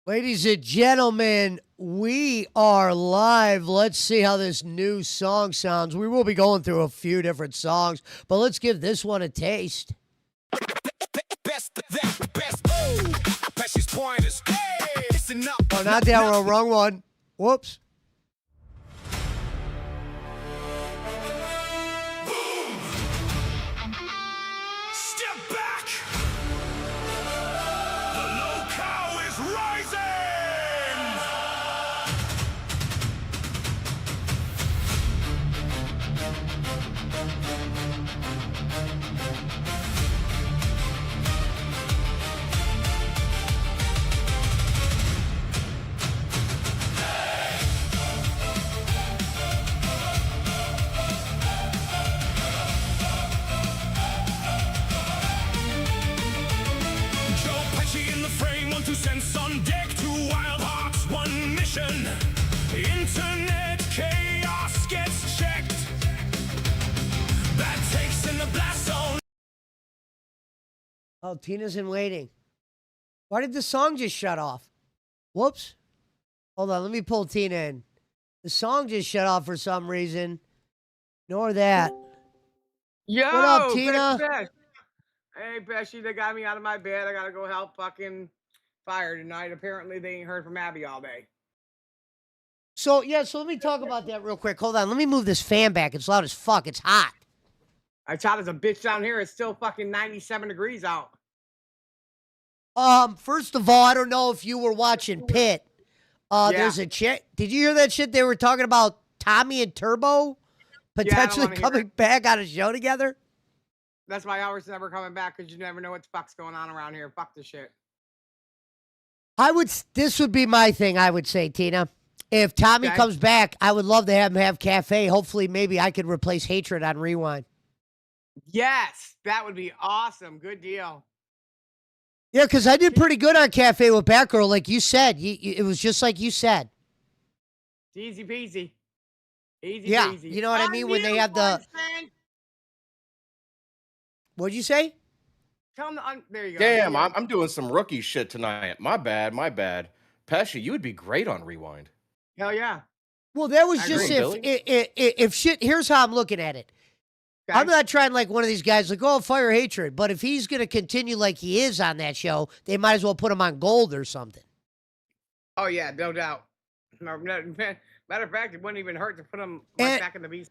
Ladies and gentlemen, we are live. Let's see how this new song sounds. We will be going through a few different songs, but let's give this one a taste. Oh, not that one, wrong one. Whoops. Step back! The low cow is rising! Cents on deck, two wild hearts, one mission. Internet chaos gets checked. That takes in the blast zone. Oh, Tina's in waiting. Why did the song just shut off? Whoops. Hold on, let me pull Tina in. The song just shut off for some reason. Ignore that. Yo, what up, Tina? Besh. Hey, Beshy, they got me out of my bed. I gotta go help fucking fire tonight. Apparently, they ain't heard from Abby all day. So let me talk about that real quick. Hold on, let me move this fan back. It's loud as fuck. It's hot. It's hot as a bitch down here. It's still fucking 97 degrees out. First of all, I don't know if you were watching Pitt. There's a chick. Did you hear that shit? They were talking about Tommy and Turbo potentially coming back on a show together. That's why ours never coming back, because you never know what the fuck's going on around here. Fuck this shit. This would be my thing, I would say, Tina. If Tommy comes back, I would love to have him have Cafe. Hopefully, maybe I could replace Hatred on Rewind. Yes, that would be awesome. Good deal. Yeah, because I did pretty good on Cafe with Batgirl, like you said. It was just like you said. Easy peasy. Easy peasy. You know what I mean? When they have the... What'd you say? There you go. Damn, I'm doing some rookie shit tonight. My bad. Pesci, you would be great on Rewind. Hell yeah. Well, that was just if shit. Here's how I'm looking at it. Okay. I'm not trying like one of these guys like, oh, fire Hatred. But if he's going to continue like he is on that show, they might as well put him on Gold or something. Oh, yeah, no doubt. Matter of fact, it wouldn't even hurt to put him back in the beast.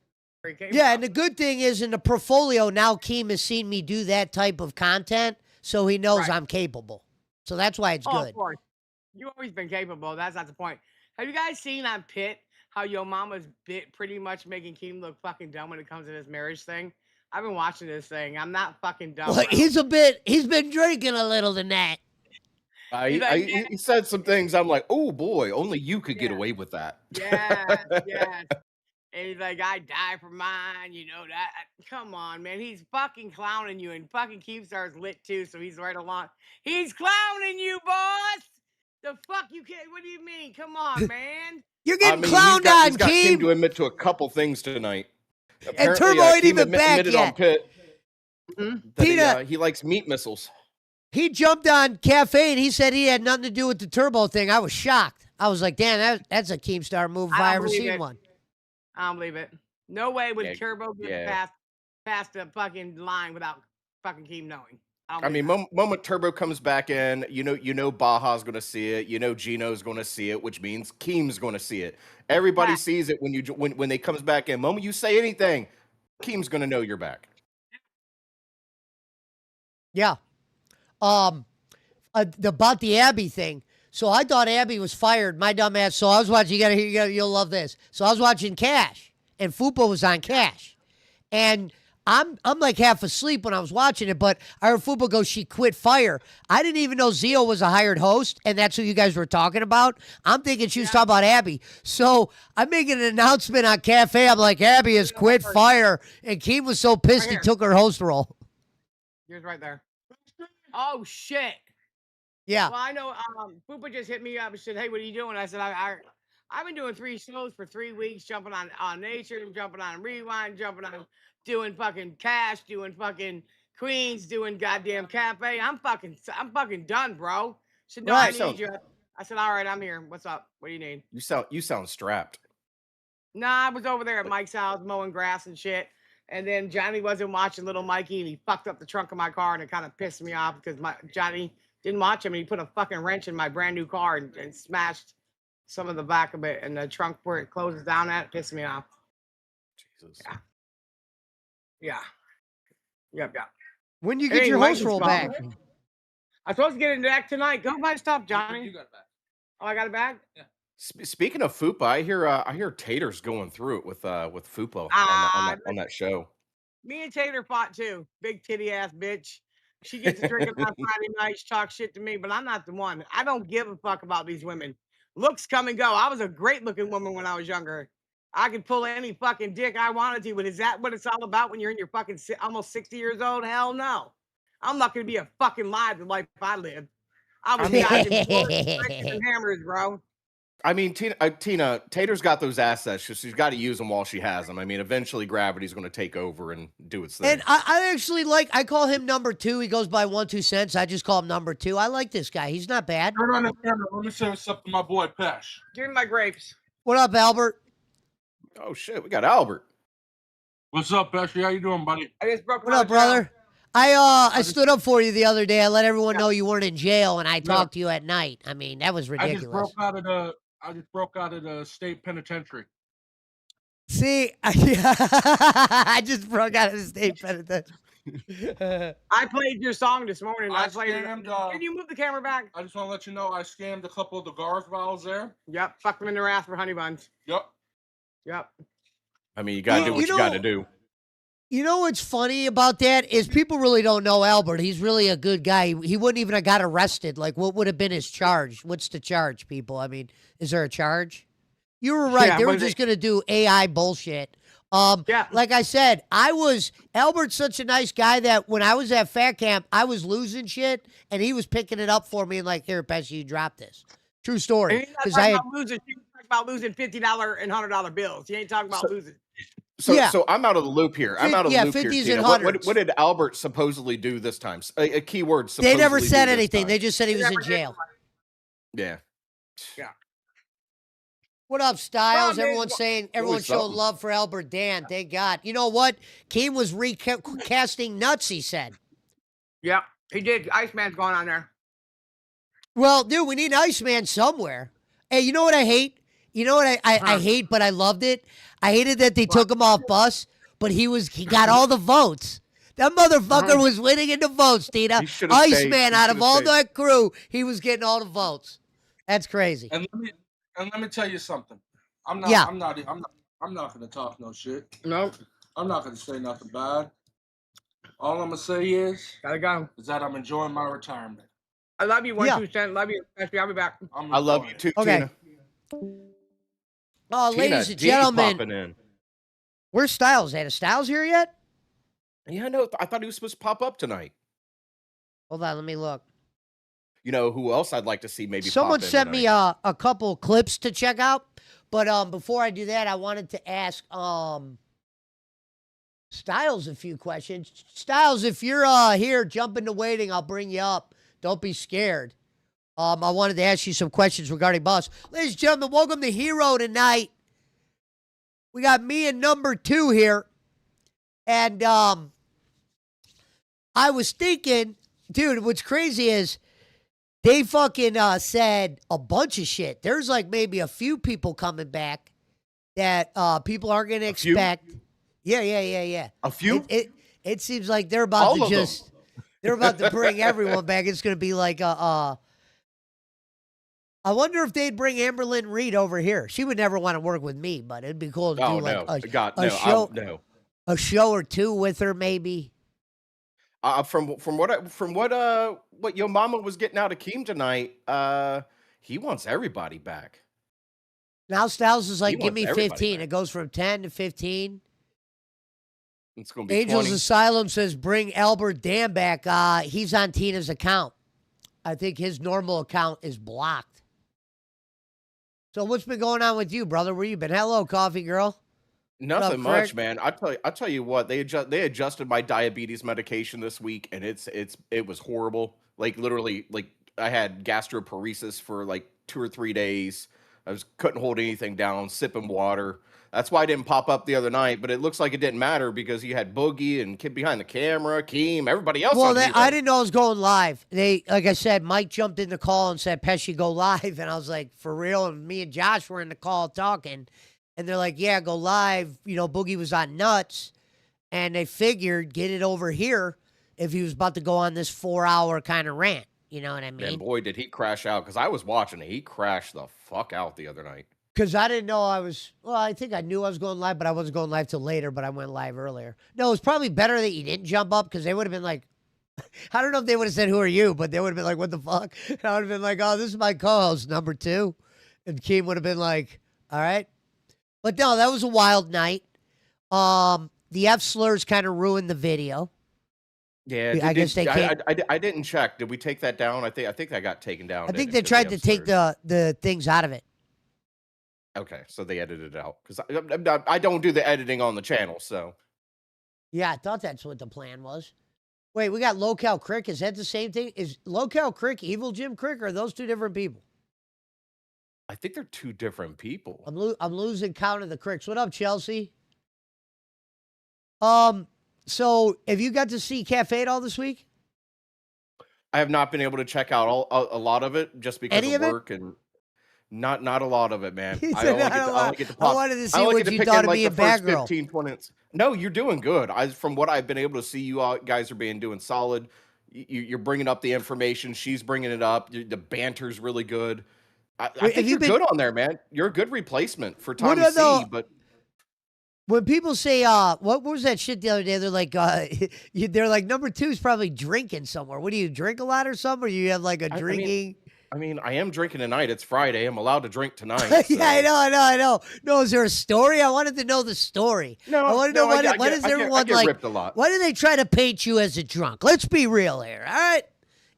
Yeah, and the good thing is in the portfolio, now Keem has seen me do that type of content, so he knows I'm capable. So that's why it's good. Of course. You've always been capable. That's not the point. Have you guys seen on Pitt how Yo Mama's pretty much making Keem look fucking dumb when it comes to this marriage thing? I've been watching this thing. I'm not fucking dumb. Well, he's been drinking a little tonight. He said some things. I'm like, oh boy, only you could get away with that. Yes. And he's like, I die for mine, you know that. Come on, man. He's fucking clowning you, and fucking Keemstar's lit too, so he's right along. He's clowning you, boss. The fuck you can't? What do you mean? Come on, man. You're getting clowned on, he's got Keem. Keem to admit to a couple things tonight. And Turbo ain't even back yet. On Pitt Tina, he likes meat missiles. He jumped on Cafe and he said he had nothing to do with the Turbo thing. I was shocked. I was like, damn, that's a Keemstar move if I ever seen one. I don't believe it. No way would Turbo get past the fucking line without fucking Keem knowing. I mean, moment Turbo comes back in, you know Baja's going to see it. You know Gino's going to see it, which means Keem's going to see it. Everybody sees it when they comes back in. Moment you say anything, Keem's going to know you're back. Yeah. About the Abby thing. So I thought Abby was fired, my dumb ass. So I was watching, you'll love this. So I was watching Cash, and Fupa was on Cash. And I'm like half asleep when I was watching it, but I heard Fupa go, she quit Fire. I didn't even know Zio was a hired host, and that's who you guys were talking about. I'm thinking she was talking about Abby. So I'm making an announcement on Cafe. I'm like, Abby has quit Fire. And Keem was so pissed he took her host role. Here's right there. Oh, shit. Yeah. Well, I know Fupa just hit me up and said, hey, what are you doing? I said, I've been doing 3 shows for 3 weeks, jumping on Nature, jumping on Rewind, jumping on doing fucking Cash, doing fucking Queens, doing goddamn Cafe. I'm fucking done, bro. So no, I need you. I said, all right, I'm here. What's up? What do you need? You sound strapped. Nah, I was over there at Mike's house mowing grass and shit. And then Johnny wasn't watching little Mikey and he fucked up the trunk of my car and it kind of pissed me off because Johnny didn't watch him and he put a fucking wrench in my brand new car and smashed some of the back of it and the trunk where it closes down at pissed me off. Jesus. Yeah. Yep. When do you It get ain't your Mikey's host roll fault. back? I'm supposed to get into that tonight. Go buy stuff, Johnny. You got it back. Oh, I got a bag? Speaking of Fupa, I hear Tater's going through it with Fupa on that show. Me and Taylor fought too. Big titty ass bitch. She gets to drinking on Friday nights, talk shit to me, but I'm not the one. I don't give a fuck about these women. Looks come and go. I was a great looking woman when I was younger. I could pull any fucking dick I wanted to, but is that what it's all about when you're in your fucking almost 60 years old? Hell no. I'm not gonna be a fucking live the life I lived. I was dodging bullets and hammers, bro. I mean, Tina Tater's got those assets. She's got to use them while she has them. I mean, eventually gravity's going to take over and do its thing. And I actually I call him number 2. He goes by 1 2 cents. I just call him number 2. I like this guy. He's not bad. Turn on the camera. Let me say what's up to my boy Pesh. Give me my grapes. What up, Albert? Oh shit, we got Albert. What's up, Pesh? How you doing, buddy? I just broke What up, brother? I stood up for you the other day. I let everyone know you weren't in jail, and I talked to you at night. I mean, that was ridiculous. I just broke out of the state penitentiary. See, I just broke out of the state penitentiary. I played your song this morning. I played it. scammed, Can you move the camera back? I just want to let you know I scammed a couple of the Garth vials there. Yep. Fuck them in their ass for honey buns. Yep. Yep. I mean, you got to do what you got to do. You know what's funny about that is people really don't know Albert. He's really a good guy. He wouldn't even have got arrested. Like, what would have been his charge? What's the charge, people? I mean, is there a charge? You were right. Yeah, they were just going to do AI bullshit. Yeah. Like I said, Albert's such a nice guy that when I was at Fat Camp, I was losing shit, and he was picking it up for me and like, here, Pesci, you drop this. True story. And he's not talking about losing $50 and $100 bills. He ain't talking about losing. So I'm out of the loop here. I'm out of the loop here. 50s Tina. and What 100s. did Albert supposedly do this time? A key word. They never supposedly said do this anything. time. They just said he was in Never did. jail. Yeah. What up, Styles? Well, Everyone's saying everyone Always showed something. love for Albert Dan. Thank God. You know what? Keem was recasting nuts, he said. Yep. He did. Iceman's going on there. Well, dude, we need Iceman somewhere. Hey, you know what I hate? You know what I hate, but I loved it? I hated that they took him off bus, but he got all the votes. That motherfucker was winning in the votes, Tina. He should've stayed. Iceman, He out of should've all stayed. that crew, he was getting all the votes. That's crazy. And let me tell you something. I'm not going to talk no shit. No. I'm not going to say nothing bad. All I'm going to say is Gotta go. that I'm enjoying my retirement. I love you, 1 Yeah. 2 cent. Love you. I'll be back. I love you too, Okay. Tina. Oh, Tina, ladies and D gentlemen, popping in. where's Styles at? Is Styles here yet? Yeah, no, I thought he was supposed to pop up tonight. Hold on, let me look. You know who else I'd like to see maybe Someone pop in sent me tonight? a couple clips to check out, but before I do that, I wanted to ask Styles a few questions. Styles, if you're here, jump into waiting. I'll bring you up. Don't be scared. I wanted to ask you some questions regarding Boss. Ladies and gentlemen, welcome to Hero tonight. We got me and number 2 here, and I was thinking, dude, what's crazy is they fucking said a bunch of shit. There's like maybe a few people coming back that people aren't going to few? expect. Yeah. A few? It seems like they're about All to of them. just they're about to bring everyone back. It's going to be like I wonder if they'd bring Amberlynn Reed over here. She would never want to work with me, but it'd be cool to do like a show or two with her, maybe. From what your mama was getting out of Keem tonight, he wants everybody back. Now Styles is like, He give me wants everybody 15. back. It goes from 10 to 15. It's gonna be Angels 20. Asylum says, bring Albert Dan back. He's on Tina's account. I think his normal account is blocked. So what's been going on with you, brother? Where you been? Hello, coffee girl. Nothing up, much, Craig? man. I tell you what, they adjusted my diabetes medication this week, and it was horrible. Like literally, like I had gastroparesis for like 2 or 3 days. Couldn't hold anything down, sipping water. That's why I didn't pop up the other night, but it looks like it didn't matter because you had Boogie and Kid behind the camera, Keem, everybody else on I Hero. didn't know I was going live. Like I said, Mike jumped in the call and said, Pesci, go live. And I was like, for real? And me and Josh were in the call talking. And they're like, yeah, go live. You know, Boogie was on nuts. And they figured get it over here if he was about to go on this 4-hour kind of rant. You know what I mean? And boy, did he crash out because I was watching it. He crashed the fuck out the other night. Because I didn't know I think I knew I was going live, but I wasn't going live till later, but I went live earlier. No, it was probably better that you didn't jump up because they would have been like, I don't know if they would have said, who are you? But they would have been like, what the fuck? And I would have been like, oh, this is my co-host, number 2. And Keem would have been like, all right. But no, that was a wild night. The F slurs kind of ruined the video. Yeah, I guess they can't. I didn't check. Did we take that down? I think that got taken down. I think they tried to take the things out of it. Okay, so they edited it out because I don't do the editing on the channel. So yeah, I thought that's what the plan was. Wait, we got Local Crick. Is that the same thing? Is Local Crick Evil Jim Crick, or are those two different people? I think they're two different people. I'm losing count of the Cricks. What up, Chelsea? So have you got to see Cafe at all this week? I have not been able to check out a lot of it just because of work and not a lot of it, man. I only get to pop. I wanted to see what you thought of me and Batgirl. 15, 20 minutes. No, you're doing good. From what I've been able to see, you all guys are doing solid. You're bringing up the information. She's bringing it up. The banter's really good. I think you're good on there, man. You're a good replacement for Tommy C. But when people say, what was that shit the other day? They're like, they're like, number 2 is probably drinking somewhere. What do you drink a lot or something? Or you have like a drinking? I mean, I am drinking tonight. It's Friday. I'm allowed to drink tonight. So. Yeah, I know. No, is there a story? I wanted to know the story. No, I want to know what is everyone I get like? Ripped a lot. Why do they try to paint you as a drunk? Let's be real here. All right,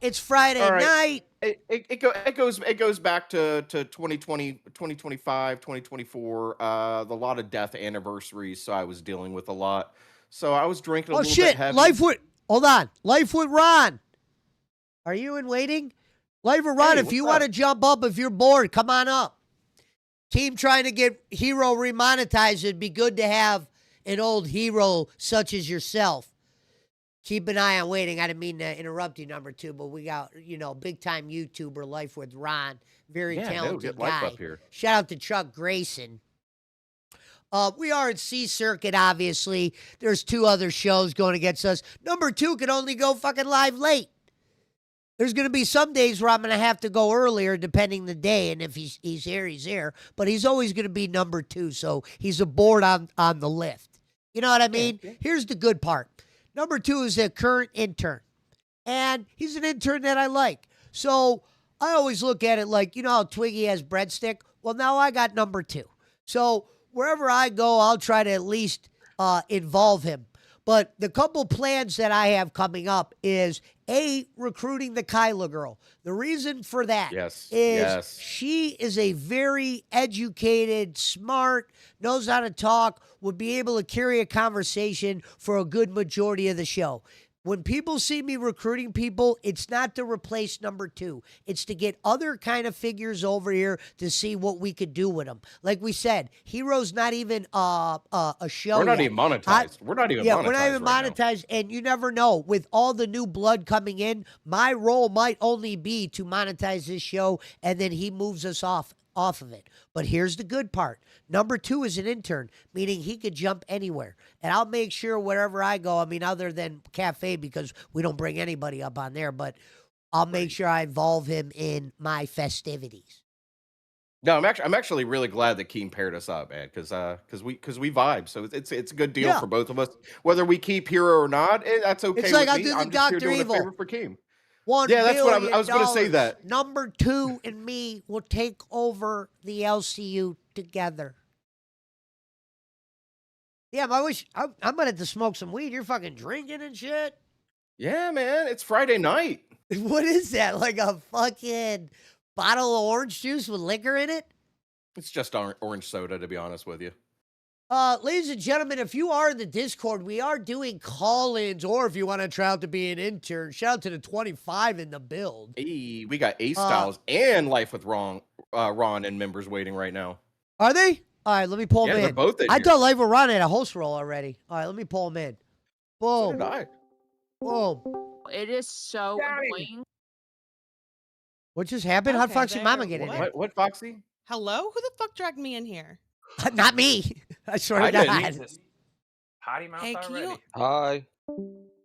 it's Friday night. It goes back to 2020, 2025, 2024. A lot of death anniversaries, so I was dealing with a lot. So I was drinking a little bit heavy. Hold on. Life with Ron. Are you in waiting? Life with Ron, if you want to jump up, if you're bored, come on up. Team trying to get Hero remonetized. It'd be good to have an old hero such as yourself. Keep an eye on waiting. I didn't mean to interrupt you, number 2, but we got, big time YouTuber, Life with Ron. Very talented guy. Life up here. Shout out to Chuck Grayson. We are at C Circuit, obviously. There's 2 other shows going against us. Number 2 can only go fucking live late. There's going to be some days where I'm going to have to go earlier, depending the day, and if he's here, he's here. But he's always going to be number 2, so he's aboard on the lift. You know what I mean? Yeah. Here's the good part. Number 2 is a current intern, and he's an intern that I like. So I always look at it like, how Twiggy has breadstick? Well, now I got number 2. So wherever I go, I'll try to at least involve him. But the couple plans that I have coming up is, A, recruiting the Kyla girl. The reason for that is she is a very educated, smart, knows how to talk, would be able to carry a conversation for a good majority of the show. When people see me recruiting people, it's not to replace number 2. It's to get other kind of figures over here to see what we could do with them. Like we said, Hero's not even a show. We're not even monetized. We're not even monetized. And you never know. With all the new blood coming in, my role might only be to monetize this show, and then he moves us off of it. But here's the good part. Number 2 is an intern, meaning he could jump anywhere. And I'll make sure wherever I go, other than Cafe, because we don't bring anybody up on there, but I'll make sure I involve him in my festivities. No, I'm actually really glad that Keem paired us up, man, because we vibe. So it's a good deal for both of us. Whether we keep Hero or not, that's okay. It's like with I'll me. do the I'm Dr. just here doing Evil. a favor for Keem. That's what I was going to say. That number 2 and me will take over the LCU together. Yeah, I'm gonna have to smoke some weed. You're fucking drinking and shit. Yeah, man, it's Friday night. What is that? Like a fucking bottle of orange juice with liquor in it? It's just orange soda, to be honest with you. Ladies and gentlemen, if you are in the Discord, we are doing call-ins, or if you want to try out to be an intern, shout out to the 25 in the build. Hey, we got Ace Styles and Life with Ron Ron and members waiting right now. Are they? All right, let me pull Yeah, them they're in. both in I here. thought Live with Ron had a host role already. All right, let me pull them in. So Boom. did I. Boom. It is so Got him. annoying. What just happened? How'd Okay, Foxy Mama there. get in What? What, Foxy? Hello? Who the fuck dragged me in here? there? Not me. I swear I to didn't. God. Jesus. Potty mouth Hey, can already. you? Hi.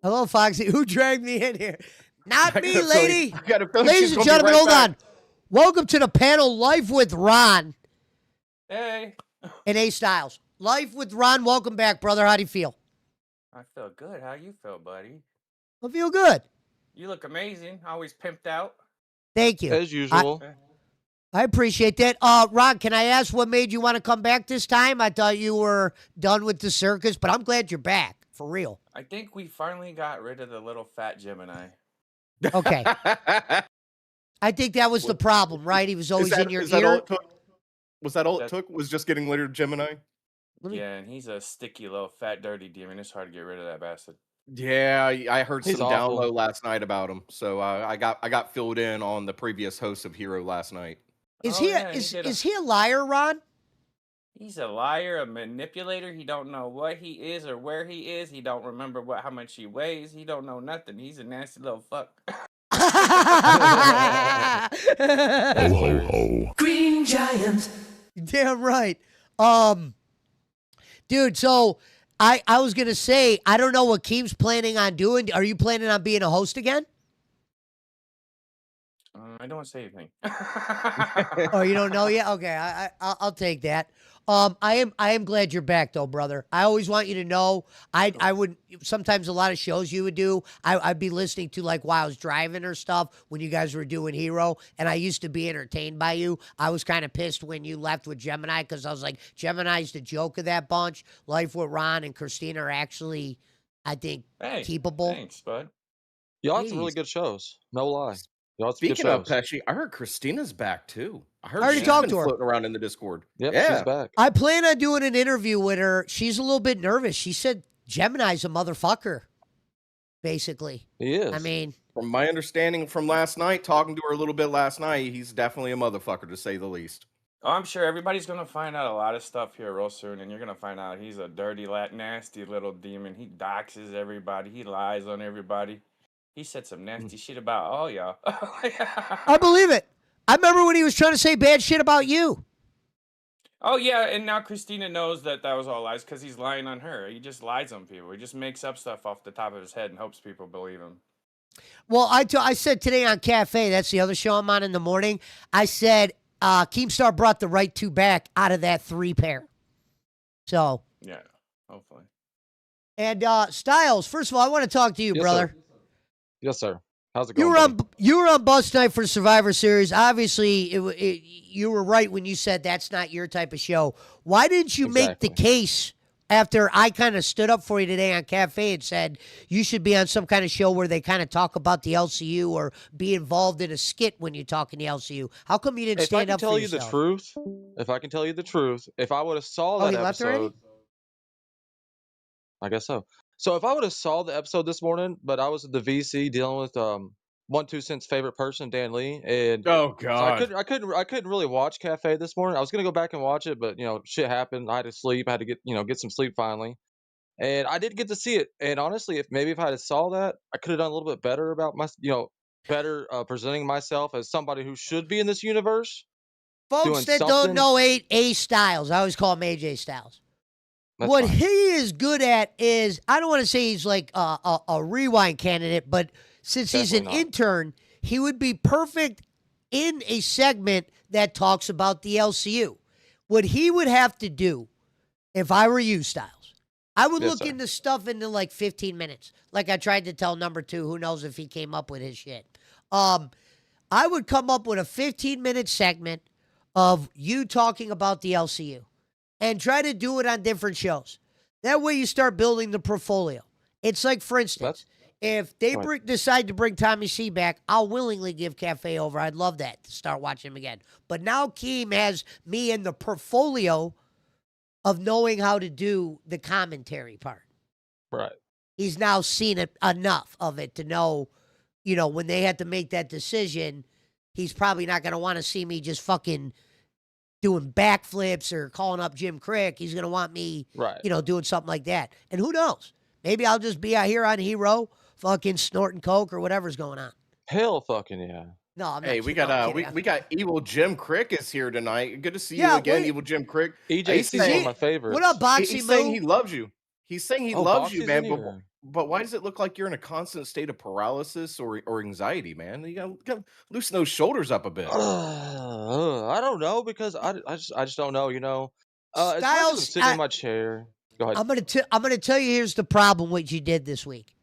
Hello, Foxy. Who dragged me in here? Not I me, got a feeling- lady. I got a feeling Ladies she's and gonna be gentlemen, right hold back. on. Welcome to the panel, Life with Ron Hey. and A Styles. Life with Ron. Welcome back, brother. How do you feel? I feel good. How you feel, buddy? I feel good. You look amazing. Always pimped out. Thank you. As usual. I appreciate that. Ron, can I ask what made you want to come back this time? I thought you were done with the circus, but I'm glad you're back. For real. I think we finally got rid of the little fat Gemini. Okay. I think that was the problem, right? He was always in your is that all ear. it took? Was that all it That- took? Was just getting rid of Gemini? Let me- Yeah, and he's a sticky little fat dirty demon. It's hard to get rid of that bastard. Yeah, I heard He's some down awful. low last night about him. So I got filled in on the previous host of Hero last night. Is Oh, he yeah, is he a liar, Ron? He's a liar, a manipulator. He don't know what he is or where he is. He don't remember how much he weighs. He don't know nothing. He's a nasty little fuck. Green Giant. Damn right. Dude, so I was gonna say, I don't know what Keem's planning on doing. Are you planning on being a host again? I don't want to say anything. Oh, you don't know yet? Okay, I'll take that. I am glad you're back though, brother. I always want you to know. I would sometimes a lot of shows you would do. I'd be listening to like while I was driving or stuff when you guys were doing Hero, and I used to be entertained by you. I was kind of pissed when you left with Gemini because I was like, Gemini's the joke of that bunch. Life with Ron and Christina are actually, I think, Hey, keepable. thanks, bud. Y'all had some really Jeez. good shows. No lie. Y'all had some good Speaking of shows. Pesci, I heard Christina's back too. I heard I already she's talked been to her. floating around in the Discord. Yep, yeah. she's back. I plan on doing an interview with her. She's a little bit nervous. She said Gemini's a motherfucker, basically. He is. I mean, From my understanding from last night, talking to her a little bit last night, he's definitely a motherfucker to say the least. Oh, I'm sure everybody's gonna find out a lot of stuff here real soon, and you're gonna find out he's a dirty, nasty little demon. He doxes everybody. He lies on everybody. He said some nasty shit about all y'all. I believe it. I remember when he was trying to say bad shit about you. Oh yeah, and now Christina knows that was all lies because he's lying on her. He just lies on people. He just makes up stuff off the top of his head and hopes people believe him. Well, I said today on Cafe, that's the other show I'm on in the morning. I said Keemstar brought the right two back out of that 3 pair. So, Yeah, hopefully. and Styles, first of all, I want to talk to you, Yes, brother. sir. Yes, sir. How's it You going? were on Bus Night for Survivor Series. Obviously, you were right when you said that's not your type of show. Why didn't you make the Exactly. case after I kind of stood up for you today on Cafe and said you should be on some kind of show where they kind of talk about the LCU or be involved in a skit when you talk in the LCU? How come you didn't If I stand can up tell for you the yourself? truth, if I would have saw Oh, that he left already? episode, I guess so. So if I would have saw the episode this morning, but I was at the VC dealing with 1-2 Cent's favorite person, Dan Lee, and Oh so I couldn't really watch Cafe this morning. I was gonna go back and watch it, but shit happened. I had to sleep. I had to get some sleep finally, and I did get to see it. And honestly, if I had saw that, I could have done a little bit better about better presenting myself as somebody who should be in this universe. Folks doing that don't something- know A Styles, I always call him AJ Styles. That's What fine. he is good at is, I don't want to say he's like a rewind candidate, but since he's an Definitely not. intern, he would be perfect in a segment that talks about the LCU. What he would have to do, if I were you, Styles, I would Yes, look sir. into stuff into like 15 minutes. Like I tried to tell number 2, who knows if he came up with his shit. I would come up with a 15-minute segment of you talking about the LCU and try to do it on different shows. That way you start building the portfolio. It's like, for instance, if they Right. decide to bring Tommy C back, I'll willingly give Cafe over. I'd love that to start watching him again. But now Keem has me in the portfolio of knowing how to do the commentary part. Right. He's now seen it enough of it to know, when they had to make that decision, he's probably not going to want to see me just fucking doing backflips or calling up Jim Crick. He's going to want me, Right. doing something like that. And who knows? Maybe I'll just be out here on Hero, fucking snorting coke or whatever's going on. Hell fucking yeah. No, I'm Hey, not. we No, I'm got kidding. we got Evil Jim Crick is here tonight. Good to see you Yeah, again, wait. Evil Jim Crick. EJC He's is one of saying my favorites. What up, Boxy he's saying Moo? he loves you. He's saying he Oh, loves you, Boxy's man. in here. But why does it look like you're in a constant state of paralysis or anxiety, man? You gotta loosen those shoulders up a bit. I don't know because I just don't know. You know, as much as I'm Styles, sitting in my chair. Go ahead. I'm gonna tell you. Here's the problem. What you did this week.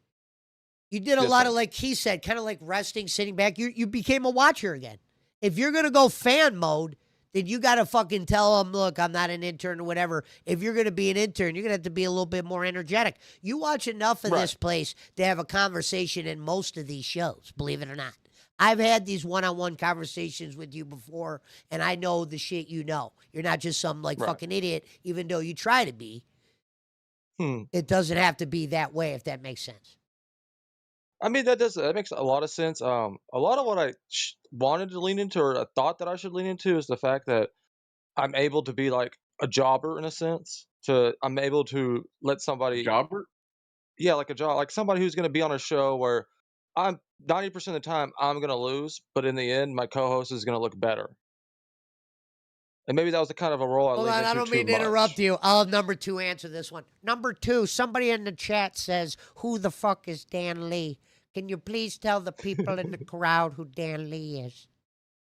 You did a Yes, lot sir. of, like he said, kind of like resting, sitting back. You became a watcher again. If you're gonna go fan mode, then you gotta fucking tell them, look, I'm not an intern or whatever. If you're gonna be an intern, you're gonna have to be a little bit more energetic. You watch enough of this place to have a conversation in most of these shows, believe it or not. I've had these one-on-one conversations with you before, and I know the shit you know. You're not just some like fucking idiot, even though you try to be. It doesn't have to be that way, if that makes sense. I mean, that makes a lot of sense. A lot of what I wanted to lean into, or I thought that I should lean into, is the fact that I'm able to be like a jobber in a sense. I'm able to let somebody, Jobber? yeah, like a job, like somebody who's going to be on a show where I'm 90% of the time I'm going to lose, but in the end, my co-host is going to look better. And maybe that was the kind of a role I Hold leaned on, into I don't too mean to much. interrupt you. I'll have number 2 answer this one. Number 2, somebody in the chat says, who the fuck is Dan Lee? Can you please tell the people in the crowd who Dan Lee is?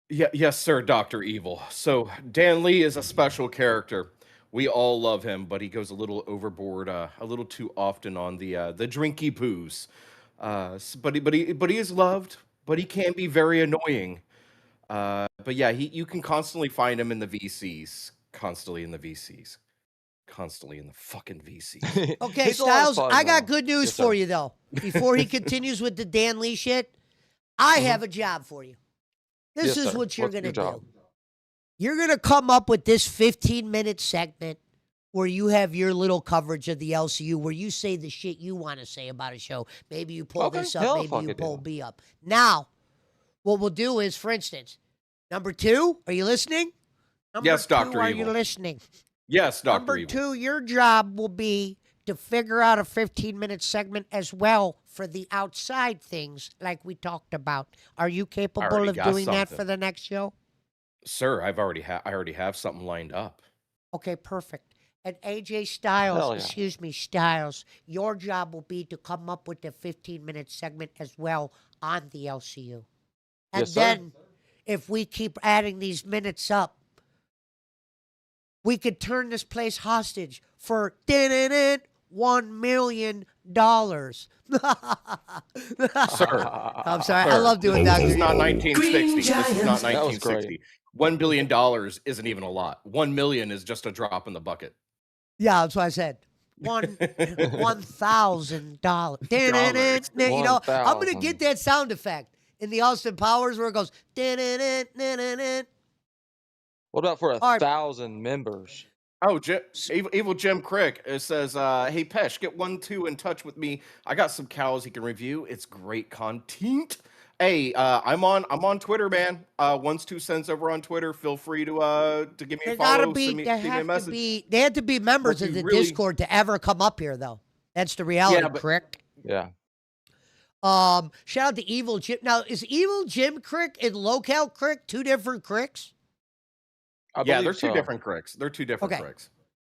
Yeah, yes, sir, Dr. Evil. So Dan Lee is a special character. We all love him, but he goes a little overboard, a little too often on the drinky poos. But he is loved, but he can be very annoying. But yeah, you can constantly find him in the VCs, constantly in the VCs, constantly in the fucking VCs. Okay, He's a lot of Styles, fun, I got though. good news Yes, for sir. you, though. Before he continues with the Dan Lee shit, I have a job for you. This Yes, is sir. what you're What's going to your job? do. You're going to come up with this 15-minute segment where you have your little coverage of the LCU, where you say the shit you want to say about a show. Maybe you pull Okay, this up, hell maybe you fucking pull yeah. B up. Now, what we'll do is, for instance, number 2, are you listening? Number Yes, 2, Dr. are Evil. you listening? Yes, Dr. Number Evil. 2, your job will be to figure out a 15-minute segment as well for the outside things like we talked about. Are you capable already of got doing that something. for the next show? Sir, I already have something lined up. Okay, perfect. And AJ Styles, Hell yeah. excuse me, Styles, your job will be to come up with the 15-minute segment as well on the LCU. And Yes, sir. then if we keep adding these minutes up, we could turn this place hostage for $1 million. Sir, I'm sorry. I sir, love doing this Dr. is not Evil. 1960. This is not That was great. 1960. $1 billion isn't even a lot. 1 million is just a drop in the bucket. Yeah, that's what I said. $1,000. You know, I'm gonna get that sound effect in the Austin Powers where it goes. What about for All right. 1,000 members? Oh, Evil Jim Crick. It says, "Hey Pesh, get 1-2 in touch with me. I got some cows he can review. It's great content." Hey, I'm on Twitter, man. 1-2 sends over on Twitter. Feel free to give me They a gotta follow. be. Send me They a have to message. be. They have to be members But of you the really- Discord to ever come up here, though. That's the reality, but- Crick. Yeah. Shout out to Evil Jim. Now, is Evil Jim Crick and Locale Crick 2 different Cricks? I Yeah, believe they're two so. different Cricks. They're two different Okay. Cricks.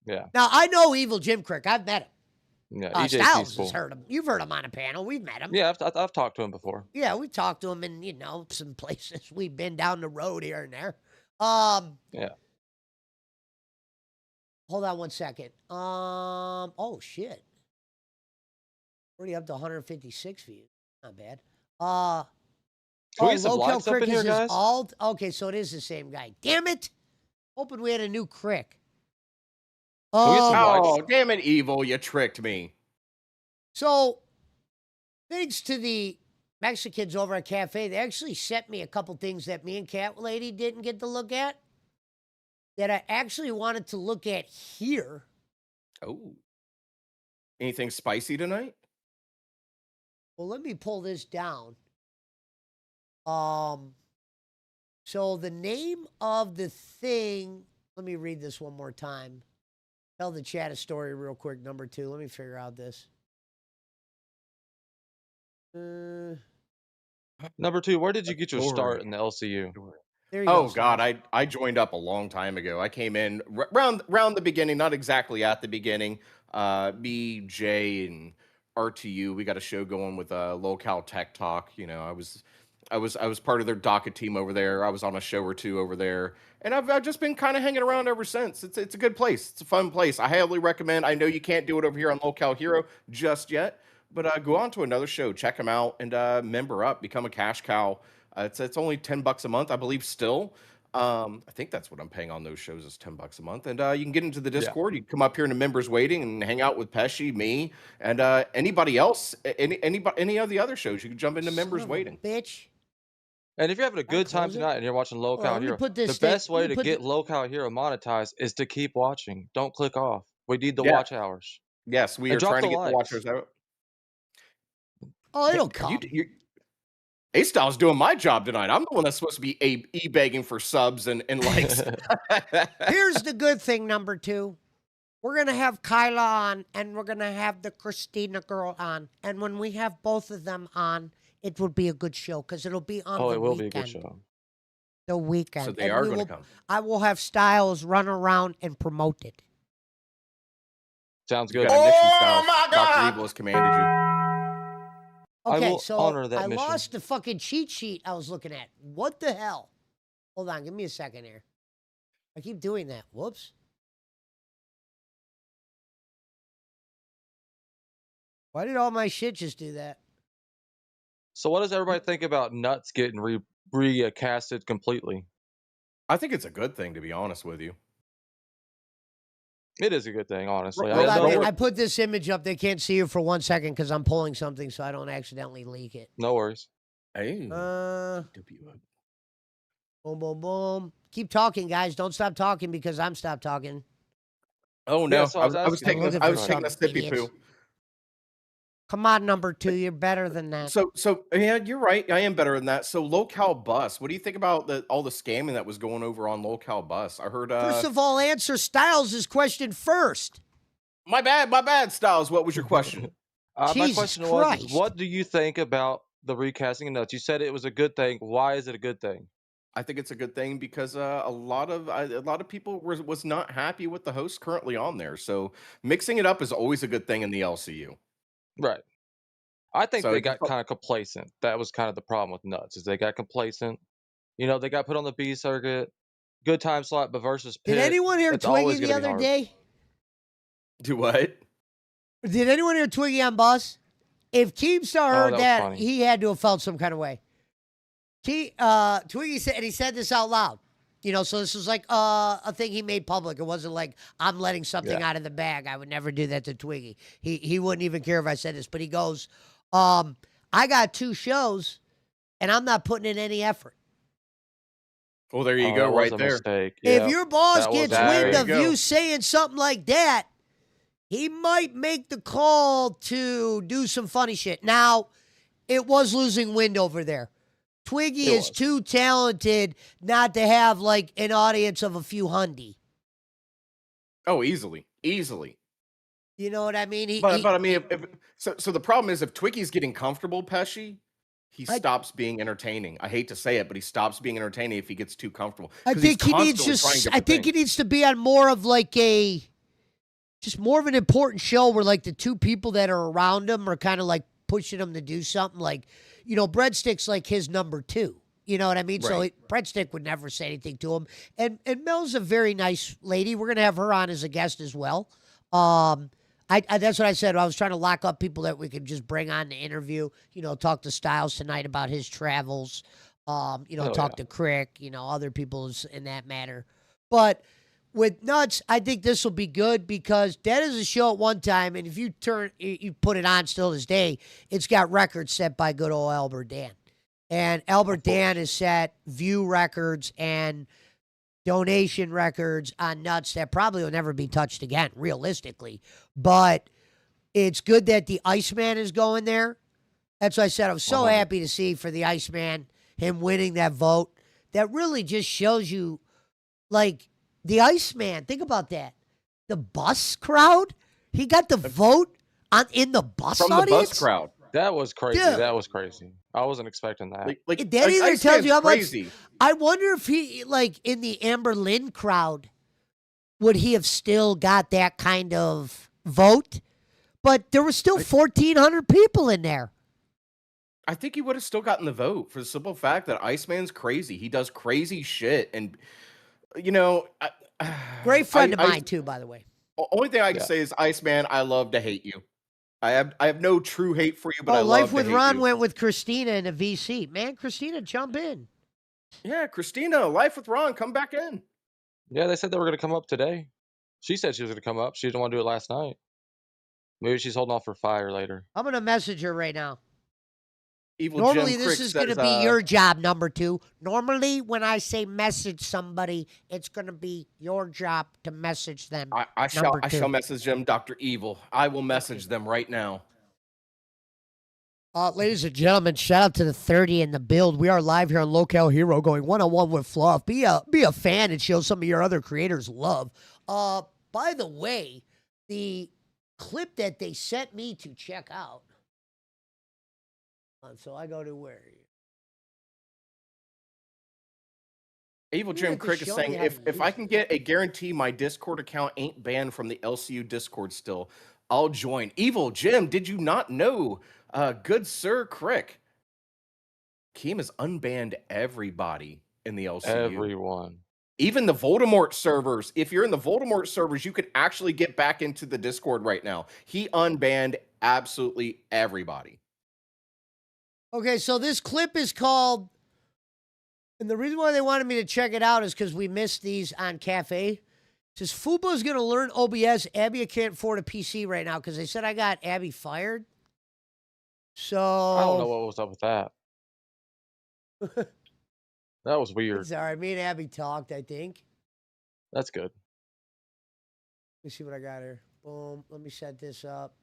Yeah. Now, I know Evil Jim Crick. I've met him. Yeah. EJC's Styles cool. has heard him. You've heard him on a panel. We've met him. Yeah, I've talked to him before. Yeah, we talked to him in, some places. We've been down the road here and there. Yeah. Hold on one second. Oh shit. Already up to 156 views. Not bad. Can we get some Locale likes up Crick in here, is his guys? alt. Okay, so it is the same guy. Damn it. Hoping we had a new Crick. we get some likes? Oh, damn it, Evil! You tricked me. So, thanks to the Mexicans over at Cafe, they actually sent me a couple things that me and Cat Lady didn't get to look at that I actually wanted to look at here. Oh, anything spicy tonight? Well, let me pull this down. So the name of the thing, let me read this one more time. Tell the chat a story real quick, number 2. Let me figure out this. Number 2, where did you get your start Story. in the LCU? There you go. Oh God, Smash. I joined up a long time ago. I came in round the beginning, not exactly at the beginning. Me, Jay, and RTU, we got a show going with Local Tech Talk. You know, I was part of their docket team over there. I was on a show or two over there, and I've just been kind of hanging around ever since. It's a good place. It's a fun place. I highly recommend. I know you can't do it over here on Local Hero just yet, but go on to another show, check them out, and member up, become a cash cow. It's only $10 a month, I believe. Still, I think that's what I'm paying on those shows is $10 a month, and you can get into the Yeah. Discord. You can come up here in the members waiting and hang out with Pesci, me, and anybody else, any of the other shows. You can jump into Son members of a waiting. bitch. And if you're having a good time close it? tonight and you're watching Local let me Hero, put the this thing- best let way me to put get the- Local Hero monetized is to keep watching. Don't click off. We need the Yeah. watch hours. Yes, we And are drop trying to the get the likes. watchers out. Oh, it'll You, come. A-Style's doing my job tonight. I'm the one that's supposed to be e-begging for subs and likes. Here's the good thing, number 2. We're going to have Kyla on, and we're going to have the Christina girl on. And when we have both of them on, it will be a good show because it'll be on Oh, the it will weekend. be a good show. The weekend. So they And are we going to will- come. I will have Styles run around and promote it. Sounds You good. got a mission, Oh Styles. my Dr. God. Evil has commanded you. I Okay, will so honor that I mission. lost the fucking cheat sheet I was looking at. What the hell? Hold on, give me a second here. I keep doing that. Whoops. Why did all my shit just do that? So what does everybody think about Nuts getting recasted completely? I think it's a good thing, to be honest with you. It is a good thing, honestly. Hold Hold on, on, no I put this image up. They can't see it for 1 second because I'm pulling something so I don't accidentally leak it. No worries. Hey. Boom, boom, boom. Keep talking, guys. Don't stop talking because I'm stopped talking. Oh Yeah, no, so I was asking- taking looking I for was taking a some sippy idiots. poo. Come on, number 2. You're better than that. So yeah, you're right. I am better than that. So Local Bus. What do you think about all the scamming that was going over on Local Bus? I heard. First of all, answer Styles' question first. My bad, Styles. What was your question? My Jesus question Christ. was, what do you think about the recasting of Nuts? You said it was a good thing. Why is it a good thing? I think it's a good thing because a lot of people was not happy with the host currently on there. So mixing it up is always a good thing in the LCU. Right. I think So they it just got kind of complacent. That was kind of the problem with Nuts, is they got complacent. You know, they got put on the B circuit. Good time slot, but versus Pitt, Did anyone hear it's always Twiggy the gonna be other hard. day? Do what? Did anyone hear Twiggy on Bus? If Keemstar Oh, heard that was that, funny. he had to have felt some kind of way. Twiggy said, and he said this out loud. You know, so this was like a thing he made public. It wasn't like I'm letting something out of the bag. I would never do that to Twiggy. He wouldn't even care if I said this. But he goes, I got 2 shows, and I'm not putting in any effort. Well, there you Oh, go, that was right a there. mistake. If Yep, your boss that was gets a wind mistake. of There you you go. saying something like that, he might make the call to do some funny shit. Now, it was losing wind over there. Twiggy It is was. too talented not to have like an audience of a few hundy. Oh, easily. You know what I mean? But I mean, so the problem is if Twiggy's getting comfortable, Pesci, he stops being entertaining. I hate to say it, but he stops being entertaining if he gets too comfortable. I 'Cause he's think he needs constantly trying just. I different think he things. needs to be on more of like just more of an important show where like the 2 people that are around him are kind of like pushing him to do something. Like, you know, Breadstick's like his number 2. You know what I mean? So Right. Breadstick would never say anything to him. And Mel's a very nice lady. We're gonna have her on as a guest as well. I that's what I said. I was trying to lock up people that we could just bring on the interview. You know, talk to Styles tonight about his travels. You know, Oh, talk yeah. to Crick. You know, other people in that matter. But with Nuts, I think this will be good because that is a show at one time, and if you put it on still this day, it's got records set by good old Albert Dan. And Albert Dan has set view records and donation records on Nuts that probably will never be touched again, realistically. But it's good that the Iceman is going there. That's what I said. I was so 100. happy to see for the Iceman, him winning that vote. that really just shows you, like, the Iceman. Think about that. The bus crowd. He got the vote in the bus From the audience. bus crowd. That was crazy. Dude. That was crazy. I wasn't expecting that. That either tells Iceman's you how crazy. much. I wonder if he, like, in the Amber Lynn crowd, would he have still got that kind of vote? But there was still 1,400 people in there. I think he would have still gotten the vote for the simple fact that Iceman's crazy. He does crazy shit, and Great friend of mine too, by the way. Only thing I can say is, Iceman, I love to hate you. I have no true hate for you, but I love Life to with hate Ron you. went with Christina in a VC. Man, Christina, jump in. Yeah, Christina, Life with Ron, come back in. Yeah, they said they were going to come up today. She said she was going to come up. She didn't want to do it last night. Maybe she's holding off for fire later. I'm going to message her right now. Evil Normally, Jim this Crick is going to says, be your job, number 2. Normally, when I say message somebody, it's going to be your job to message them. I shall message them, Dr. Evil. I will message them right now. Ladies and gentlemen, shout out to the 30 in the build. We are live here on Local Hero going one-on-one with Fluff. Be a fan and show some of your other creators love. By the way, the clip that they sent me to check out. So I go to where? Evil Jim Crick is saying, if I can get a guarantee my Discord account ain't banned from the LCU Discord still, I'll join. Evil Jim, did you not know, good sir Crick, Keem has unbanned everybody in the LCU. Everyone. Even the Voldemort servers. If you're in the Voldemort servers, you can actually get back into the Discord right now. He unbanned absolutely everybody. Okay, so this clip is called, and the reason why they wanted me to check it out is because we missed these on Cafe. It says, Fubo's going to learn OBS. Abby can't afford a PC right now because they said I got Abby fired. So I don't know what was up with that. That was weird. Sorry, me and Abby talked, I think. That's good. Let me see what I got here. Boom. Let me set this up.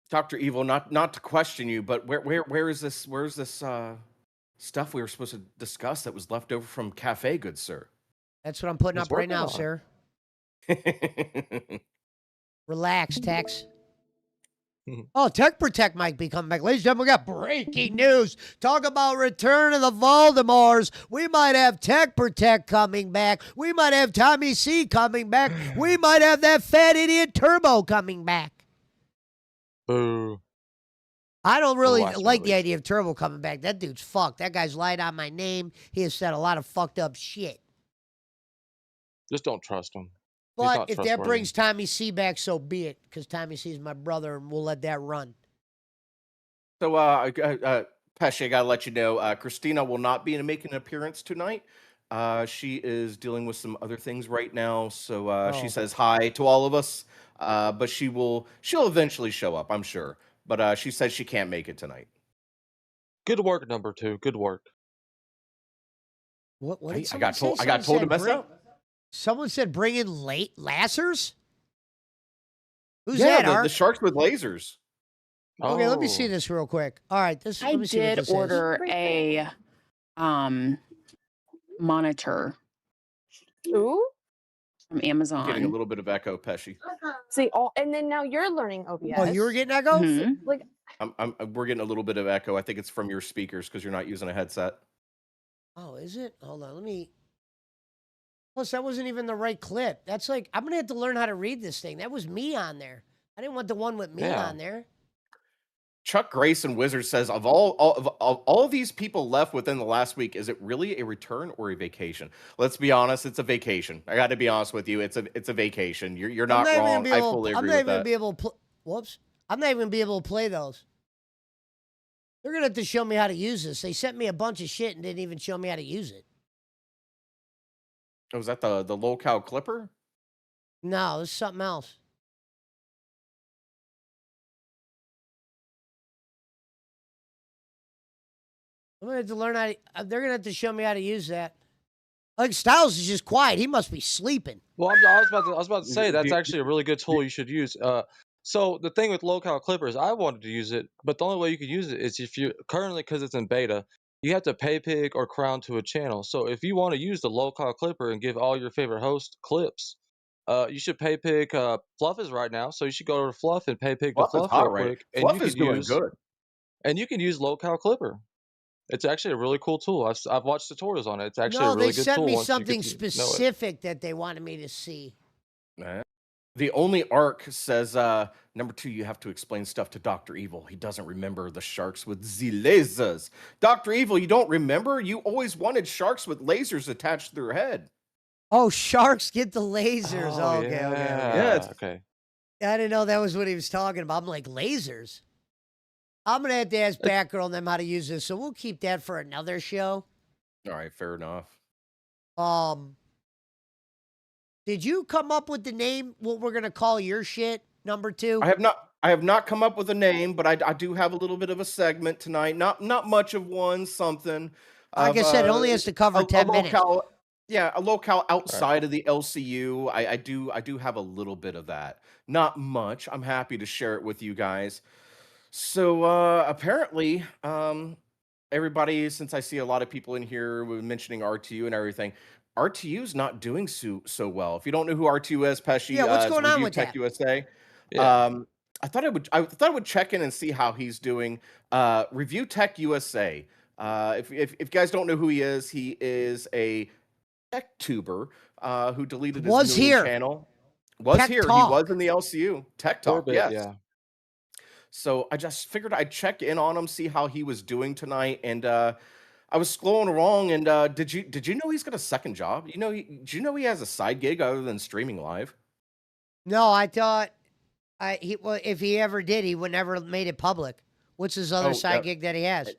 Dr. Evil, not to question you, but where is this stuff we were supposed to discuss that was left over from Cafe, good sir? That's what I'm putting up right now, sir. Relax, Tex. Oh, Tech Protect might be coming back. Ladies and gentlemen, we got breaking news. Talk about return of the Voldemorts. We might have Tech Protect coming back. We might have Tommy C coming back. We might have that fat idiot Turbo coming back. Boo. I don't really like the idea of Turbo coming back. That dude's fucked. That guy's lied on my name. He has said a lot of fucked up shit. Just don't trust him. But if that brings Tommy C back, so be it. Because Tommy C is my brother, and we'll let that run. So, Pesci, I gotta let you know, Christina will not be making an appearance tonight. She is dealing with some other things right now. So she says hi to all of us. But she'll eventually show up, I'm sure. But she says she can't make it tonight. Good work, number 2. Good work. What did I got told to mess up. Someone said bring in lasers? Who's that? Yeah, the sharks with lasers. Okay, let me see this real quick. All right, let me see what this order a monitor. Ooh. From Amazon. I'm getting a little bit of echo, Pesci. See, and then now you're learning OBS. Oh, you were getting echo? Mm-hmm. Like, we're getting a little bit of echo. I think it's from your speakers because you're not using a headset. Oh, is it? Hold on, let me. Plus, that wasn't even the right clip. That's like, I'm going to have to learn how to read this thing. That was me on there. I didn't want the one with me on there. Chuck Grayson Wizard says, of all of these people left within the last week, is it really a return or a vacation? Let's be honest, it's a vacation. I got to be honest with you. It's a vacation. You're not wrong. I fully agree with that. I'm not even be able to whoops. I'm not even gonna be able to play those. They're going to have to show me how to use this. They sent me a bunch of shit and didn't even show me how to use it. Oh, was that the low-cow clipper? No, this is something else. I'm going to have to learn how to, they're going to have to show me how to use that. Like, Styles is just quiet. He must be sleeping. Well, I was about to say, that's actually a really good tool you should use. So the thing with low-cow clippers, I wanted to use it, but the only way you can use it is if you, currently, because it's in beta, you have to pay pig or crown to a channel. So if you want to use the local clipper and give all your favorite hosts clips, you should pay pig. Fluff is right now, so you should go to Fluff and pay pig to Fluff is Fluff real hot, right? quick, Fluff is doing good. and you can use local clipper. It's actually a really cool tool. I've watched tutorials on it. It's actually No, a really they good sent tool me once you something get to know it. specific that they wanted me to see. The only arc says, number 2, you have to explain stuff to Dr. Evil. He doesn't remember the sharks with the lasers. Dr. Evil, you don't remember? You always wanted sharks with lasers attached to their head. Oh, sharks get the lasers. Oh, Okay. Yes. okay. I didn't know that was what he was talking about. I'm like, lasers? I'm going to have to ask Batgirl and them how to use this, so we'll keep that for another show. All right, fair enough. Did you come up with the name, what we're going to call your shit, number 2? I have not come up with a name, but I do have a little bit of a segment tonight. Not much of one, something. Like I said, it only has to cover 10 minutes. Yeah, a locale outside of the LCU. I do have a little bit of that. Not much. I'm happy to share it with you guys. So apparently, everybody, since I see a lot of people in here mentioning RTU and everything, RTU's not doing so well. If you don't know who RTU is, Pesci, Yeah, what's going on Review with Tech that? USA. Yeah. I thought I would check in and see how he's doing. Review Tech USA. If you guys don't know who he is a tech tuber who deleted his Was Moon here. channel. Was Tech here. Talk. He was in the LCU. Tech For a Talk, bit, yes. yeah. So I just figured I'd check in on him, see how he was doing tonight, and I was scrolling along. And did you know he's got a second job? Did you know he has a side gig other than streaming live? No, I thought if he ever did, he would never made it public. What's his other side gig that he has?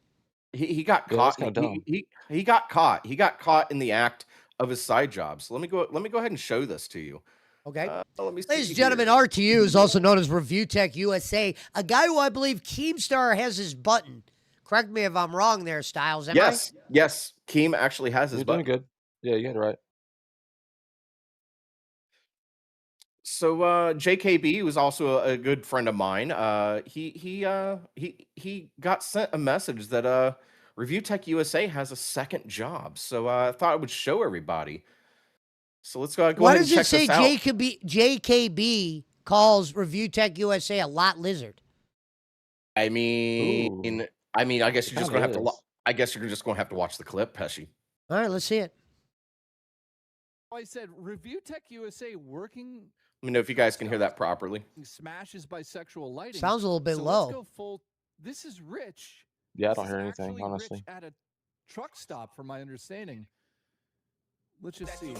He got Yeah, caught. that's kinda dumb. He got caught. He got caught in the act of his side job. So let me go ahead and show this to you. Okay. Let me see Ladies and gentlemen, here. RTU is also known as Review Tech USA, a guy who I believe Keemstar has his button. Correct me if I'm wrong there, Styles. Am I? Yes. Keem actually has his You're button. doing good. Yeah, you got it right. So JKB was also a good friend of mine. He got sent a message that Review Tech USA has a second job. So I thought I would show everybody. So let's go Why ahead and does check it say this out. JKB calls Review Tech USA a lot lizard? I mean, Ooh. I guess you're just gonna have to. Kinda is. I guess you're just gonna have to watch the clip, Pesci. All right, let's see it. I said Review Tech USA working Let me know if you guys can hear that properly. smashes bisexual lighting. Sounds a little bit so low. Let's go full. This is Rich. Yeah, I This don't is hear anything, actually honestly. Rich at a truck stop, from my understanding. Let's just see.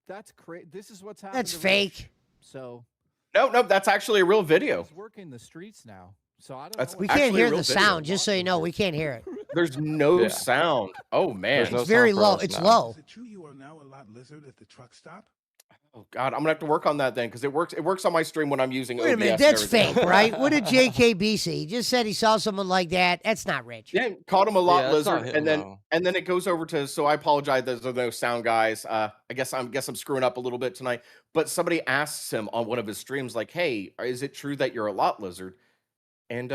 That's crazy. This is what's happening. That's fake. So No, that's actually a real video. he's working the streets now. So I don't That's know. We what- can't actually a hear real the video. sound, just so you know. We can't hear it. There's no Yeah. sound. Oh man. There's no It's very sound for low. us It's now. low. Is it true you are now a lot lizard at the truck stop? Oh God, I'm gonna have to work on that then because it works on my stream when I'm using Wait a OBS. minute, and that's everything. fake, right? What did JKB say? He just said he saw someone like that. That's not Rich. Yeah, called him a lot Yeah, that's not lizard, him, and then no. and then it goes over to. So I apologize. There's no sound, guys. I guess I'm screwing up a little bit tonight. But somebody asks him on one of his streams, like, "Hey, is it true that you're a lot lizard?" And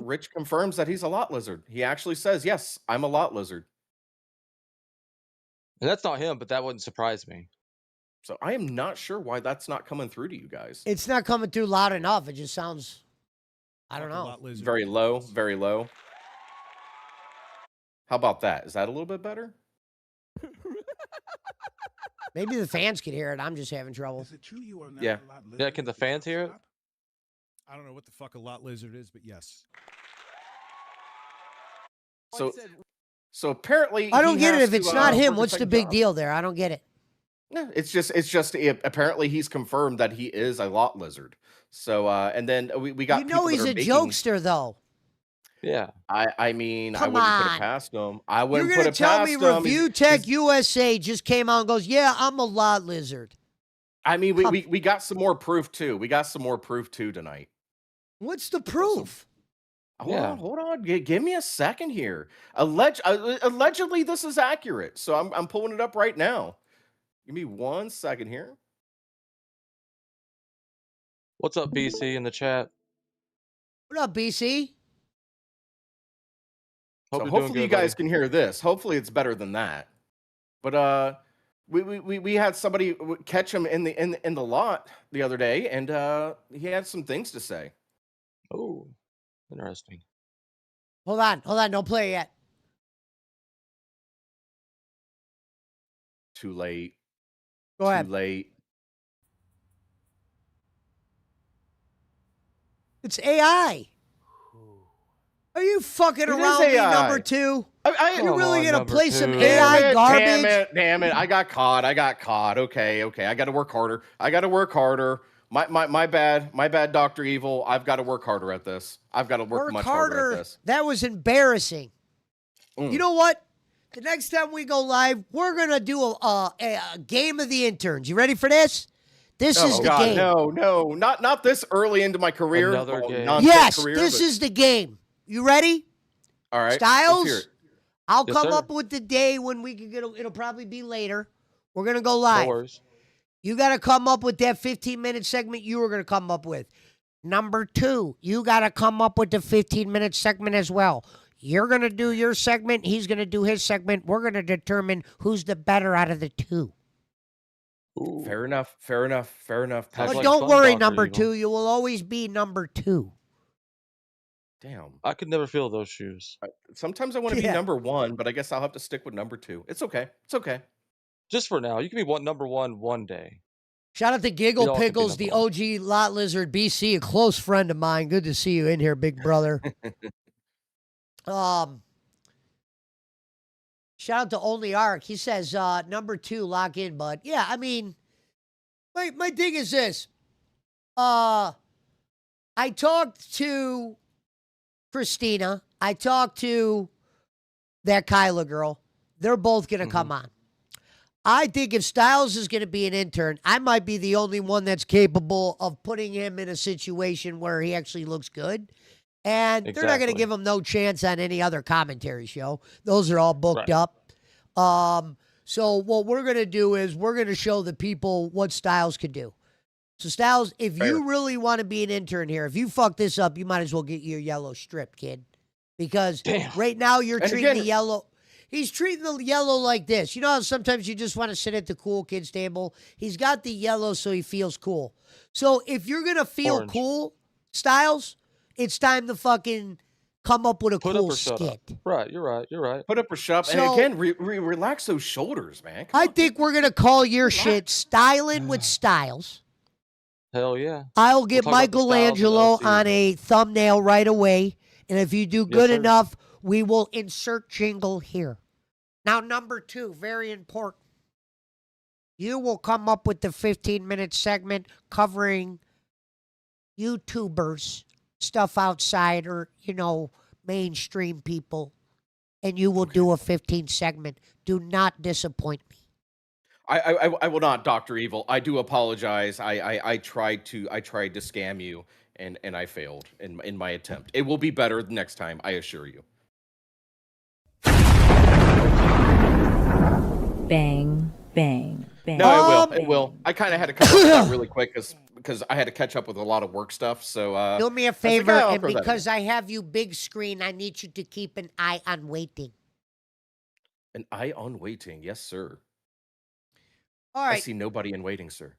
Rich confirms that he's a lot lizard. He actually says, "Yes, I'm a lot lizard." And that's not him, but that wouldn't surprise me. So I am not sure why that's not coming through to you guys. It's not coming through loud enough. It just sounds, I don't know. Very low, very low. How about that? Is that a little bit better? Maybe the fans can hear it. I'm just having trouble. Is it true you are now Yeah. a lot lizard? Yeah, can the at fans truck hear it? stop? I don't know what the fuck a lot lizard is, but yes. So apparently I don't he get it. has If it's to, not him, work a what's the second big job. deal there? I don't get it. No, it's just apparently he's confirmed that he is a lot lizard. So and then we got You know people that he's are a making- jokester, though. Yeah. I mean, I Come wouldn't put on. it past him. I You're wouldn't going put to it tell past me him. Review Tech USA just came out and goes, yeah, I'm a lot lizard. I mean, we got some more proof too. We got some more proof too tonight. What's the proof? Hold on. Give me a second here. Allegedly, this is accurate. So I'm pulling it up right now. Give me 1 second here. What's up, BC, in the chat? What up, BC? Hope So you're doing hopefully you good, buddy. guys can hear this. Hopefully it's better than that. But we had somebody catch him in the lot the other day, and he had some things to say. Oh, interesting. Hold on. Don't play it yet. Too late. Go ahead. Too late. It's AI. Are you fucking It is around me, AI. number two? You Come really on, gonna number play some two. AI garbage? Damn it. I got caught. Okay. I got to work harder. My bad, Dr. Evil. I've got to work harder at this. I've got to work much harder at this. That was embarrassing. Mm. You know what? The next time we go live, we're gonna do a game of the interns. You ready for this? This is the game. No, not this early into my career. Another game. Yes, career, this is the game. You ready? all right. Styles, Let's hear it. I'll Yes, come sir. up with the day when we can get. It'll probably be later. We're gonna go No live. worries. You got to come up with that 15-minute segment you were going to come up with. Number two, you got to come up with the 15-minute segment as well. You're going to do your segment. He's going to do his segment. We're going to determine who's the better out of the two. Ooh. Fair enough. Sounds But like don't fun, worry, Dr. number Evil. two. You will always be number two. Damn. I could never feel those shoes. Sometimes I want to be Yeah. number one, but I guess I'll have to stick with number two. It's okay. Just for now. You can be number one day. Shout out to We Giggle all could be Pickles, the number OG Lot Lizard BC, a close friend of mine. Good to see you in here, big brother. Shout out to Only Arc. He says, number two, lock in, bud. Yeah, I mean, my thing is this. I talked to Christina. I talked to that Kyla girl. They're both going to come on. I think if Styles is going to be an intern, I might be the only one that's capable of putting him in a situation where he actually looks good. And they're not going to Exactly. give him no chance on any other commentary show. Those are all booked Right. up. So what we're going to do is we're going to show the people what Styles could do. So Styles, if you really want to be an intern here, if you fuck this up, you might as well get your yellow strip, kid. Because right now you're And treating again- the yellow. He's treating the yellow like this. You know how sometimes you just want to sit at the cool kids table? He's got the yellow so he feels cool. So if you're going to feel Orange. cool, Styles, it's time to fucking come up with a Put up cool or shut up. skit. Right, you're right. Put up or shut up. So- And again, relax those shoulders, man. Come I on. think we're going to call your shit Styling with Styles. Hell yeah. I'll get talk about the Styles and Michelangelo LCU. on a thumbnail right away. And if you do good sir. enough, we will insert jingle here. Now, number two, very important. You will come up with the 15-minute segment covering YouTubers, stuff outside or, mainstream people. And you will do a 15 segment. Do not disappoint me. I will not, Dr. Evil. I do apologize. I tried to scam you and I failed in my attempt. It will be better next time, I assure you. Bang, bang, bang. No, it will. I kind of had to come up with that really quick because I had to catch up with a lot of work stuff. So Do me a I was like, favor, "I'll and throw that in." because I have you big screen, I need you to keep an eye on waiting. An eye on waiting, yes, sir. All I right. see nobody in waiting, sir.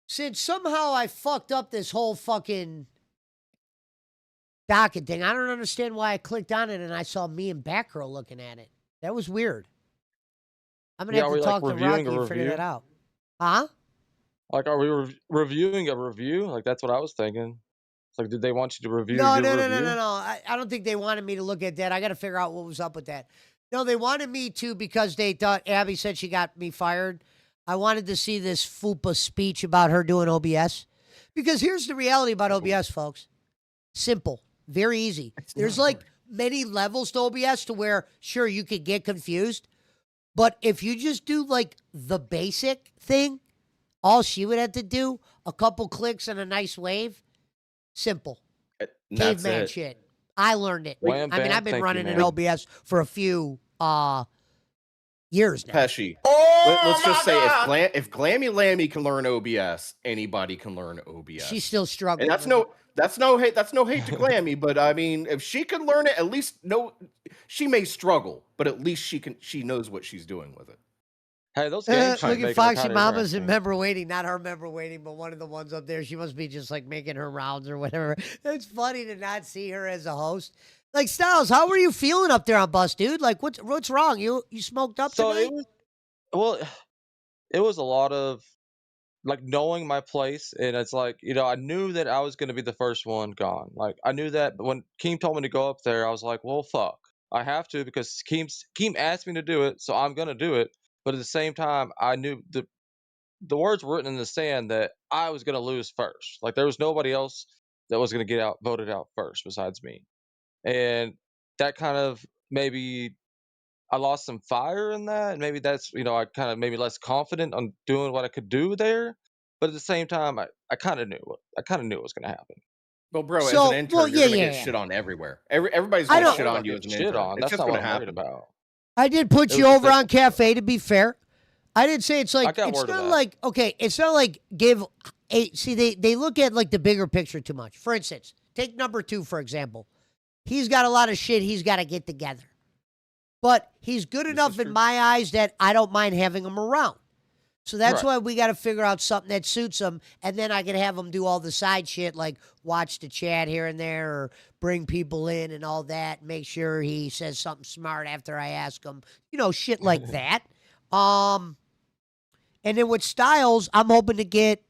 Since somehow I fucked up this whole fucking docket thing, I don't understand why I clicked on it and I saw me and Batgirl looking at it. That was weird. I'm gonna Yeah, have are to we, talk to reviewing Rocky a and figure review? that out. Huh? Like, are we reviewing a review? Like, that's what I was thinking. It's like, did they want you to review No. your review? I don't think they wanted me to look at that. I got to figure out what was up with that. No, they wanted me to because they thought Abby said she got me fired. I wanted to see this FUPA speech about her doing OBS. Because here's the reality about OBS, folks. Simple. Very easy. There's like many levels to OBS to where, sure, you could get confused. But if you just do like the basic thing, all she would have to do, a couple clicks and a nice wave, simple. That's Caveman it. shit. I learned it. Wham, I mean, bam, I've been thank you, running in man. OBS for a few years now. Pesci. Let's just say if Glammy Lammy can learn OBS, anybody can learn OBS. She's still struggling. And that's with it. That's no hate. That's no hate to Glammy, but I mean, if she can learn it, at least she may struggle, but at least she can. She knows what she's doing with it. Hey, those games Look keep at making it Foxy kind of Mama's in interesting. member waiting, not her member waiting, but one of the ones up there. She must be just like making her rounds or whatever. It's funny to not see her as a host. Like Styles, how were you feeling up there on bus, dude? Like what's wrong? You smoked up So tonight? it was well, it was a lot of like knowing my place, and it's like I knew that I was going to be the first one gone. Like I knew that, but when Keem told me to go up there, I was like, well, fuck, I have to because Keem asked me to do it, so I'm going to do it. But at the same time, I knew the words were written in the sand that I was going to lose first. Like there was nobody else that was going to get voted out first besides me, and that kind of maybe I lost some fire in that, and maybe that's I kind of maybe less confident on doing what I could do there. But at the same time, I kind of knew it was going to happen. Well, bro, as an So, well, intern, you're yeah, gonna yeah, get yeah. shit on everywhere. Everybody's I gonna I'm don't. not shit worried on about you getting as an shit intern. on. It's That's just not what gonna I'm worried happen. about. I did put It you was just over that on cafe to be fair. I didn't say it's I like got it's word of not that. like okay, it's not like give a see they look at like the bigger picture too much. For instance, take number 2 for example. He's got a lot of shit he's got to get together. But he's good This is enough in true. my eyes that I don't mind having him around. So that's Right. why we got to figure out something that suits him, and then I can have him do all the side shit like watch the chat here and there, or bring people in and all that. Make sure he says something smart after I ask him, shit like that. And then with Styles, I'm hoping to get,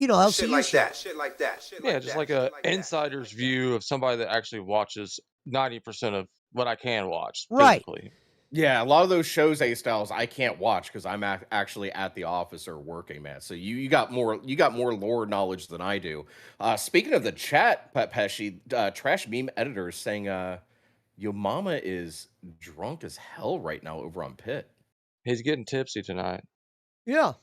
LCU shit. Yeah, just like a insider's view of somebody that actually watches 90% of what I can watch Right. physically. Yeah, a lot of those shows, A Styles, I can't watch because I'm actually at the office or working, man. So you got more lore knowledge than I do. Speaking of the chat, Pesci, Trash Meme Editor is saying, "Yo mama is drunk as hell right now over on Pit." He's getting tipsy tonight. Yeah.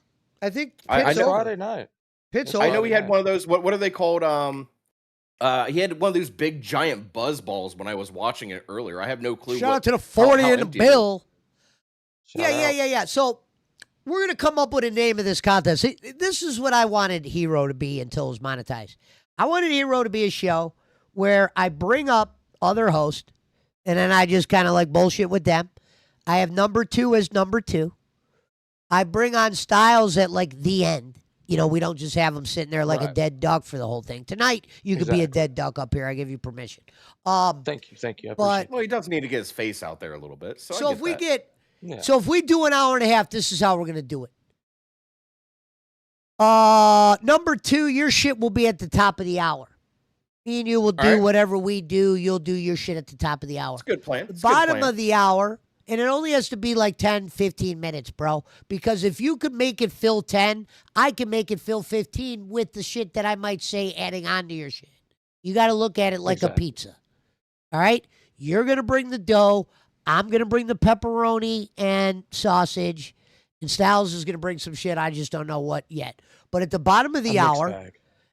I think I Pitt's It's know. over. Friday night. Pitt's It's I over. know Friday he had night. one of those. What are they called? He had one of those big giant buzz balls when I was watching it earlier. I have no clue. Shout out to the how 40 and the empty it is. bill. Shout out. Yeah. So we're going to come up with a name of this contest. This is what I wanted Hero to be until it was monetized. I wanted Hero to be a show where I bring up other hosts and then I just kind of like bullshit with them. I have number 2 as number 2. I bring on Styles at like the end. We don't just have him sitting there like a Right. dead duck for the whole thing. Tonight, you could be a Exactly. dead duck up here. I give you permission. Thank you. I appreciate But Well, he does need to get his face out there a little bit. So, so I if we that. get Yeah. So if we do an hour and a half, this is how we're gonna do it. Number 2, your shit will be at the top of the hour. Me and you will do All right. whatever we do. You'll do your shit at the top of the hour. It's a good plan. The It's a good bottom plan. of the hour, and it only has to be like 10, 15 minutes, bro. Because if you could make it fill 10, I can make it fill 15 with the shit that I might say adding on to your shit. You got to look at it like a Exactly. pizza. All right? You're going to bring the dough. I'm going to bring the pepperoni and sausage. And Styles is going to bring some shit. I just don't know what yet. But at the bottom of the A mixed hour, bag.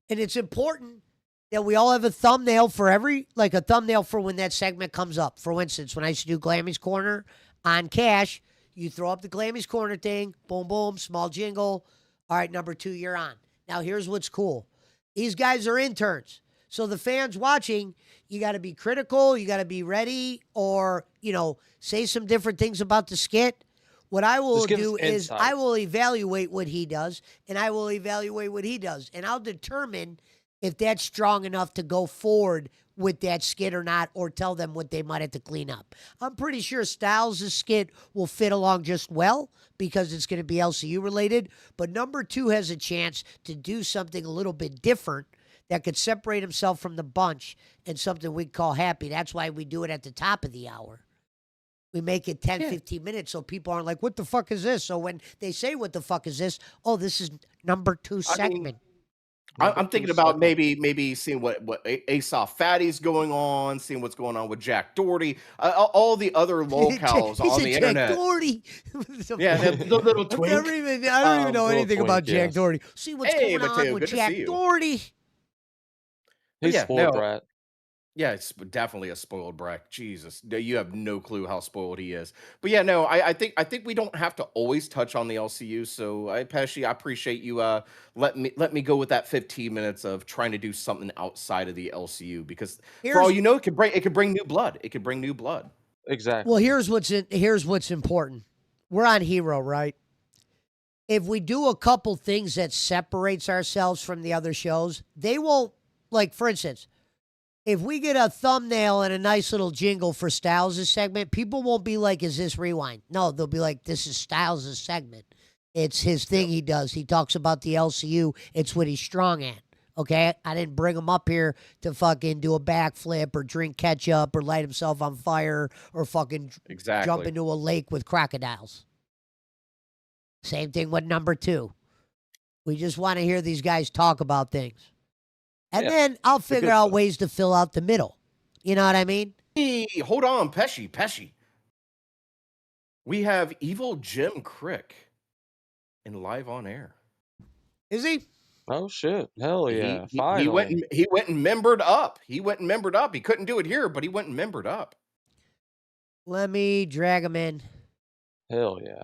and it's important that we all have a thumbnail for a thumbnail for when that segment comes up. For instance, when I used to do Glammy's Corner on Cash, you throw up the Glammy's Corner thing, boom, boom, small jingle. All right, number 2, you're on. Now, here's what's cool. These guys are interns. So the fans watching, you got to be critical, you got to be ready, or, say some different things about the skit. What I will Just give us do is insight. I will evaluate what he does, and I will evaluate what he does, and I'll determine if that's strong enough to go forward with that skit or not, or tell them what they might have to clean up. I'm pretty sure Styles' skit will fit along just well because it's going to be LCU related, but number 2 has a chance to do something a little bit different that could separate himself from the bunch and something we call happy. That's why we do it at the top of the hour. We make it 10, 15 minutes so people aren't like, what the fuck is this? So when they say, what the fuck is this? Oh, this is number 2 segment. I'm thinking about maybe seeing what Aesop Fatty's going on, seeing what's going on with Jack Doherty, all the other locals He on said the Jack internet. Doherty. Yeah, the little I twink. don't even know anything twink, about Jack yes. Doherty. See what's Hey, going on Mateo, with good to Jack see you. Doherty. He's Yeah, spoiled no. brat. Yeah, it's definitely a spoiled brat. Jesus, you have no clue how spoiled he is. But yeah, no, I think we don't have to always touch on the LCU. So Pesci, I appreciate you let me go with that 15 minutes of trying to do something outside of the LCU because for all Here's you know, it could bring new blood. It could bring new blood. well, Exactly. here's what's important. We're on Hero, right? If we do a couple things that separates ourselves from the other shows, they won't, like, for instance, if we get a thumbnail and a nice little jingle for Styles' segment, people won't be like, is this Rewind? No, they'll be like, this is Styles' segment. It's his thing he does. He talks about the LCU. It's what he's strong at. Okay? I didn't bring him up here to fucking do a backflip or drink ketchup or light himself on fire or fucking jump Exactly. into a lake with crocodiles. Same thing with number 2. We just want to hear these guys talk about things. And Yeah, then I'll the figure good out stuff. ways to fill out the middle. You know what I mean? Hey, hold on, Pesci. We have evil Jim Crick in live on air. Is he? Oh shit! Hell yeah! He went Finally. and he went and membered up. He went and membered up. He couldn't do it here, but he went and membered up. Let me drag him in. Hell yeah!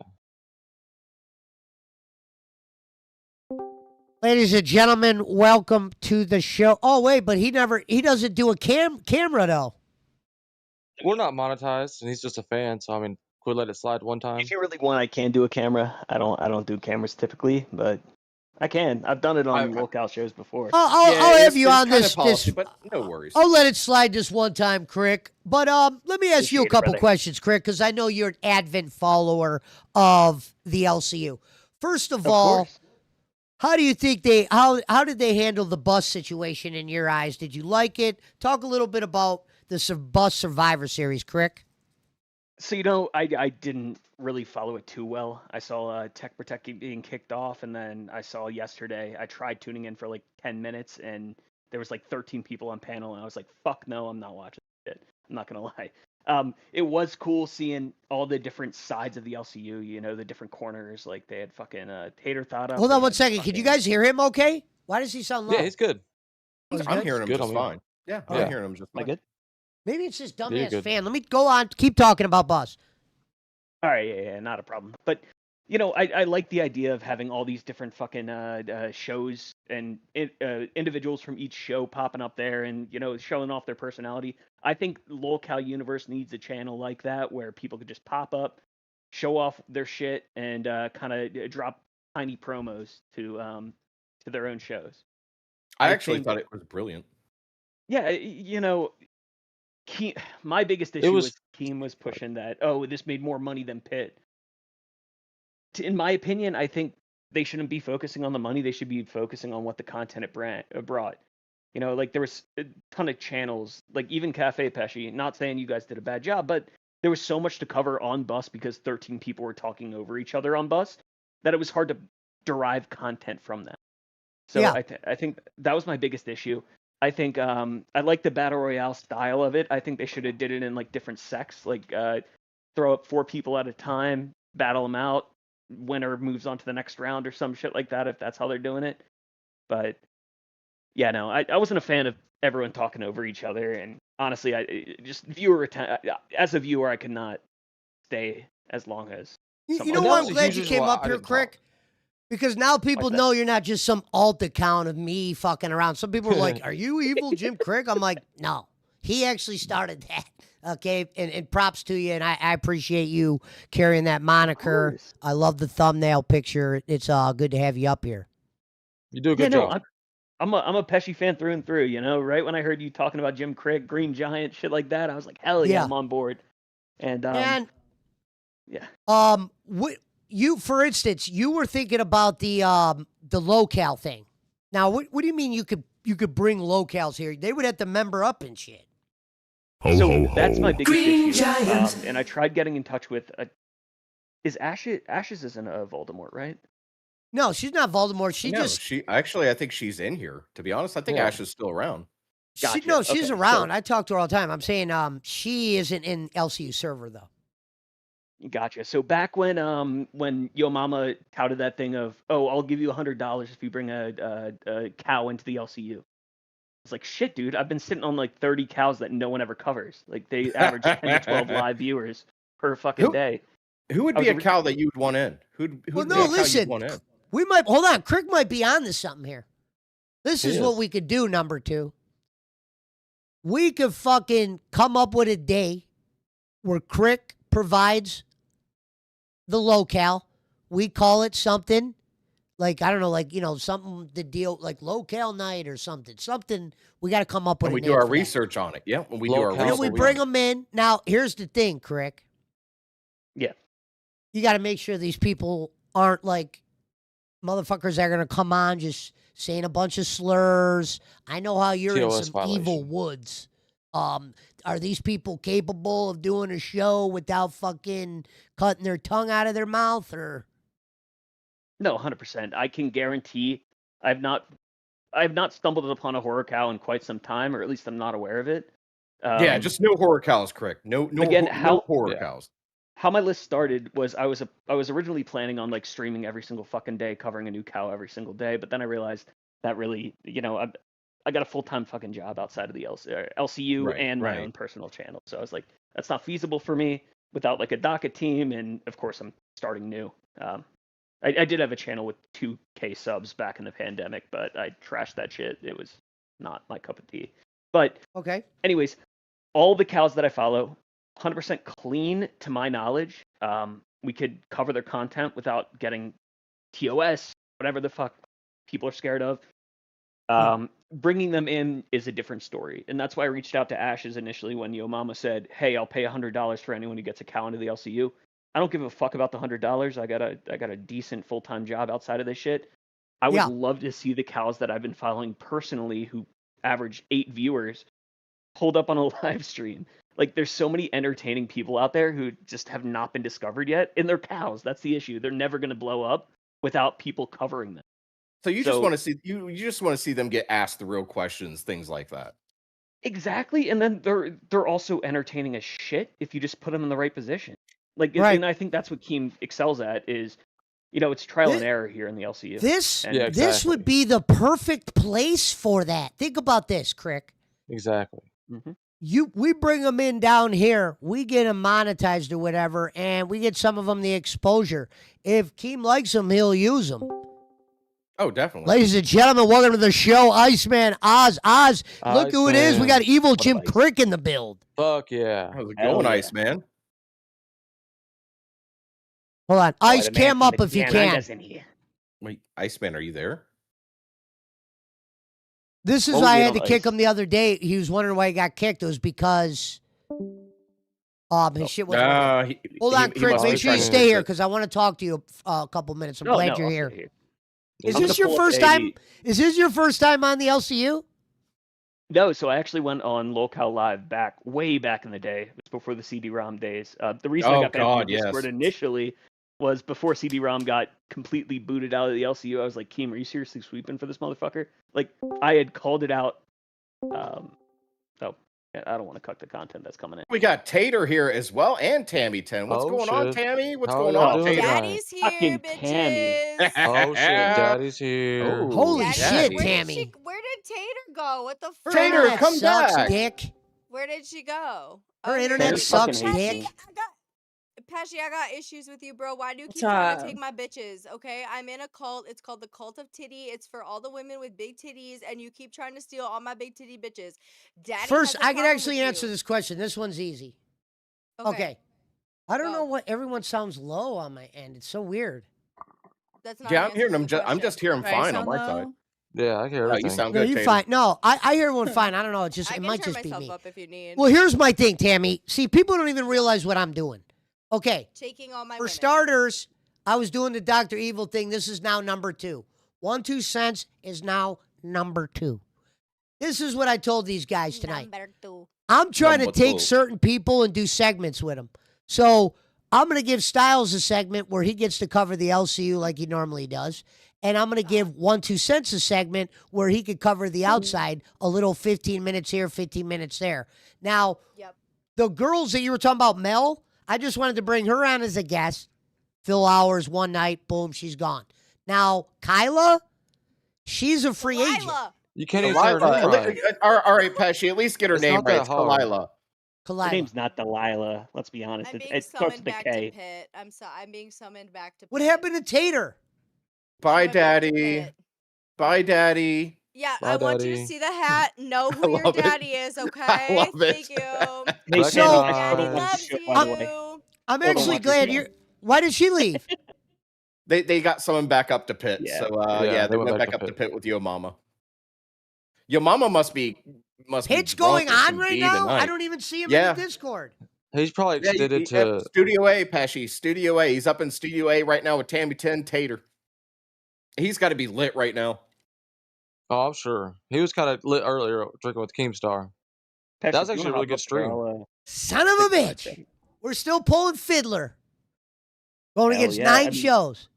Ladies and gentlemen, welcome to the show. Oh wait, but he doesn't do a camera though. We're not monetized, and he's just a fan. So I mean, could we let it slide one time? If you really want, I can do a camera. I don't do cameras typically, but I can. I've done it on locale shows before. I'll have you on kind this. of policy, but no worries. I'll let it slide this one time, Crick. But let me ask you a Appreciate it, couple brother. questions, Crick, because I know you're an avid follower of the LCU. First of all, course. how do you think how did they handle the bus situation in your eyes? Did you like it? Talk a little bit about the bus Survivor Series, Crick. So I didn't really follow it too well. I saw Tech Protect being kicked off, and then I saw yesterday. I tried tuning in for like 10 minutes, and there was like 13 people on panel, and I was like, "Fuck no, I'm not watching it." I'm not gonna lie. It was cool seeing all the different sides of the LCU. You know, the different corners. Like they had fucking Tater Thought up. Hold they on one had second. Can you fucking- guys hear him okay? Why does he sound low? Yeah, he's good. Oh, he's I'm good? hearing him Good just on me. fine. Yeah, Yeah. I'm hearing him just Am I fine. good? Maybe it's this you're dumbass good. fan. Let me go on. Keep talking about bus. All right, yeah, not a problem. But I like the idea of having all these different fucking shows and individuals from each show popping up there and showing off their personality. I think Lolcow Universe needs a channel like that where people could just pop up, show off their shit, and kind of drop tiny promos to their own shows. I I actually think- thought it was brilliant. Yeah, my biggest issue was- was Keem was pushing that. Oh, this made more money than Pitt. In my opinion, I think they shouldn't be focusing on the money. They should be focusing on what the content it brought. Like there was a ton of channels, like even Cafe Pesci. Not saying you guys did a bad job, but there was so much to cover on bus because 13 people were talking over each other on bus that it was hard to derive content from that. So Yeah. I think that was my biggest issue. I think I like the battle royale style of it. I think they should have did it in like different sects, like throw up 4 people at a time, battle them out, winner moves on to the next round or some shit like that if that's how they're doing it. But yeah, no, I wasn't a fan of everyone talking over each other, and honestly, I just as a viewer, I could not stay as long as. You some know other what? was I'm a glad huge you reason came why up I here, didn't Crick. Because now people that. know you're not just some alt account of me fucking around. Some people are like, "Are you evil Jim Crick?" I'm like, "No, he actually started that." Okay, and props to you, and I appreciate you carrying that moniker. course. I love the thumbnail picture. It's good to have you up here. You do a Yeah, good no, job. I'm a Pesci fan through and through. Right when I heard you talking about Jim Crick, Green Giant, shit like that, I was like, hell yeah, Yeah. I'm on board. And And yeah, for instance, you were thinking about the locale thing. Now, what do you mean you could bring locales here? They would have to member up and shit. so that's my biggest issue. And I tried getting in touch with. Is Ashes isn't a Voldemort, right? No, she's not Voldemort. I think she's in here. To be honest, I think Yeah. Ash is still around. Gotcha. She's Okay, around. so- I talk to her all the time. I'm saying she isn't in LCU server though. Gotcha. So back when Yo Mama touted that thing of, oh, I'll give you $100 if you bring a cow into the LCU. was like, shit, dude, I've been sitting on like 30 cows that no one ever covers. Like they average 10 to 12 live viewers per fucking day. Who would be a cow that you would want in? Who'd Well, be no, a cow you'd listen. want in? We might hold on. Crick might be on to something here. This He is what is. we could do. Number 2, we could fucking come up with a day where Crick provides the locale. We call it something like, I don't know, like, something to deal like locale night or something. Something we got to come up with. When we a do name our for that. research on it. Yeah, when we do our And then research. we bring them in. Now, here's the thing, Crick. Yeah. You got to make sure these people aren't like motherfuckers that are going to come on just saying a bunch of slurs. I know how you're in TOS some violation. evil woods. Are these people capable of doing a show without fucking cutting their tongue out of their mouth? Or No, 100%. I can guarantee I have not stumbled upon a horror cow in quite some time, or at least I'm not aware of it. Yeah, just no horror cows, correct? No Again, no horror cows. How my list started was I was originally planning on like streaming every single fucking day, covering a new cow every single day, but then I realized that really, I got a full-time fucking job outside of the LCU Right, and my right. own personal channel. So I was like, that's not feasible for me without like a docket team, and of course I'm starting new. I did have a channel with 2K subs back in the pandemic, but I trashed that shit. It was not my cup of tea. But okay, anyways, all the cows that I follow, 100% clean to my knowledge. We could cover their content without getting TOS, whatever the fuck people are scared of. Bringing them in is a different story, and that's why I reached out to Ashes initially when Yo Mama said, "Hey, I'll pay $100 for anyone who gets a cow into the LCU." I don't give a fuck about the $100. I got a decent full-time job outside of this shit. I would Yeah. love to see the cows that I've been following personally, who average 8 viewers, pulled up on a live stream. Like, there's so many entertaining people out there who just have not been discovered yet, and they're cows. That's the issue. They're never going to blow up without people covering them. So you just want to see you just want to see them get asked the real questions, things like that. Exactly, and then they're also entertaining as shit if you just put them in the right position. Like, Right. and I think that's what Keem excels at is, it's trial and error here in the LCU. This would be the perfect place for that. Think about this, Crick. Exactly. Mm-hmm. We bring them in down here, we get them monetized or whatever, and we get some of them the exposure. If Keem likes them, he'll use them. Oh, definitely. Ladies and gentlemen, welcome to the show. Iceman Oz. Look who it is. We got evil Jim Crick in the build. Fuck yeah. How's it going, Iceman? Hold on. Ice, cam up if you can. Wait, Iceman, are you there? This is why I had to kick him the other day. He was wondering why he got kicked. It was because his shit wasn't working. Hold on, Crick. Make sure you stay here because I want to talk to you a couple minutes. I'm glad you're here. Is this your first time? Is this your first time on the LCU? No, so I actually went on Locale Live way back in the day. It was before the CD-ROM days. The reason I got banned from Discord initially was before CD-ROM got completely booted out of the LCU. I was like, Keem, are you seriously sweeping for this motherfucker? Like, I had called it out. I don't want to cut the content that's coming in. We got Tater here as well, and Tammy 10. What's going on, Tammy? What's going on, Tater? Daddy's here, Fucking bitches. Oh shit, Daddy's here. Holy Daddy, shit, where Tammy. Where did Tater go? What the fuck? Tater, come sucks, back. dick. Where did she go? Her internet Tater sucks, fucking dick. Pesci, I got issues with you, bro. Why do you keep What's trying to up? take my bitches? Okay, I'm in a cult. It's called the Cult of Titty. It's for all the women with big titties, and you keep trying to steal all my big titty bitches. Daddy First, has a I can problem actually with answer you. this question. This one's easy. Okay. I don't know what everyone sounds low on my end. It's so weird. That's not Yeah, an I'm hearing answer to him. the I'm just hearing question. fine on my side. Yeah, I hear No, everything. you sound No, good, you Tater. fine. No, I hear one fine. I don't know. It I might can turn just be myself me. up if you need. Well, here's my thing, Tammy. See, people don't even realize what I'm doing. Okay. Taking all my For women. starters, I was doing the Dr. Evil thing. This is now number 2. 1 2 cents is now number 2. This is what I told these guys tonight. Number 2. I'm trying to Number take 2. certain people and do segments with them. So I'm going to give Styles a segment where he gets to cover the LCU like he normally does. And I'm going to give 1 2 cents a segment where he could cover the outside a little 15 minutes here, 15 minutes there. Now, the girls that you were talking about, Mel, I just wanted to bring her on as a guest. Fill hours one night, boom, she's gone. Now, Kyla, she's a free agent. You can't even say her name right. All right, Pesci, at least get her It's name not right. that It's hard. Kalila. Her name's not Delilah. Let's be honest. I'm being It starts summoned with a back K. to Pitt. I'm being summoned back to Pitt. What happened to Tater? Bye, went back to Daddy. Pitt. Bye, Daddy. Yeah, Bye, I want you to Daddy. see the hat. Know I who your love it. daddy is, okay? I love it. Thank you. Hey, Black Sammy, and I Daddy still don't watch the eyes. loves show, by the way. you. I'm Still don't actually watch the glad show. you're. Why did she leave? They got someone back up to Pitt. Yeah. So Yeah, they went back up to Pitt with your mama. Your mama must be Pitt's drunk going or on some right D now. I tonight. don't even see him Yeah. in the Discord. He's probably extended Yeah, to. Studio A, Pesci. Studio A. He's up in Studio A right now with Tammy 10 Tater. He's got to be lit right now. Oh, I'm sure. He was kind of lit earlier drinking with Keemstar. That was actually a really good stream. Son of a bitch. We're still pulling Fiddler. Going Hell against yeah, 9 I mean- shows.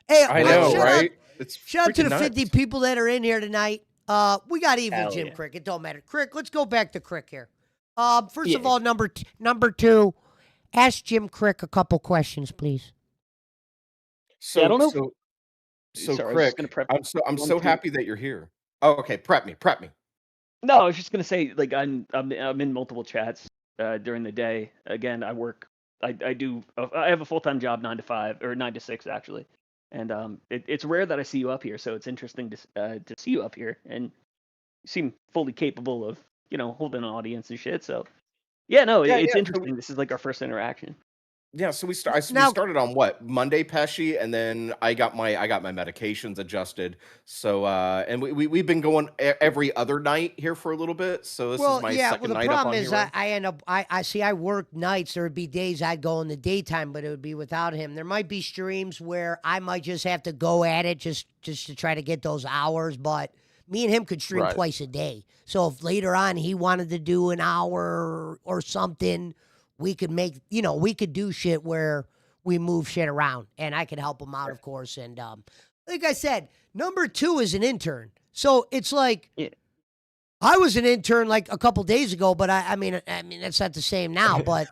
Hey, I know, shout right? Out, shout out to the 50 people that are in here tonight. We got evil Hell Jim yeah. Crick. It don't matter. Crick, let's go back to Crick here. First of Yeah. all, number 2, ask Jim Crick a couple questions, please. So, Yeah, I don't know. so Sorry, I was Crick, just gonna prep I'm one, so two. happy that you're here. Oh, okay. Prep me. No, I was just gonna say, like, I'm in multiple chats during the day. Again, I work. I have a full-time job, 9 to 5 or 9 to 6 actually, and it's rare that I see you up here. So it's interesting to see you up here, and you seem fully capable of holding an audience and shit. So yeah, no, Yeah, it's yeah. interesting. This is like our first interaction. Yeah, so we started on what, Monday, Pesci, and then I got my medications adjusted. So and we've been going every other night here for a little bit. So this is my second the night up problem on is here. I end up I see I work nights. There would be days I'd go in the daytime, but it would be without him. There might be streams where I might just have to go at it just to try to get those hours, but me and him could stream Right. twice a day. So if later on he wanted to do an hour or something, we could we could do shit where we move shit around, and I could help him out, of course. And like I said, number 2 is an intern. So it's like I was an intern like a couple days ago, but I mean that's not the same now. But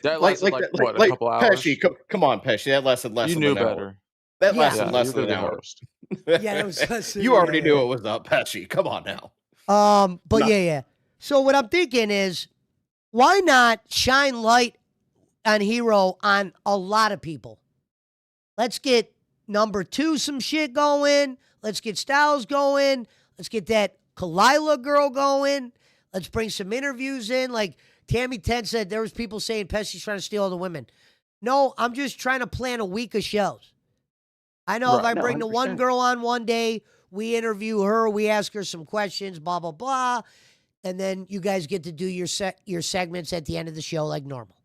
That lasted what, a couple hours? Pesci, come on, Pesci. That lasted less You than knew an hour. better. That Yeah. lasted Yeah, less you're than good an at hour. host. yeah, that was less You already knew it was up, Pesci. Come on now. But No. yeah. So what I'm thinking is, why not shine light on Hero on a lot of people? Let's get number 2 some shit going. Let's get Styles going. Let's get that Kalila girl going. Let's bring some interviews in. Like Tammy 10 said, there was people saying Pesci's trying to steal all the women. No, I'm just trying to plan a week of shows. I know if Right. I No, bring the one 100%. girl on one day, we interview her, we ask her some questions, blah, blah, blah. And then you guys get to do your segments at the end of the show like normal.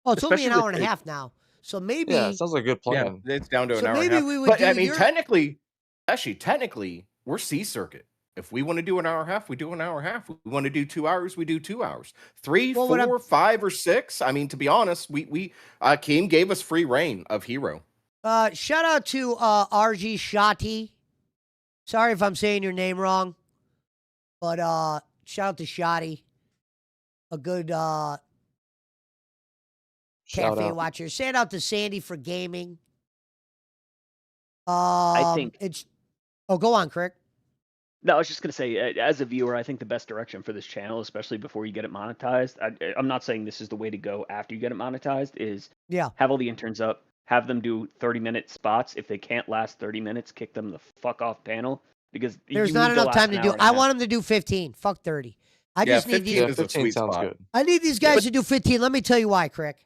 Oh, it's only Especially an hour with and a the- half now. So maybe Yeah, sounds like a good plan. Yeah, it's down to an So hour and maybe a half. we would But I do mean, your- technically, we're C circuit. If we want to do an hour and a half, we do an hour and a half. We want to do 2 hours, we do 2 hours. 3, Well, what 4, 5, or 6. I mean, to be honest, we Keem gave us free reign of Hero. shout out to RG Shati. Sorry if I'm saying your name wrong. But shout out to Shotty. A good Shout cafe out. watcher. Shout out to Sandy for gaming. I think. It's go on, Crick. No, I was just gonna say, as a viewer, I think the best direction for this channel, especially before you get it monetized, I'm not saying this is the way to go after you get it monetized, is have all the interns up, have them do 30-minute spots. If they can't last 30 minutes, kick them the fuck off panel, because There's you not need to enough last time an to do. hour and a I half. want them to do 15. Fuck 30. I Yeah, just need 15 these. is a 15 sweet sounds spot. good. I need these guys to do 15. Let me tell you why, Crick.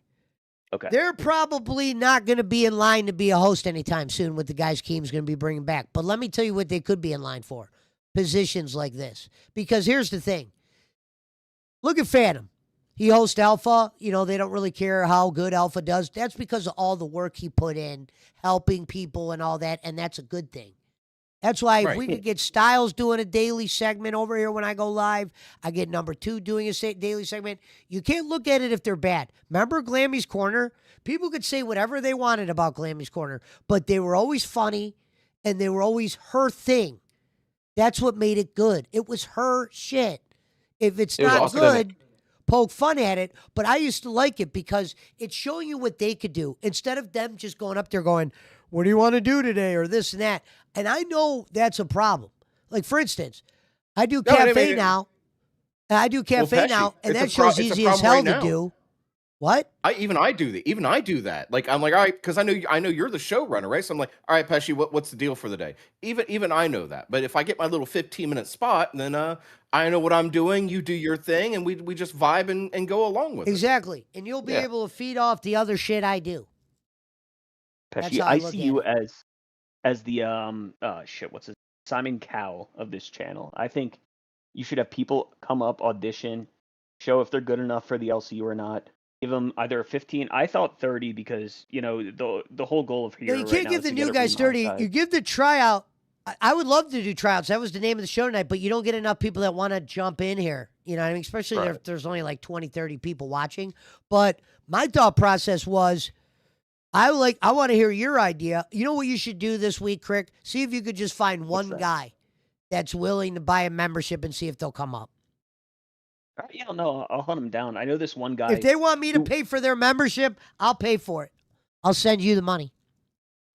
Okay. They're probably not going to be in line to be a host anytime soon with the guys Keem's going to be bringing back. But let me tell you what they could be in line for. Positions like this. Because here's the thing. Look at Phantom. He hosts Alpha. You know, they don't really care how good Alpha does. That's because of all the work he put in, helping people and all that, and that's a good thing. That's why if we could get Styles doing a daily segment over here when I go live, I get number 2 doing a daily segment. You can't look at it if they're bad. Remember Glammy's Corner? People could say whatever they wanted about Glammy's Corner, but they were always funny, and they were always her thing. That's what made it good. It was her shit. If it's It was not authentic. good, poke fun at it. But I used to like it because it's showing you what they could do instead of them just going up there going, what do you want to do today or this and that? And I know that's a problem. Like for instance, I do No, I cafe mean, now. I do cafe Pesci, now, and it's that a pro- show's it's a easy as problem hell right to now. do. What? I do that. Like I'm like, all right, because I know you're the showrunner, right? So I'm like, all right, Pesci, what's the deal for the day? Even I know that. But if I get my little 15-minute spot, then I know what I'm doing. You do your thing, and we just vibe and go along with it. Exactly, and you'll be Yeah. able to feed off the other shit I do. That's Pesci, how I I look see at you it. as the shit, what's his Simon Cowell of this channel. I think you should have people come up, audition, show if they're good enough for the LCU or not. Give them either a 15. I thought 30 because the whole goal of No, here you right can't now give is the to get new it guys 30. You remonetized. give the tryout. I would love to do tryouts. That was the name of the show tonight, but you don't get enough people that want to jump in here. You know what I mean? Especially if there's only like 20, 30 people watching. But my thought process was, I want to hear your idea. You know what you should do this week, Crick? See if you could just find one guy that's willing to buy a membership and see if they'll come up. Yeah, no, I'll hunt them down. I know this one guy. If they want me to pay for their membership, I'll pay for it. I'll send you the money.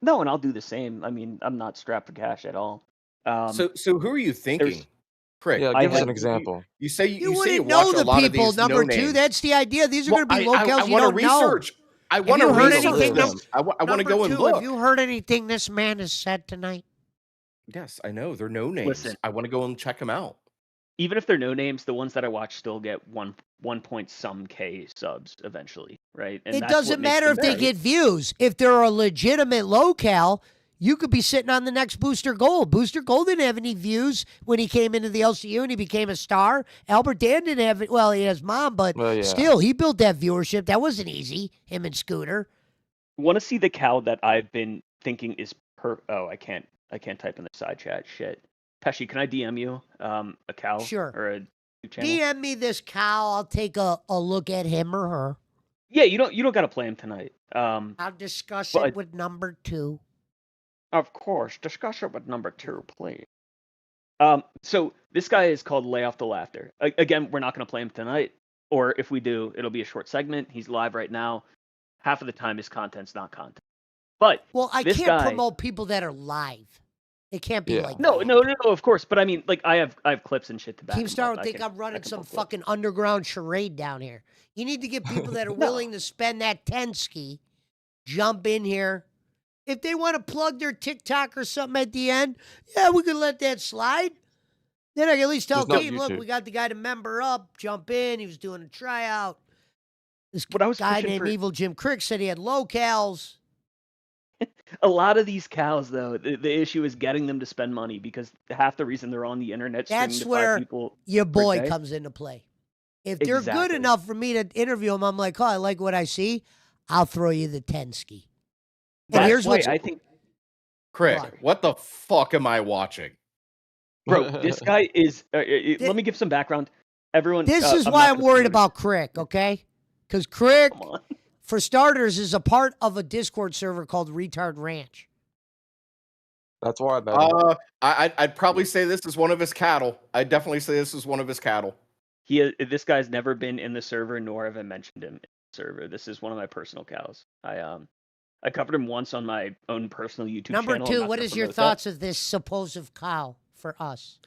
No, and I'll do the same. I mean, I'm not strapped for cash at all. So who are you thinking? Crick, Yeah, give us an example. You say You you wouldn't watch know a the lot of people, these number no two. names. That's the idea. These are Well, going to be locales you wanna don't know. research. I Have want to you heard research anything them. I want to Number go and two, look. have you heard anything this man has said tonight? Yes, I know. They're no names. Listen. I want to go and check them out. Even if they're no names, the ones that I watch still get 1 point some K subs eventually, right? And It that's what doesn't makes matter them if they great. get views. If they're a legitimate locale, you could be sitting on the next Booster Gold. Booster Gold didn't have any views when he came into the LCU and he became a star. Albert Dan didn't have it. Well, he has mom, but still, he built that viewership. That wasn't easy, him and Scooter. Want to see the cow that I've been thinking is Oh, I can't type in the side chat. Shit. Pesci, can I DM you a cow? Sure. Or a YouTube channel? DM me this cow. I'll take a look at him or her. Yeah, you don't got to play him tonight. I'll discuss but- it with number two. Of course, discuss it with number two, please. So this guy is called Lay Off the Laughter. Again, we're not going to play him tonight, or if we do, it'll be a short segment. He's live right now. Half of the time, his content's not content. But Well, I this can't guy, promote people that are live. It can't be like No, of course. But I mean, like I have clips and shit to back. Keemstar him would up. think I I'm running can some pull clips. fucking underground charade down here. You need to get people that are willing to spend that 10 ski, jump in here. If they want to plug their TikTok or something at the end, yeah, we can let that slide. Then I can at least tell It's not Keem, look, YouTube. we got the guy to member up, jump in. He was doing a tryout. This What I was guy pushing named for- Evil Jim Crick said he had locales. A lot of these cows, though, the issue is getting them to spend money because half the reason they're on the internet streaming That's to where 5 people your per boy day. comes into play. If they're good Exactly. enough for me to interview him, I'm like, oh, I like what I see. I'll throw you the 10 ski. And That's here's why what's I think, Crick, what the fuck am I watching? bro, this guy is. Let me give some background. Everyone, This is I'm why not I'm gonna worried promote it. about Crick, okay? Because Crick, Come on. for starters, is a part of a Discord server called Retard Ranch. That's why I bet him. I'd probably say this is one of his cattle. I'd definitely say this is one of his cattle. This guy's never been in the server, nor have I mentioned him in the server. This is one of my personal cows. I covered him once on my own personal YouTube Number channel. I'm two, not what gonna is your promote that. thoughts of this supposed cow for us?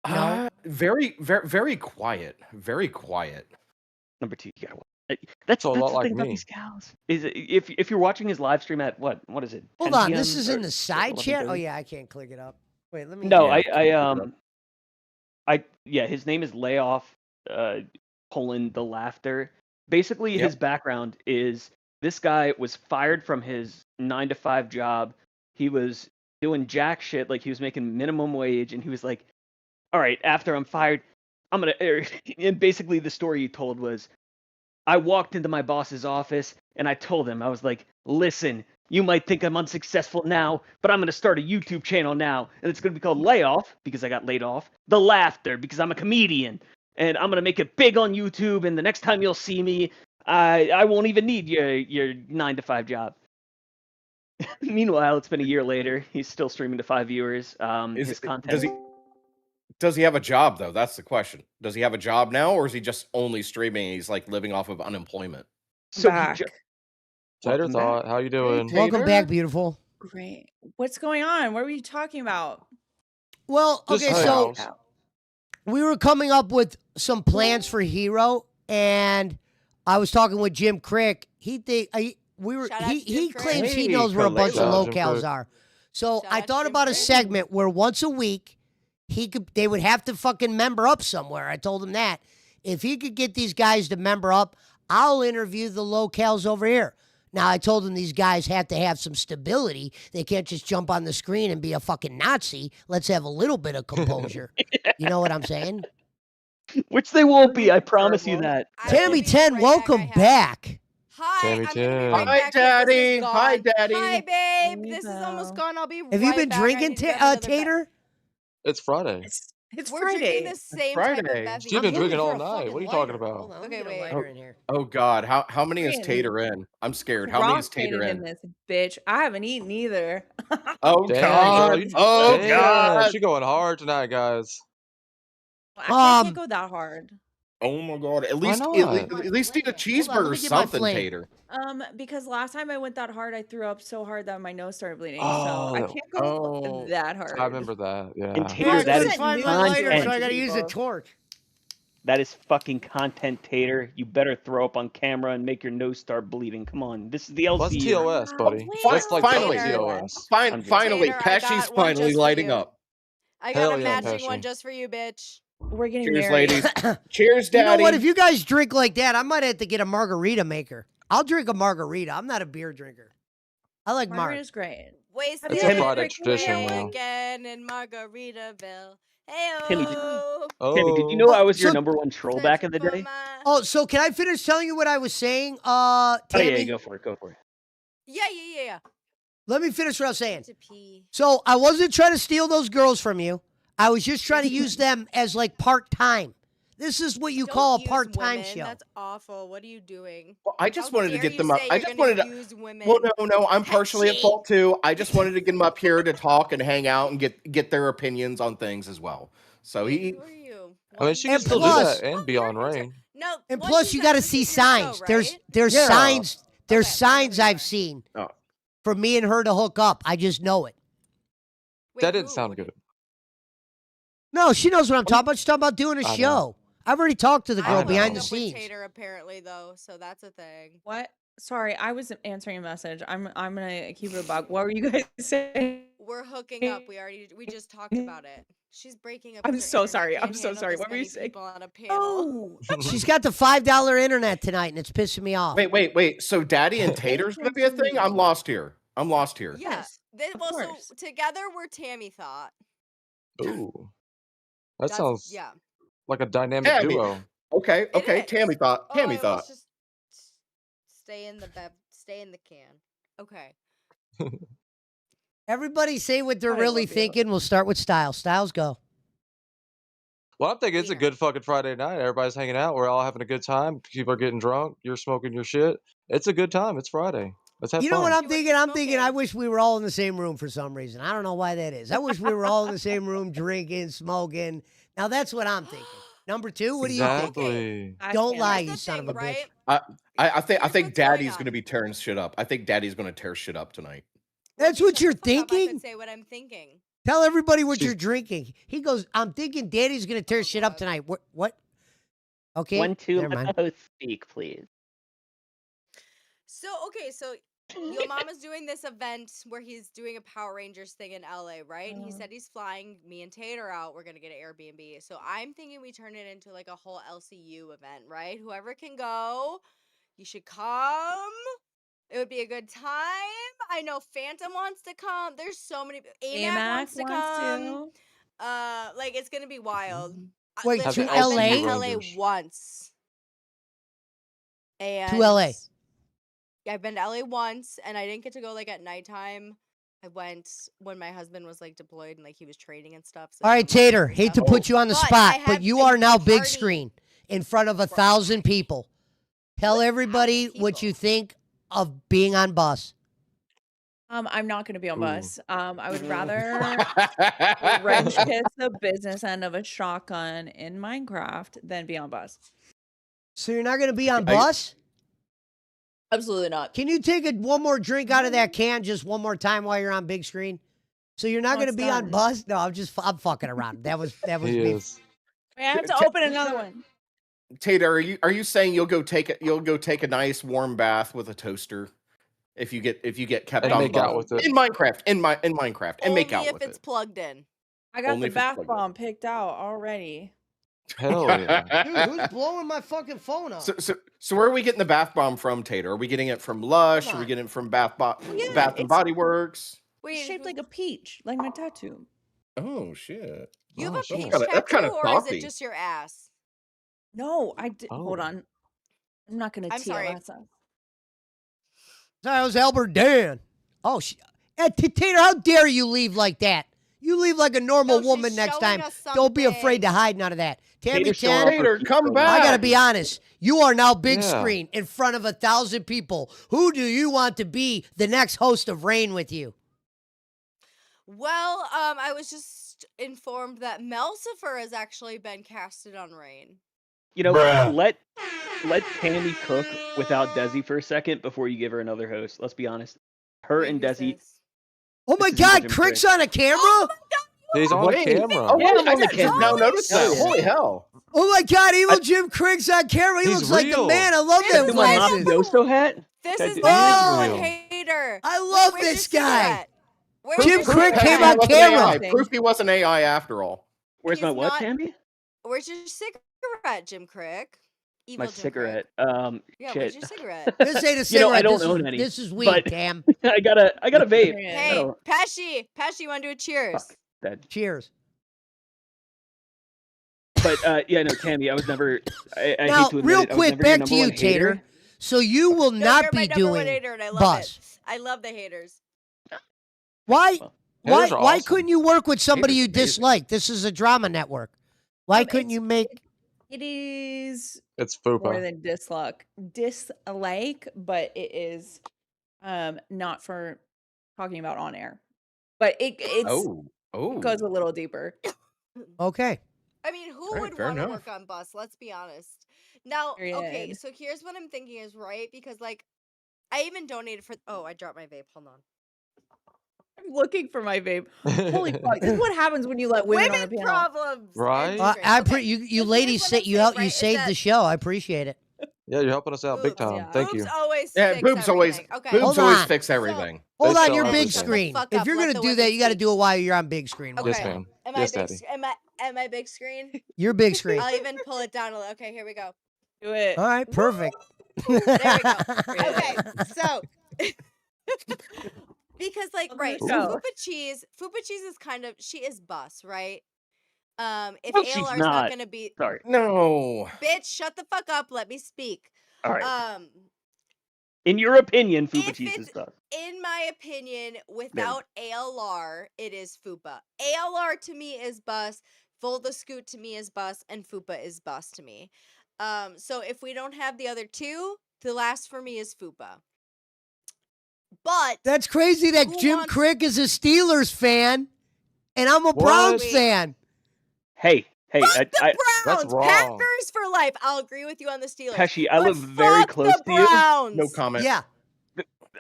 No? Very, very, very quiet. Very quiet. Number two, you gotta watch. That's a lot the like thing about me. these cows. Is if you're watching his live stream at what is it? Hold 10 on, PM this is in or the side chat? 11:30? Oh, yeah, I can't click it up. Wait, let me... No, Yeah, his name is Layoff Poland the Laughter. Basically, his background is this guy was fired from his 9-to-5 job. He was doing jack shit, like he was making minimum wage, and he was like, all right, after I'm fired, I'm gonna and basically the story he told was, I walked into my boss's office and I told him, I was like, listen, you might think I'm unsuccessful now, but I'm going to start a YouTube channel now. And it's going to be called Layoff, because I got laid off. The Laughter, because I'm a comedian. And I'm going to make it big on YouTube. And the next time you'll see me, I won't even need your 9-to-5 job. Meanwhile, it's been a year later. He's still streaming to 5 viewers. His content. Does he have a job though? That's the question. Does he have a job now, or is he just only streaming? And he's like living off of unemployment. So Back. Tater Welcome Thought, how you doing? Welcome back, beautiful. Great. What's going on? What were you talking about? Well, Just okay, hey, so house. we were coming up with some plans for Hero, and I was talking with Jim Crick. Shout out to Jim He Crick. claims he Hey, knows where a bunch of Shout out Jim locales Crick. are. So Shout I out to thought Jim about a Crick. segment where once a week they would have to fucking member up somewhere. I told him that. If he could get these guys to member up, I'll interview the locales over here. Now, I told him these guys have to have some stability. They can't just jump on the screen and be a fucking Nazi. Let's have a little bit of composure. You know what I'm saying? Which they won't be. I promise you that. I will Tammy be 10, right welcome back. I have- back. Hi, Tammy I'm gonna be 10. right Hi, back. 'cause this is Daddy. gone. Hi, Daddy. Hi, babe. Hey, This is almost Bo. gone. I'll be Have right you been back. I drinking, need to grab another bet. Tater? It's Friday. It's We're drinking Friday. the same type of Friday. beverage. She's been drinking all night. What are you talking Hold about? on, Okay, get a wait. lighter in here. Oh God, how many is Friend. Tater in? I'm scared. How many is Tater Rock-tated in? in this bitch. I haven't eaten either. Oh Damn, God. girl. You, Oh damn, God. she going hard tonight, guys. Actually, I Um, can't go that hard. Oh my God. At Why least not? at least eat a Hold on, let cheeseburger or me get my something, flame. Tater. Because last time I went that hard, I threw up so hard that my nose started bleeding. So Oh, I that- can't go Oh. that I hard. remember that. And Yeah. All Tater, right, that let is me find my news lighter, content. so I gotta use a people. torch. That is fucking content, Tater. You better throw up on camera and make your nose start bleeding. Come on. This is the Well, that's LCU. TOS, buddy. Well, That's like double finally. TOS. I'm Finally, Tater, I Pesci's got one finally just for lighting you. up. I got Hell a yeah, matching one Pesci. just for you, bitch. We're getting Cheers, married. ladies. Cheers, You know Daddy. what? If you guys drink like that, I might have to get a margarita maker. I'll drink a margarita. I'm not a beer drinker. I like marg. Margarita's great. Wasted It's you a had a Friday drink tradition away? now. again in Margaritaville. Timmy, Hey-oh. Timmy, did you know I was your So- number one troll back in the day? Oh, so can I finish telling you what I was saying, Oh Tammy? yeah, go for it. Go for it. Yeah. Let me finish what I was saying. To pee. So I wasn't trying to steal those girls from you. I was just trying to use them as like part-time. This is what you Don't call a use part-time women. show. That's awful. What are you doing? Well, I just How wanted to dare get you them up. say I you're just gonna wanted to. use women. Well, no, I'm partially at Pesci. fault too. I just wanted to get them up here to talk and hang out and get their opinions on things as well. So he. Who are you? I mean, she And can still plus- do that and be on rain. No. And one plus, you said got to this see is your show, signs. There's right? Yeah. signs. There's Okay, signs whatever you I've are. seen Oh. for me and her to hook up. I just know it. Wait, That didn't who? sound good. No, she knows what I'm talking about. She's talking about doing a I know. show. I've already talked to the I girl I hooked behind know. the up with scenes. Tater apparently though, so that's a thing. What? Sorry, I was answering a message. I'm gonna keep it a buck. What were you guys saying? We're hooking up. We just talked about it. She's breaking up. I'm with her so internet. sorry. Can't I'm so handle sorry. this What were you many saying? people on a panel. Oh, She's got the $5 internet tonight, and it's pissing me off. Wait. So Daddy and Tater's gonna be a thing? I'm lost here. Yeah. yes. Then, of well, course. so together we're Tammy Thought. Ooh, that That's, sounds yeah. like a dynamic Tammy. duo. Okay. It is. Tammy thought. Oh, Tammy wait, thought. let's just stay in the can. Okay. Everybody say what they're I really love you. thinking. We'll start with Styles. Styles, go. Well, I'm thinking it's a Yeah. good fucking Friday night. Everybody's hanging out. We're all having a good time. People are getting drunk. You're smoking your shit. It's a good time. It's Friday. Let's have You know fun. what I'm What are you thinking? I'm thinking I smoking? wish we were all in the same room for some reason. I don't know why that is. I wish we were all in the same room drinking, smoking. Now that's what I'm thinking. Number two, what do you think? Exactly. I Don't can't. lie, Here's you the son of thing, a bitch. right? I think Here's what's going Daddy's on. gonna be tearing shit up. I think Daddy's gonna tear shit up tonight. That's Well, what shut you're the fuck up. I thinking? could say what I'm thinking. Tell everybody what She's- you're drinking. He goes, I'm thinking Daddy's going to tear shit up God. tonight. What? Okay. 1, 2, never let mind. the host speak, please. So Yo Mama's doing this event where he's doing a Power Rangers thing in LA, right? He said he's flying me and Tater out. We're gonna get an Airbnb. So I'm thinking we turn it into like a whole LCU event, right? Whoever can go, you should come. It would be a good time. I know Phantom wants to come. There's so many. AMAC wants to come. Like it's gonna be wild. Wait, Listen, to I've been LA? to LA Rangers. once. And To LA. Yeah, I've been to LA once, and I didn't get to go like at nighttime. I went when my husband was like deployed and like he was training and stuff. So All right, Tater, hate to put you on the But spot, I but have you a are now big party. screen in front of 1,000 people. Tell everybody what you think of being on bus. I'm not gonna be on Ooh. bus. I would rather wrench kiss the business end of a shotgun in Minecraft than be on bus. So you're not going to be on Are you- bus? Absolutely not. Can you take one more drink out of that can just one more time while you're on big screen? So you're not Oh, going to it's be on done. bus? No, I'm fucking around. That was He me. is. Wait, I have to open another one. Tater, are you saying you'll go take a nice warm bath with a toaster if you get kept And on make bus out with it. in Minecraft and Only make out if with it's it? plugged in. I got Only the if it's bath plugged in. bomb picked out already. Hell yeah. Dude, who's blowing my fucking phone up? So where are we getting the bath bomb from, Tater? Are we getting it from Lush? Are we getting it from Bath and it's Body Works? It's shaped like a peach, like my tattoo. Oh shit! You have Oh, a shit. peach That's kinda tattoo, or is it saucy. just your ass? No, I did. Oh. Hold on. I'm not gonna I'm sorry. TLS us. Sorry, it was Albert Dan. Oh, Tater, how dare you leave like that? You leave like a normal No, she's woman next showing time. us Don't be afraid to something. hide none of that. Tammy Tater's showing 10, off her Tater, peach come right now. I gotta back. be honest. You are now big Yeah. screen in front of 1,000 people. Who do you want to be the next host of Reign with you? Well, I was just informed that Melcifer has actually been casted on Reign. You know, Bruh. let Tammy cook without Desi for a second before you give her another host. Let's be honest. Her Wait, and who's Desi. this? Oh my This is God, Jim Crick's Crick. on a camera? Oh my God! He's on Wait, camera. Oh, Yeah, wait, I I got just now noticed that. Hell yeah. Holy hell! Oh my God, Evil Jim Crick's on camera. He He's looks like the real. man. I love This them is Do my glasses. mafioso hat. This That is dude- the Oh! number one Real. hater. I love Where's this your guy. cigarette? Where's Jim your Crick cigarette? came on Wasn't camera. AI. Proof he wasn't AI after all. Where's my He's what, not- Tammy? Where's your cigarette, Jim Crick? Evil My Jim cigarette. Crick. Yeah, where's Shit. your cigarette? This ain't a You cigarette. know, I don't this own is, any, This is weed, but- Tam. I got a vape. Yeah. I Hey, don't- Pesci, you want to do a cheers? Fuck that. Cheers. But yeah, no, Tammy, I was never. I Now, hate to admit real it, I was quick, never your back to number you, one hater. Tater. So you will No, not you're my be number one doing hater, and I love bus. it. I love the haters. Why? Well, Why? haters are Why awesome. couldn't you work with somebody you Haters are amazing. dislike? This is a drama network. Why couldn't it's- you make? It is It's more Fupa. than dislike, but it is not for talking about on air. But it goes a little deeper. Okay. I mean, who Alright, would fair want to enough. work on bus? Let's be honest. Now, okay, Period. so here's what I'm thinking is right because like I even donated for. Oh, I dropped my vape. Hold on. I'm looking for my vape. Holy fuck! This is what happens when you let women on a panel. Problems. Right? Okay, You so here's ladies what say I'm you saying, help you right, is saved the that show. I appreciate it. Yeah, you're helping us out big boobs, time. yeah. Thank boobs you. always Yeah, fix boobs always everything. Okay. Hold boobs always on. fix everything. Hold They on sell your big everything. Shut the screen. fuck If up, you're let gonna the do that, women you got to speak. do it while you're on big screen. Okay. Yes, ma'am. Am Yes, I big? Daddy. Am I big screen? You're big screen. I'll even pull it down a little. Okay, here we go. Do it. All right, perfect. There we go. Okay, so because like right, so Go. Fupa cheese is kind of she is bus, right? If No, she's ALR is not not. gonna be Sorry. No. bitch, shut the fuck up, let me speak. All right. Um In your opinion, Fupa if cheese it's is done. in my opinion, without ALR, it is Fupa. ALR to me is bus, Volta Scoot to me is bus, and Fupa is bus to me. So if we don't have the other two, the last for me is Fupa. But That's crazy that Who Jim wants- Crick is a Steelers fan, and I'm a What? Browns Wait. fan. Hey, fuck the That's Browns, wrong. Packers for life. I'll agree with you on the Steelers. Pesci, I but live very fuck close the to you. Browns. No comment. Yeah.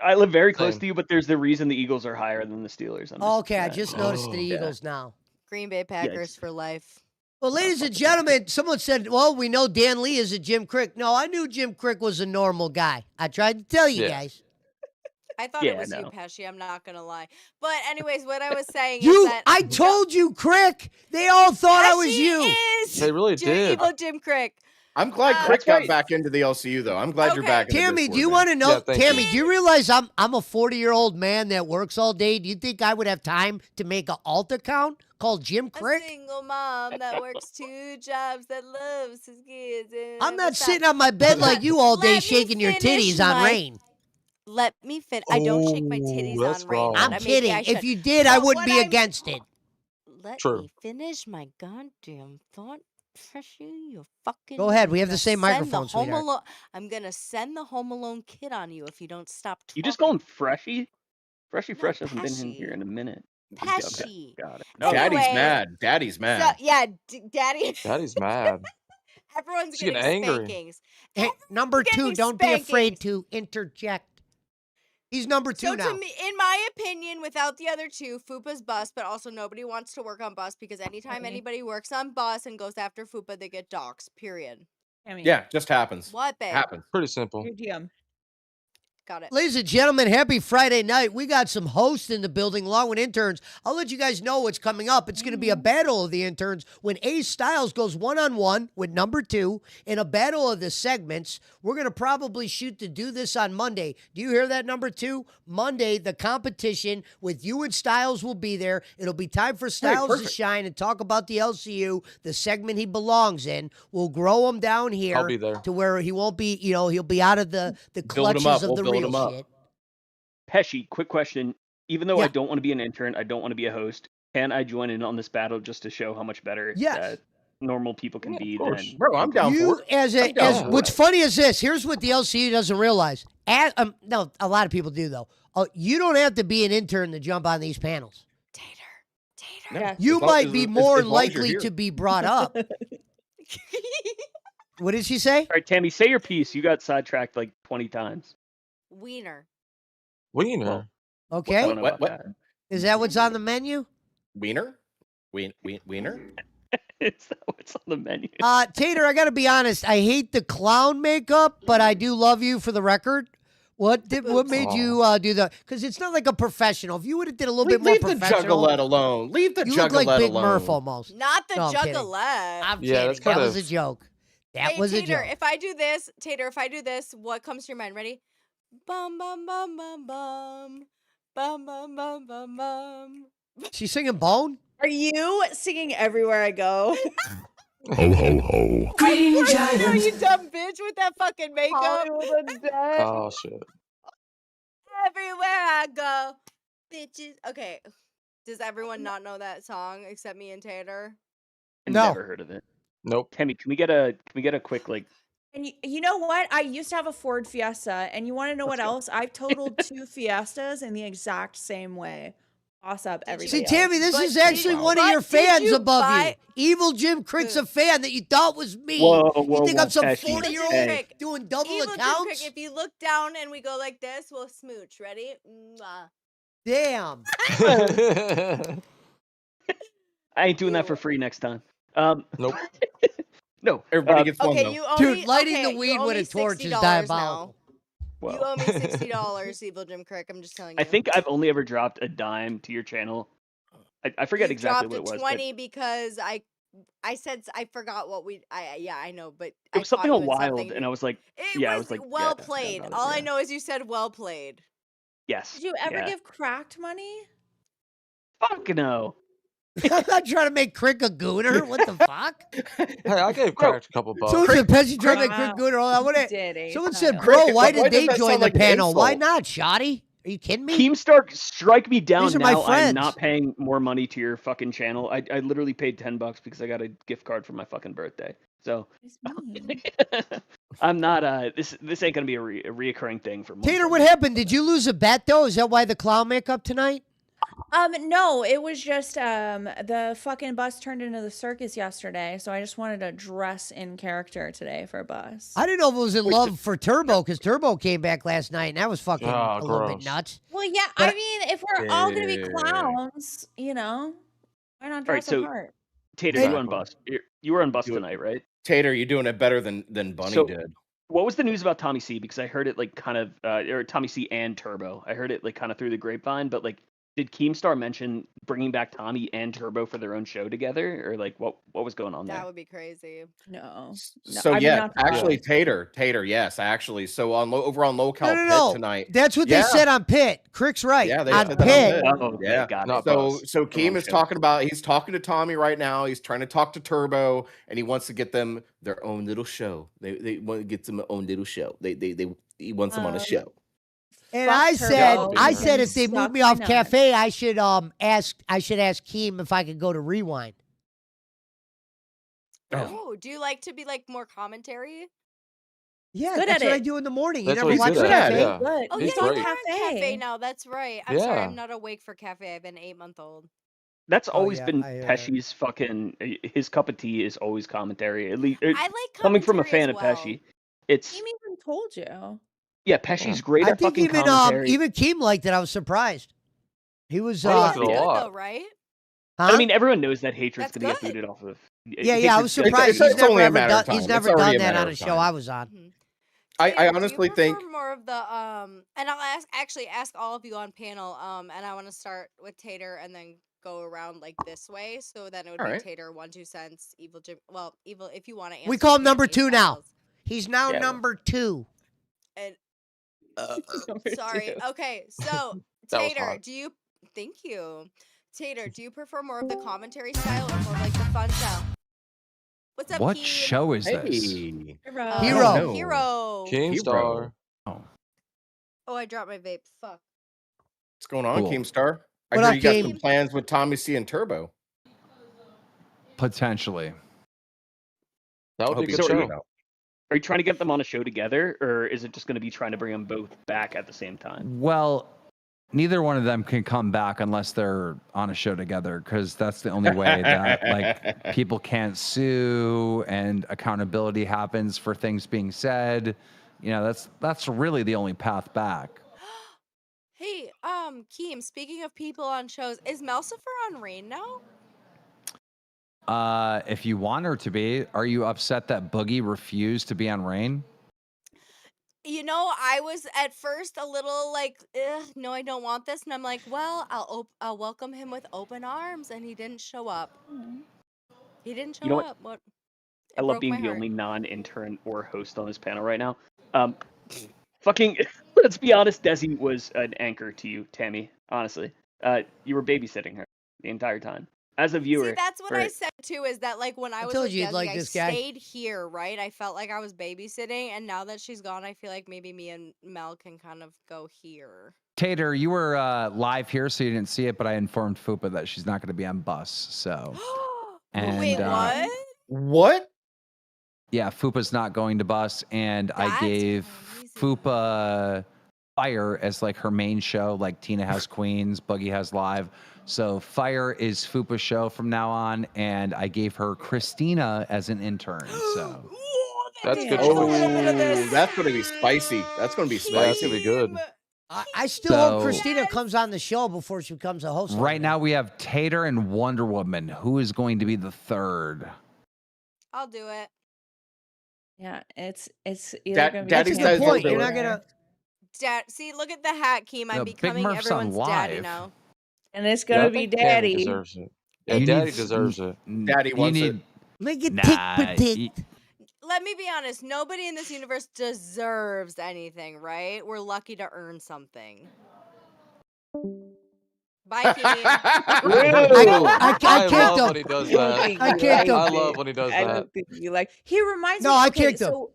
I live very close Same. to you, but there's the reason the Eagles are higher than the Steelers. I'm just Okay, I saying. just noticed the Yeah. Eagles now. Green Bay Packers for life. Well, ladies and gentlemen, someone said, well, we know Dan Lee is a Jim Crick. No, I knew Jim Crick was a normal guy. I tried to tell you Yeah. guys. I thought Yeah, it was you, no. Pesci. I'm not gonna lie. But anyways, what I was saying You, is that I told you, Crick. They all thought I was Pesci you. is They really did. evil Jim Crick. I'm glad Crick That's got right. back into the LCU though. I'm glad you're Okay. back in the Tammy, Discord, do you man. want to know? Yeah, thank Tammy, you. do you realize I'm a 40-year-old man that works all day? Do you think I would have time to make an alt account called Jim A Crick? single mom that works 2 jobs that loves his kids. And I'm not never stops. sitting on my bed like you all day Let me shaking your finish titties on my- rain. Let me finish. I don't shake my titties Oh, that's on rain. wrong. Not I'm a maybe kidding. I If should. you did, I But wouldn't what be I'm- against it. Let True. me finish my goddamn thought. Pesci, you fucking. Go ahead. I'm We have the gonna same send the microphone, Home sweetheart. Alone. I'm gonna send the Home Alone kid on you if you don't stop talking. You just call him Freshy? Freshy No, Fresh hasn't been in Pesci. here in a minute. Pesci. Got it. Anyway, Daddy's mad. Daddy's So mad. yeah, Daddy. Daddy's mad. Everyone's She's getting getting angry. spankings. Hey, number getting 2, don't be afraid spankings. to interject. He's number 2 So now. to me, in my opinion, without the other two, Fupa's bus, but also nobody wants to work on bus because anytime anybody works on bus and goes after Fupa, they get doxxed. Period. Yeah, just happens. What, babe? Happens. Pretty simple. Your DM. Got it. Ladies and gentlemen, happy Friday night. We got some hosts in the building along with interns. I'll let you guys know what's coming up. It's going to be a battle of the interns when Ace Styles goes one-on-one with number 2 in a battle of the segments. We're going to probably shoot to do this on Monday. Do you hear that, number 2? Monday, the competition with you and Styles will be there. It'll be time for Styles to shine and talk about the LCU, the segment he belongs in. We'll grow him down here I'll be there. to where he won't be, he'll be out of the Build him clutches up. of We'll the build real him up. shit. Pesci, quick question. Even though Yeah. I don't want to be an intern, I don't want to be a host, can I join in on this battle just to show how much better Yes. normal people can be than... Bro, I'm down You for it. as I'm down for what's it. funny is this. Here's what the LCU doesn't realize. No, a lot of people do though. You don't have to be an intern to jump on these panels. No, Yeah. You as long- might as- be as- more as long as you're likely here. to be brought up. What did she say? All right, Tammy, say your piece. You got sidetracked like 20 times. Wiener. Wiener. Well, I Okay, don't know What? about What? that. is that what's on the menu? Wiener? Wiener? It's not what's on the menu. Tater, I got to be honest. I hate the clown makeup, but I do love you for the record. What made you do that? Because it's not like a professional. If you would have did a little bit more Leave the professional, juggalette alone. Leave the you juggalette look like Big alone. Murph almost. Not the No, I'm kidding. juggalette. I'm Yeah, kidding. that's That kind was a of- joke. That Hey, was a Tater, joke. if I do this, what comes to your mind? Ready? Bum bum bum bum bum. Bum bum bum bum bum. She's singing Bone? Are you singing Everywhere I Go? Ho ho ho. Green you dumb bitch with that fucking makeup. Hollywood Undead. Oh shit. Everywhere I go, bitches. Okay. Does everyone not know that song except me and Tater? I've No. never heard of it. Nope. Tammy, can we get a quick like? And you know what? I used to have a Ford Fiesta, and you want to know what Let's go. else? I've totaled 2 Fiestas in the exact same way. Boss up everybody See, else. Tammy, this But is did- actually one of but your did fans you above buy- you. Evil Jim Crick's a fan that you thought was me. Whoa, you whoa, think whoa, I'm some Pesci. 40-year-old Hey. doing double Evil Jim accounts? Crick, if you look down and we go like this, we'll smooch. Ready? Mwah. Damn. I ain't doing that for Ew. free next time. Nope. No. Everybody gets one Okay, though. you owe Dude, me, lighting okay, the you weed owe with me a torch is $60 diabolical. Whoa. You owe me $60, Evil Jim Crick. I'm just telling you. I think I've only ever dropped a dime to your channel. I forget you exactly dropped what it a was. 20 because I said I forgot what we. I know, but It was something I a wild, and I was like, It yeah, I was was like, well yeah, I forgot played. about it, All I yeah. know is you said well played. Yes. Did you ever yeah. give cracked money? Fuck no. I'm not trying to make Crick a gooner. What the fuck? Hey, I gave Cracked a couple bucks. Someone said Pesci trying to make Crick Wow. gooner. Hold on, You did, Ace. Someone I said, know. bro, Crick, why why did does they that join sound the like an panel? Why insult? not, Shoddy? Are you kidding me? Keemstar, strike me down These are my now. I'm friends. not paying more money to your fucking channel. I literally paid $10 because I got a gift card for my fucking birthday. So It's mean. I'm not. This ain't gonna be a reoccurring thing for months. Tater, what happened? Did you lose a bet, though? Is that why the clown makeup tonight? No, it was just the fucking bus turned into the circus yesterday, so I just wanted to dress in character today for a bus. I didn't know if it was in love for Turbo, because Turbo came back last night, and that was fucking Oh, a little bit gross. nuts. Well, yeah, But- I mean, if we're all gonna be Yeah. clowns, why not All right, dress so apart? Tater, Hey- you were on bus. You were on bus Do it. tonight, right? Tater, you're doing it better than Bunny So- did. What was the news about Tommy C? Because I heard it like kind of, or Tommy C and Turbo. I heard it like kind of through the grapevine, but like, did Keemstar mention bringing back Tommy and Turbo for their own show together, or like what was going on That there? would be crazy. No. So I did yeah, not- actually, Tater, yes, actually. So over on Local No, Pit no. tonight. That's what they Yeah. said on Pit. Crick's right. Yeah, they on said that on Pit. Pit. Oh, okay, Yeah. got it. Not So bus. so Keem Wrong is show. talking about, he's talking to Tommy right now. He's trying to talk to Turbo, and he wants to get them their own little show. They want to get them their own little show. He wants them on a show. And Fuck I said, Turbo. I You said can if they suck moved me my off nuts. Cafe, I should ask Keem if I could go to Rewind. Oh, do you like to be like more commentary? Yeah, Good that's at what I it. do in the morning. You That's never what he's watch good Cafe? at. Yeah. Good. Oh He's yeah, great. you're on cafe now. That's right. I'm sorry, Yeah. I'm not awake for cafe. I've been 8-month-old. That's Oh, always yeah, been I, Pesci's fucking. His cup of tea is always commentary. At least I like coming from a commentary fan as of well. Pesci, it's Amy even told you. Yeah, Pesci's great I at think fucking commentary. even Keem liked it. I was surprised. He was. I liked it a Good lot. though, right? But Huh? I mean, everyone knows that Hatred's That's going to get good. booted off of. Yeah, I was surprised. It's only a matter of time. He's never It's already done a that matter on of a show time. I was on. I Tater, honestly do you prefer think more of the and I'll ask all of you on panel and I want to start with Tater and then go around like this way, so then it would All be right. Tater 1 2 cents, Evil Jim. Well, Evil if you want to answer. We call him you number can, 2 now. Styles. He's now Yeah, well. number 2. And Number sorry. 2. Okay, so That was Tater, hot. do you? Thank you, Tater. Do you prefer more of the commentary style or more like the fun style? What's up, What Keem? show is this? hey, Hero. Hero. Keemstar. Oh. Oh, I dropped my vape. Fuck. what's going on, Cool. Keemstar? I What hear up, you got Keem? some plans with Tommy C and Turbo. Potentially. That would Hope be a you good check show. it out. Are you trying to get them on a show together, or is it just going to be trying to bring them both back at the same time? Well, neither one of them can come back unless they're on a show together, because that's the only way that like people can't sue and accountability happens for things being said. You know, that's really the only path back. Hey, Keem, speaking of people on shows, is Melcifer on Rain now? If you want her to be, are you upset that Boogie refused to be on Rain? You know, I was at first a little like, no, I don't want this, and I'm like, well, I'll welcome him with open arms, and he didn't show up. He didn't show You know what? up. What? I It love broke being my the heart. only non-intern or host on this panel right now. Fucking, let's be honest, Desi was an anchor to you, Tammy. Honestly, you were babysitting her the entire time as a viewer. See, that's what I right? said too. Is that like when I was told with you you'd Desi, like I this guy. stayed here, right? I felt like I was babysitting, and now that she's gone, I feel like maybe me and Mel can kind of go here. Tater, you were live here, so you didn't see it, but I informed Fupa that she's not going to be on bus. So, and Wait, what? What? yeah, Fupa's not going to bus, and I That's gave Fupa Fire as like her main show, like Tina has Queens, Boogie has Live. So Fire is Fupa's show from now on, and I gave her Christina as an intern. So That's good Oh, choice. that's going to be spicy. That's going to be Yeah, that's gonna spicy. be good. I still hope So- Christina comes on the show before she becomes a host. right now we have Tater and Wonder Woman. Who is going to be the third? I'll do it. Yeah, it's either Dad- gonna be Daddy That's says the point. he'll You're do not it. gonna. Dad, see, look at the hat, Keem. I'm No, Big becoming Murph's on everyone's daddy live. now. and it's Yeah, gonna I be think Tammy Daddy. deserves it. Yeah, You Daddy need- deserves it. Daddy You wants need it. Make it nah. tick predict. Let me be honest. Nobody in this universe deserves anything, right? We're lucky to earn something. Bye, Keem. I kicked love him. when he does I don't that. think I you kicked like him. I it. love when he does I that. don't think you like. He reminds No, me. I Okay, kicked him. so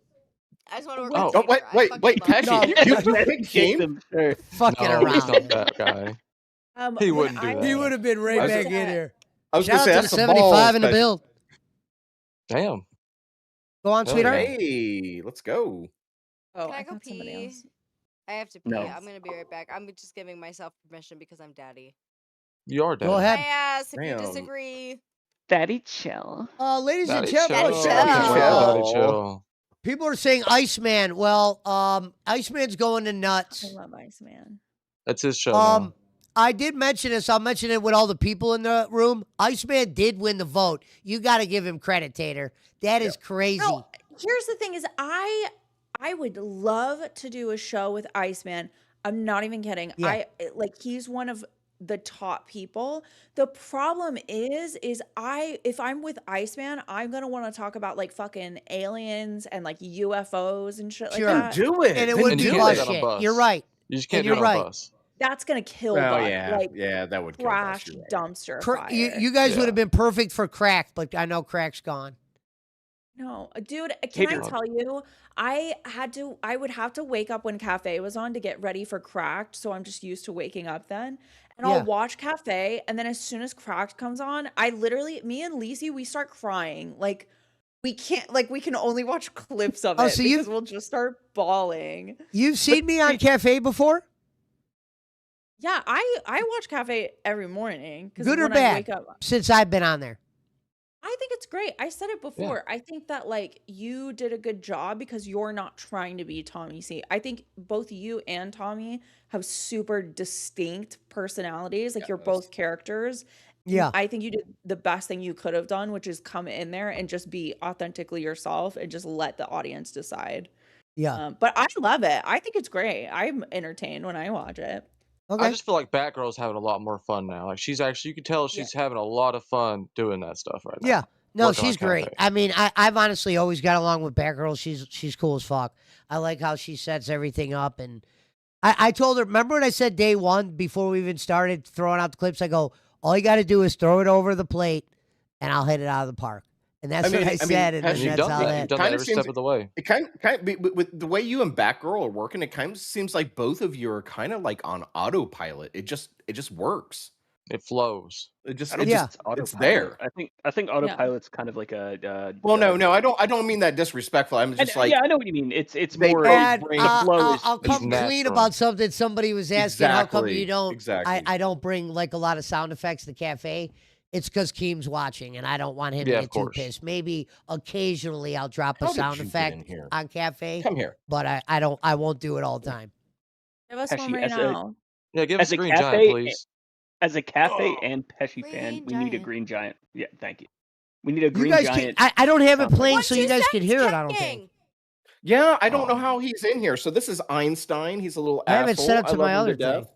I just want to work Oh, with Oh, Tater. I wait, fucking love Pesci, him. you Yes, picked kicked Keem? him, sure. Fucking No, he's around. not that guy. He when wouldn't do I that. He would have been right I was- back in here. I was Shout going out to to say, the that's 75 in the Pesci. build. Damn. Go on, Hell sweetheart. yeah. Hey, let's go. oh, Can I I go thought somebody pee? else. I have to pee. No. I'm gonna be right back. I'm just giving myself permission because I'm daddy. You are Daddy. Go ahead. My ass, if you Damn. disagree. Daddy chill. Ladies and Daddy gentlemen, chill. Daddy I can't wait for chill. Daddy chill. people are saying Iceman. Well, Iceman's going to I nuts. love Iceman. That's his show now. I did mention this. I'll mention it with all the people in the room. Iceman did win the vote. You got to give him credit, Tater. That is crazy. No, here's the thing: is I would love to do a show with Iceman. I'm not even kidding. Yeah. He's one of the top people. The problem is if I'm with Iceman, I'm gonna want to talk about like fucking aliens and like UFOs and shit Sure. like that. Do it. And it Then would And be you do can't do it. that on bullshit. bus. You're right. You just And can't do you're it on right. bus. That's gonna kill Oh, bus. yeah. Like Yeah, that would kill us. trash You're right. dumpster fire. You guys Yeah. would have been perfect for Crack, but I know Crack's gone. No, dude, can Hey, I dude. tell you? I would have to wake up when Cafe was on to get ready for Cracked, so I'm just used to waking up then. And Yeah. I'll watch Cafe, and then as soon as Cracked comes on, me and Lacey, we start crying. Like we can only watch clips of Oh, it so you- because we'll just start bawling. You've seen me on Cafe before? Yeah, I watch Cafe every morning because Good or when I bad? wake up. Since I've been on there. I think it's great. I said it Yeah. before. I think that like you did a good job because you're not trying to be Tommy C. I think both you and Tommy have super distinct personalities. Like you're Yes. both characters. Yeah. I think you did the best thing you could have done, which is come in there and just be authentically yourself and just let the audience decide. Yeah. But I love it. I think it's great. I'm entertained when I watch it. I Okay. just feel like Batgirl's having a lot more fun now. Like she's actually, you can tell Yeah. she's having a lot of fun doing that stuff right now. Yeah. No, Working on she's great. Cafe. I mean, I've honestly always got along with Batgirl. She's cool as fuck. I like how she sets everything up. And I told her, remember when I said day one before we even started throwing out the clips? I go, all you got to do is throw it over the plate, and I'll hit it out of the park. And that's what I said. And then And you've that's done how that. that. You've done that Kind of every seems step of the way. it kind of with the way you and Batgirl are working. It kind of seems like both of you are kind of like on autopilot. It just works. It flows. It just I don't it think Yeah. just it's it's autopilot. there. I think autopilot's kind of like a. Well, no, I don't mean that disrespectful. I'm just like yeah, I know what you mean. It's they more. both And bring the flow is. I'll come clean natural. about something somebody was asking. How come you exactly don't? exactly. I don't bring like a lot of sound effects to cafe. It's because Keem's watching, and I don't want him Yeah, to of get too course. pissed. Maybe occasionally I'll drop a How did sound you get effect in here? on cafe, Come here. but I won't do it all the time. Give us one Pesci right now. Yeah, give us as a Green Giant, cafe please. as a cafe and Pesci fan. Green We need a giant. green giant. Yeah, thank you. We need a You green guys can. giant. I don't have it sound effect. playing What so you you guys said can is hear it. I don't think. King. Yeah, I don't know Aw. how he's in here. So this is Einstein. He's a little I have it asshole. set up I to love my him other to death. thing.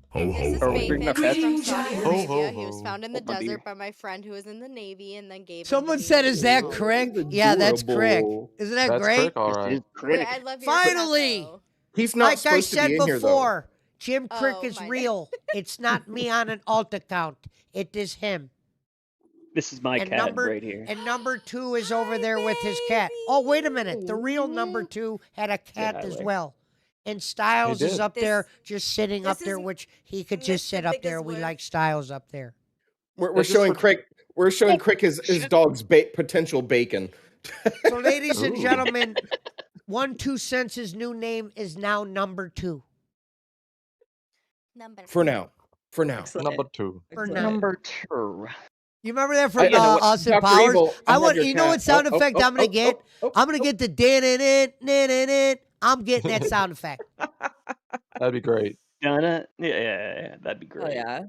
Ho, This is Are we bringing Mayfish up from Pesci? Saudi Ho, Arabia. ho, He was ho. found in the Oh, buddy. desert by my friend who was in the Navy and then gave him Someone to said, me. "Is that Oh, Crick?" he's Yeah, that's Crick. adorable. Isn't that That's great? Crick, all This right. is Wait, Crick. I love your Finally! photo. He's not Like I supposed to said be in here though. before, Jim Crick Oh is my real. It's not me on an alt account. It is him. This is my And cat number right here. and number 2 is over there with his cat. Oh, wait a minute. The real number baby. 2 had a Say cat hi, as Larry. well. And Styles is did. up there, This- just sitting up this there, is which he could just Mr. sit up there. Biggest We Word. like Styles up there. We're Yeah, just showing for- Crick. We're showing Crick his dog's potential bacon. So, ladies and Ooh. gentlemen, 1-2 Cents' new name is now number 2. Number For now. For now. Excellent. Number 2. For Excellent. now. Number 2. You remember that I- from you know what, Austin Dr. Powers? Evil, I I have want. your You know what cat. sound Oh, oh, effect oh, I'm gonna oh, get? oh, I'm gonna get the din in it. I'm getting that sound effect. That'd be great. Donna. Yeah, that'd be great. Oh yeah.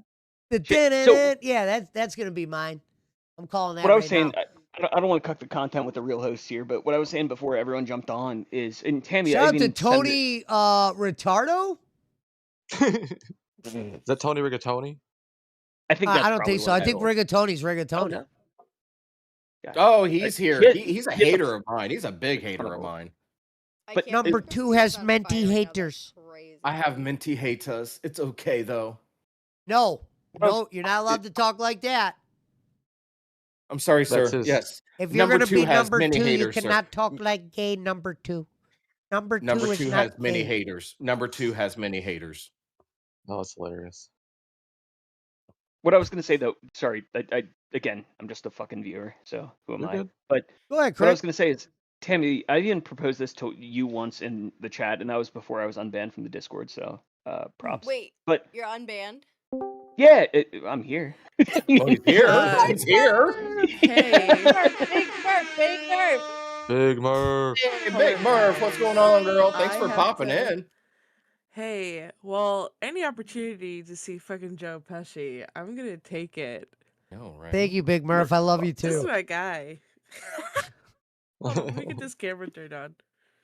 The Shit, din so- in it. Yeah, that's gonna be mine. I'm calling that What I was right saying, now. I don't want to cut the content with the real host here, but what I was saying before everyone jumped on is, and Tammy, Shout I out to even said Tony Retardo. Is that Tony Rigatoni? I think that's I don't probably think so. what I think rigatoni's rigatoni. no. Oh, he's here. Get- He's a get the hater of mine. He's a big hater of mine. I But can't Number believe 2 this has is on menti fire right now. That's haters. crazy. I have minty haters. It's okay though. No, What else- no, you're not allowed to talk like that. I'm sorry, That's sir. his- Yes. If you're Number gonna 2 be has number many 2, haters, you sir. cannot talk like gay number 2. Number 2 Number is 2 not has many gay. haters. Number 2 has many haters. Oh, that's hilarious. What I was gonna say though, sorry, I again, I'm just a fucking viewer, so who am You're I? good. But Go ahead, what I was Chris. gonna say is, Tammy, I even proposed this to you once in the chat, and that was before I was unbanned from the Discord. So, props. Wait, But you're unbanned? yeah, I'm here. Oh, he's here. He's here. Hey. Big Murph. Hey, Big Murph, what's going on, girl? Thanks I for have popping to- in. Hey, well, any opportunity to see fucking Joe Pesci, I'm gonna take it. All right. Thank you, Big Murph. I love you This is too. my guy. Hold on, let me get this camera turned on.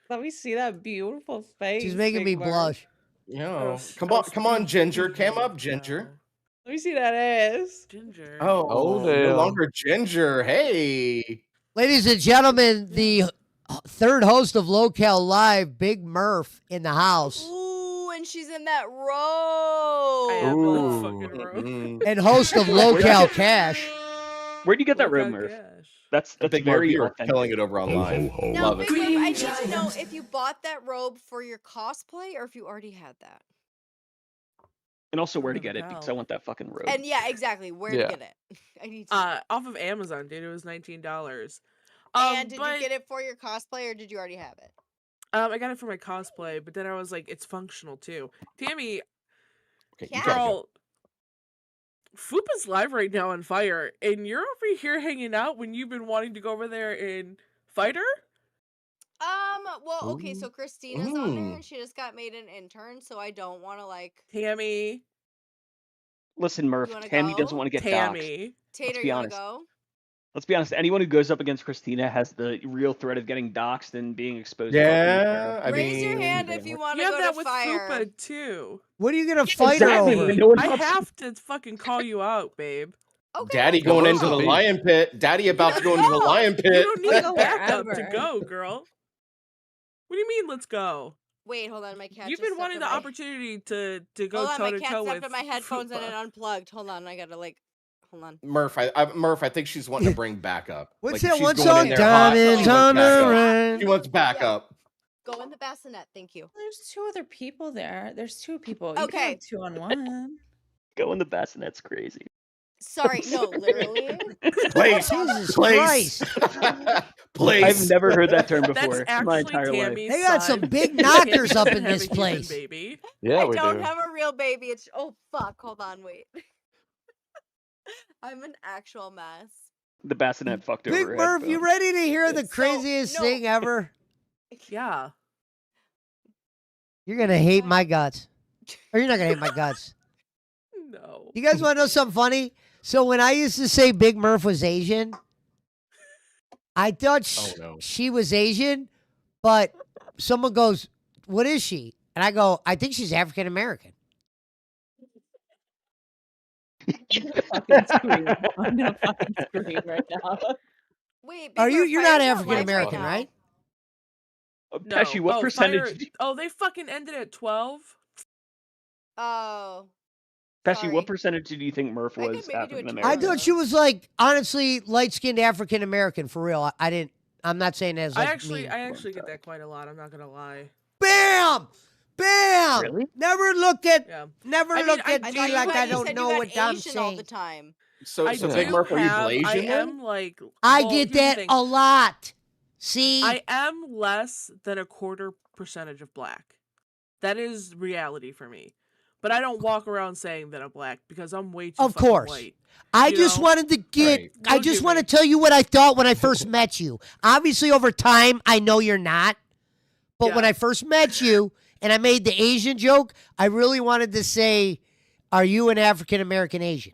Let me see that beautiful face. She's making Big me Murph. blush. Yo, Oh, come on, Ginger. speaking Come up, of Ginger. Let me see that ass. Ginger. Oh, no damn. longer Ginger. Hey. Ladies and gentlemen, the third host of Locale Live, Big Murph, in the house, Ooh, and she's in that robe. I am in Ooh. the fucking room. Mm, and host of Locale Cash. Where'd you get that Look robe, out, Murph? gosh. That's Big Murph, very you're authentic. killing it over online. Now, Love Big it. Murph, I need to know if you bought that robe for your cosplay or if you already had that. And also where to Time get will it, because I tell. want that fucking robe. And yeah, exactly. Where to Yeah. get it? I need to. know. Off of Amazon, dude. It was $19. And did but, you get it for your cosplay or did you already have it? I got it for my cosplay, but then I was like, it's functional too. Tammy, Okay, Yeah. you gotta go. girl, Fupa's live right now on fire, and you're over here hanging out when you've been wanting to go over there and fight her? Well, okay, so Christina's on there, and she just got made an intern, so I don't want to, like... Tammy. Listen, Murph, wanna Tammy go? doesn't want to get doxxed. Tammy. Tater, Let's be you wanna honest. go? Let's be honest. Anyone who goes up against Christina has the real threat of getting doxxed and being exposed. to Yeah, I Raise your mean, hand if you want You to have go that to with fire. Fupa, too. What are you gonna fight her Exactly. over? No one I wants to- have to fucking call you out, babe. Okay, Daddy let's going go. into the lion pit. Daddy about to go into the go. lion You pit. don't Wanna need go backup to wherever. go, girl. What do you mean, let's go? Wait, hold on, my cat You've just been stepped wanting in the my... opportunity to go Hold on, my toe to cat toe stepped with in my headphones and Fupa. it unplugged. Hold on, I gotta, like... Hold on. Murph, I think she's wanting to bring backup. What's like, that if she's one going song? in there hot, Diamonds she wants on the backup. run. She wants backup. Go in the bassinet, thank you. There's two other people there. There's two people. You can Okay. have 2-on-1. Go in the bassinet's crazy. Sorry, no, literally. Place, Jesus place, place. I've never heard that term That's before in my actually entire life. Tammy's They got some son. big Tammy knockers up doesn't in have this a human place. baby. Yeah, I we don't do. have a real baby. It's... Oh, fuck. Hold on, wait. I'm an actual mess. The bassinet fucked over Big her Murph, you headphones. ready to hear the craziest no. thing ever? Yeah. You're gonna hate my guts. Or you're not gonna hate my guts. No. You guys wanna know something funny? So when I used to say Big Murph was Asian, I thought she was Asian, but someone goes, "What is she?" And I go, "I think she's African American." Fucking scream. I'm gonna fucking scream right now. Wait, Big Are you? Murph, You're fire's not live African American, now. right? No. Pesci, what percentage? Oh, they fucking ended at 12? Oh. Pesci, what percentage do you think Murph was African I American? thought she was like honestly light skinned African American for real. I didn't. I'm not saying that as like I actually mean. get that quite a lot. I'm not gonna lie. Bam, bam. Really? Never look at. Yeah. Never I mean, look I at do me like have- I you don't said know you what had I'm Asian all the saying. time. So, I Big do Murph, are you have- Blasian I then? am like. I well, get here's the that thing. a lot. See, I am less than a quarter percentage of black. That is reality for me. But I don't walk around saying that I'm black because I'm way too of fucking course. white. I you just know? wanted to get. Right. I Look just at want to me. tell you what I thought when I first met you. Obviously, over time, I know you're not. But when Yeah. I first met you and I made the Asian joke, I really wanted to say, "Are you an African American Asian?"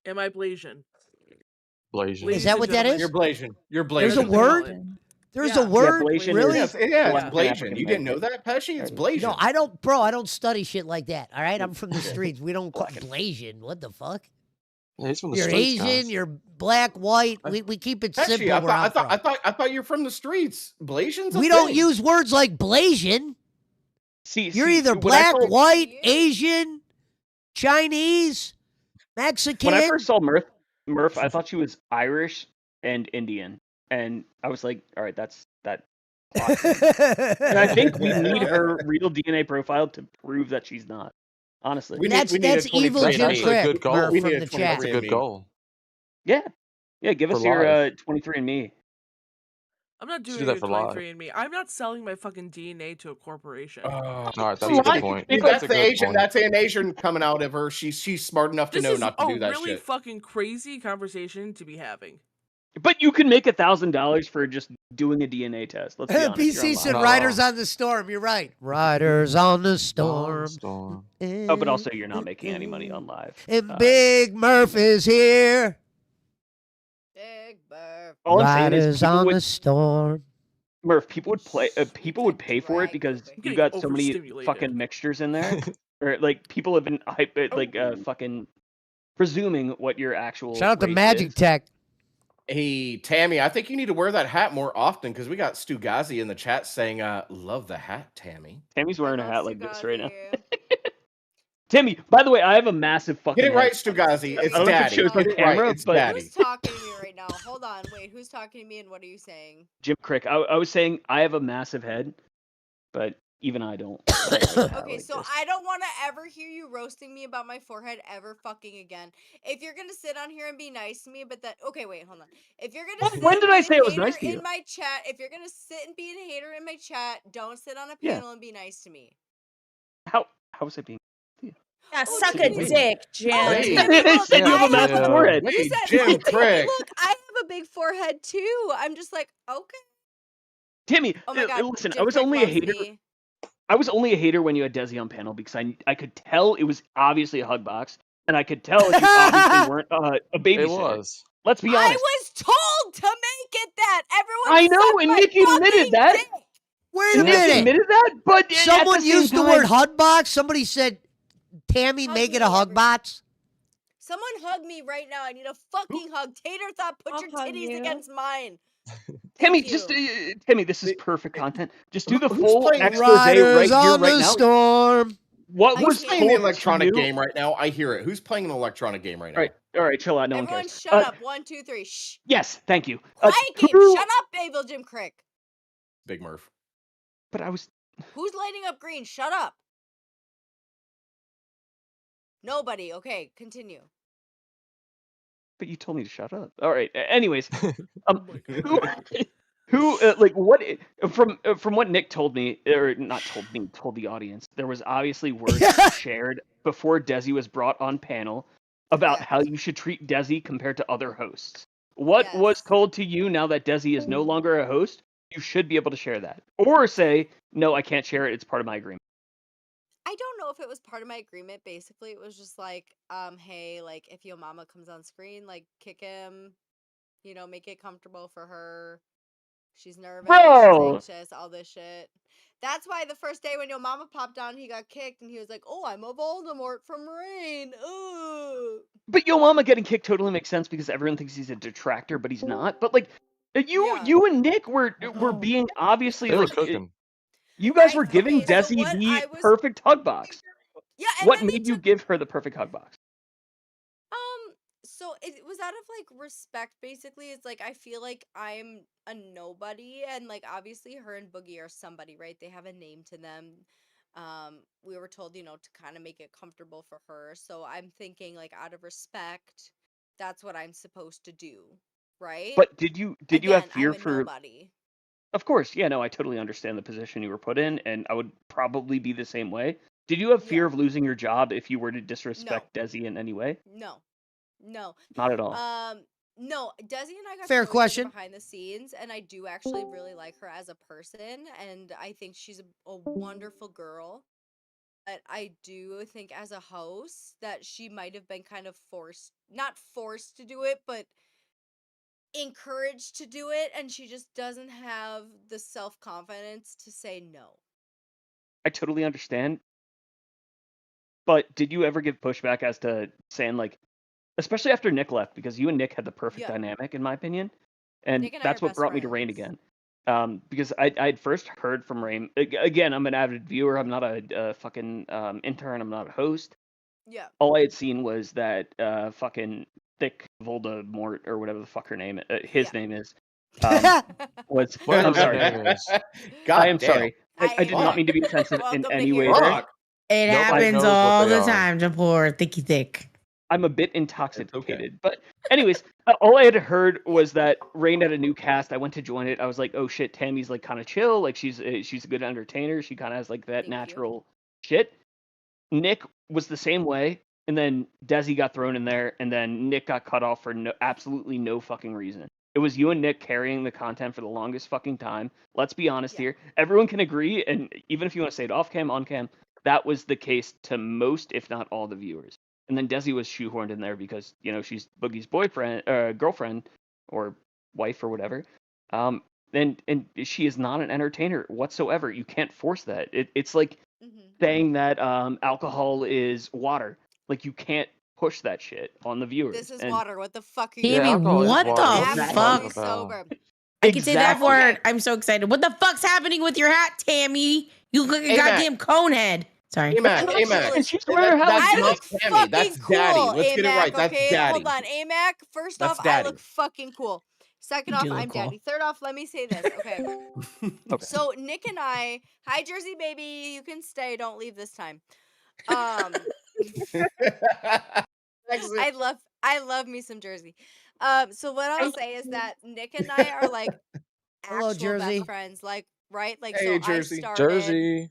Am I Blasian? Blasian. Is that what that is? You're Blasian. You're Blasian. There's a That's what they call word. it. There's Yeah. a word. Blasian Really? is- Yeah, it's Black Blasian. African You didn't know that, Pesci? It's Blasian. No, I don't, bro. I don't study shit like that. All right, I'm from the streets. We don't call Blasian. What the fuck? Yeah, he's from the You're streets, Asian. guys. You're black, white. We keep it Pesci, simple. I where I'm thought from. you're from the streets. Blasian's a We don't thing. use words like Blasian. See, You're see, either when I black, first- white, Asian, Chinese, Mexican. When I first saw Murph, I thought she was Irish and Indian, and I was like, all right, that's that. And I think we need her real DNA profile to prove that she's not. Honestly, We need- That's we need a that's evil 23andMe. Jim That's actually a Crick good goal. Murph We from need a the 23andMe. chat. That's a good goal. yeah. Give For us your live. 23andMe. I'm not Should doing do a that for live. 23andMe. I'm not selling my fucking DNA to a corporation. All right, that's a Why? good point. It's That's That's a the good Asian. point. That's an Asian coming out of her. She's smart enough to This know is not to a do that really shit. fucking crazy conversation to be having. But you can make $1,000 for just doing a DNA test. Let's be honest. you're PC online. said Not Riders wrong. on the Storm. You're right. Riders on the Storm. Storm. Oh, but also you're not making any money on live. And Big Murph is here. Big Murph. All I'm saying is Riders people on would, the Storm. Murph, people would play. People would pay for it because Drag you getting got so many overstimulated. fucking mixtures in there. Or like people have been fucking presuming what your actual. Shout out to race Magic is. Tech. Hey, Tammy, I think you need to wear that hat more often because we got Stu Gazi in the chat saying, love the hat, Tammy. Tammy's wearing a love hat like this right now. Fugazi. Tammy, by the way, I have a massive fucking. Get it head. right, Stu Gazi. It's I don't know if it daddy. shows on Get it camera, right. It's but- daddy. Who's talking to me right now? Hold on, wait. Who's talking to me and what are you saying? Jim Crick. I was saying I have a massive head, but even I don't. Okay, so I don't want to ever hear you roasting me about my forehead ever fucking again. If you're gonna sit on here and be nice to me, but that okay, wait, hold on. If you're gonna sit When and did be I a say it was hater nice to you? in my chat, if you're gonna sit and be a hater in my chat, don't sit on a Yeah. panel and be nice to me. How was I being? Yeah, Oh, suck a Timmy's dick, Oh, Jim. Timmy, look, And you have a I massive have forehead. You said, Jim Timmy, Prick. look, I have a big forehead too. I'm just like, okay. Timmy, Oh my god, listen, I Jim was Prick only a loves hater. me. I was only a hater when you had Desi on panel because I could tell it was obviously a hug box, and I could tell you obviously weren't a It babysitter. was. Let's be I honest. was told to make it that. Everyone I know, sucked and my Nick admitted fucking that. dick. Wait a And Nick minute. admitted that, but at the Someone same used the time, word hug box. Somebody said, Tammy, Hug make it me, a hug box. Someone hug me right now. I need a fucking hug. Tater Thought, put I'll your hug titties you. against mine. Timmy, Thank just you. Timmy, this is perfect content. Just do the Who's full playing expose Riders right here, on right the now. storm. What I was can't. playing the told to electronic you? game right now? I hear it. Who's playing an electronic game right now? All right, chill out. No one Everyone cares. shut up. 1, 2, 3. Shh. Yes, thank you. Quiet game. Who? Shut up, Abel Jim Crick. Big Murph. But I was. Who's lighting up green? Shut up. Nobody. Okay, continue. But you told me to shut up. All right. Anyways, Oh my God. who like what from what Nick told me, or not told me, told the audience, there was obviously words shared before Desi was brought on panel about how you should treat Desi compared to other hosts. What was told to you now that Desi is no longer a host? You should be able to share that, or say no, I can't share it. It's part of my agreement. I don't know if it was part of my agreement. Basically, it was just like, hey, like if your mama comes on screen, like kick him, you know, make it comfortable for her. She's nervous, Bro. she's anxious, all this shit. That's why the first day when your mama popped on, he got kicked, and he was like, "Oh, I'm a Voldemort from Rain." Ooh. But Yo Mama getting kicked totally makes sense because everyone thinks he's a detractor, but he's not. But like, you and Nick were being obviously They were like, cooking. you guys were giving okay, so Desi what the I was- perfect hug box. Yeah, and What then they made you give her the perfect hug box? So it was out of like respect. Basically, it's like I feel like I'm a nobody, and like obviously her and Boogie are somebody, right? They have a name to them. We were told, you know, to kind of make it comfortable for her. So I'm thinking, like, out of respect, that's what I'm supposed to do, right? But did you have Again, fear I'm a for? nobody. Of course, yeah, no, I totally understand the position you were put in, and I would probably be the same way. Did you have fear of losing your job if you were to disrespect Desi in any way? No. Not at all. No, Desi and I got Fair to know each other question. behind the scenes, and I do actually really like her as a person, and I think she's a wonderful girl. But I do think as a host that she might have been kind of not forced to do it, but encouraged to do it, and she just doesn't have the self-confidence to say no. I totally understand. But did you ever give pushback as to saying like, especially after Nick left, because you and Nick had the perfect dynamic, in my opinion, and Nick and I that's are what best brought me to Rain friends. again. Because I'd first heard from Rain. Again, I'm an avid viewer. I'm not a fucking intern. I'm not a host. Yeah. All I had seen was that fucking thick Voldemort or whatever the fuck her name, his name is, was. Whatever I'm that sorry. name is. I am damn. sorry. I did not mean to be offensive in Welcome to any hear way it. there. It Nobody happens knows what all they the are. time to poor thicky thick. I'm a bit intoxicated, but anyways, all I had heard was that Rain had a new cast. I went to join it. I was like, oh shit, Tammy's like kind of chill. Like she's a good entertainer. She kind of has like that natural shit. Nick was the same way, and then Desi got thrown in there, and then Nick got cut off for absolutely no fucking reason. It was you and Nick carrying the content for the longest fucking time. Let's be honest here. Everyone can agree, and even if you want to say it off cam, on cam, that was the case to most, if not all, the viewers. And then Desi was shoehorned in there because, you know, she's Boogie's boyfriend, girlfriend, or wife or whatever. And she is not an entertainer whatsoever. You can't force that. It's like saying that alcohol is water. Like you can't push that shit on the viewers. This is And water. What the fuck are you Tammy, doing? what the Absolutely fuck? sober. I can say that Exactly. word. I'm so excited. What the fuck's happening with your hat, Tammy? You look like a Hey, Mac. goddamn conehead. Sorry. And she's wearing her hat That's like not this. Tammy. That's Cool, Daddy. Let's get it AMAC, right. That's okay? Daddy. Hold on, AMAC. First That's off, Daddy. I look fucking cool. Second You off, do look I'm cool. Daddy. Third off, let me say this, okay? Okay. So Nick and I, hi Jersey baby, you can stay. Don't leave this time. I love me some Jersey. So what I'll say is that Nick and I are like Hello, actual Jersey. best friends, like right, like Hey, so I Jersey. started. Jersey.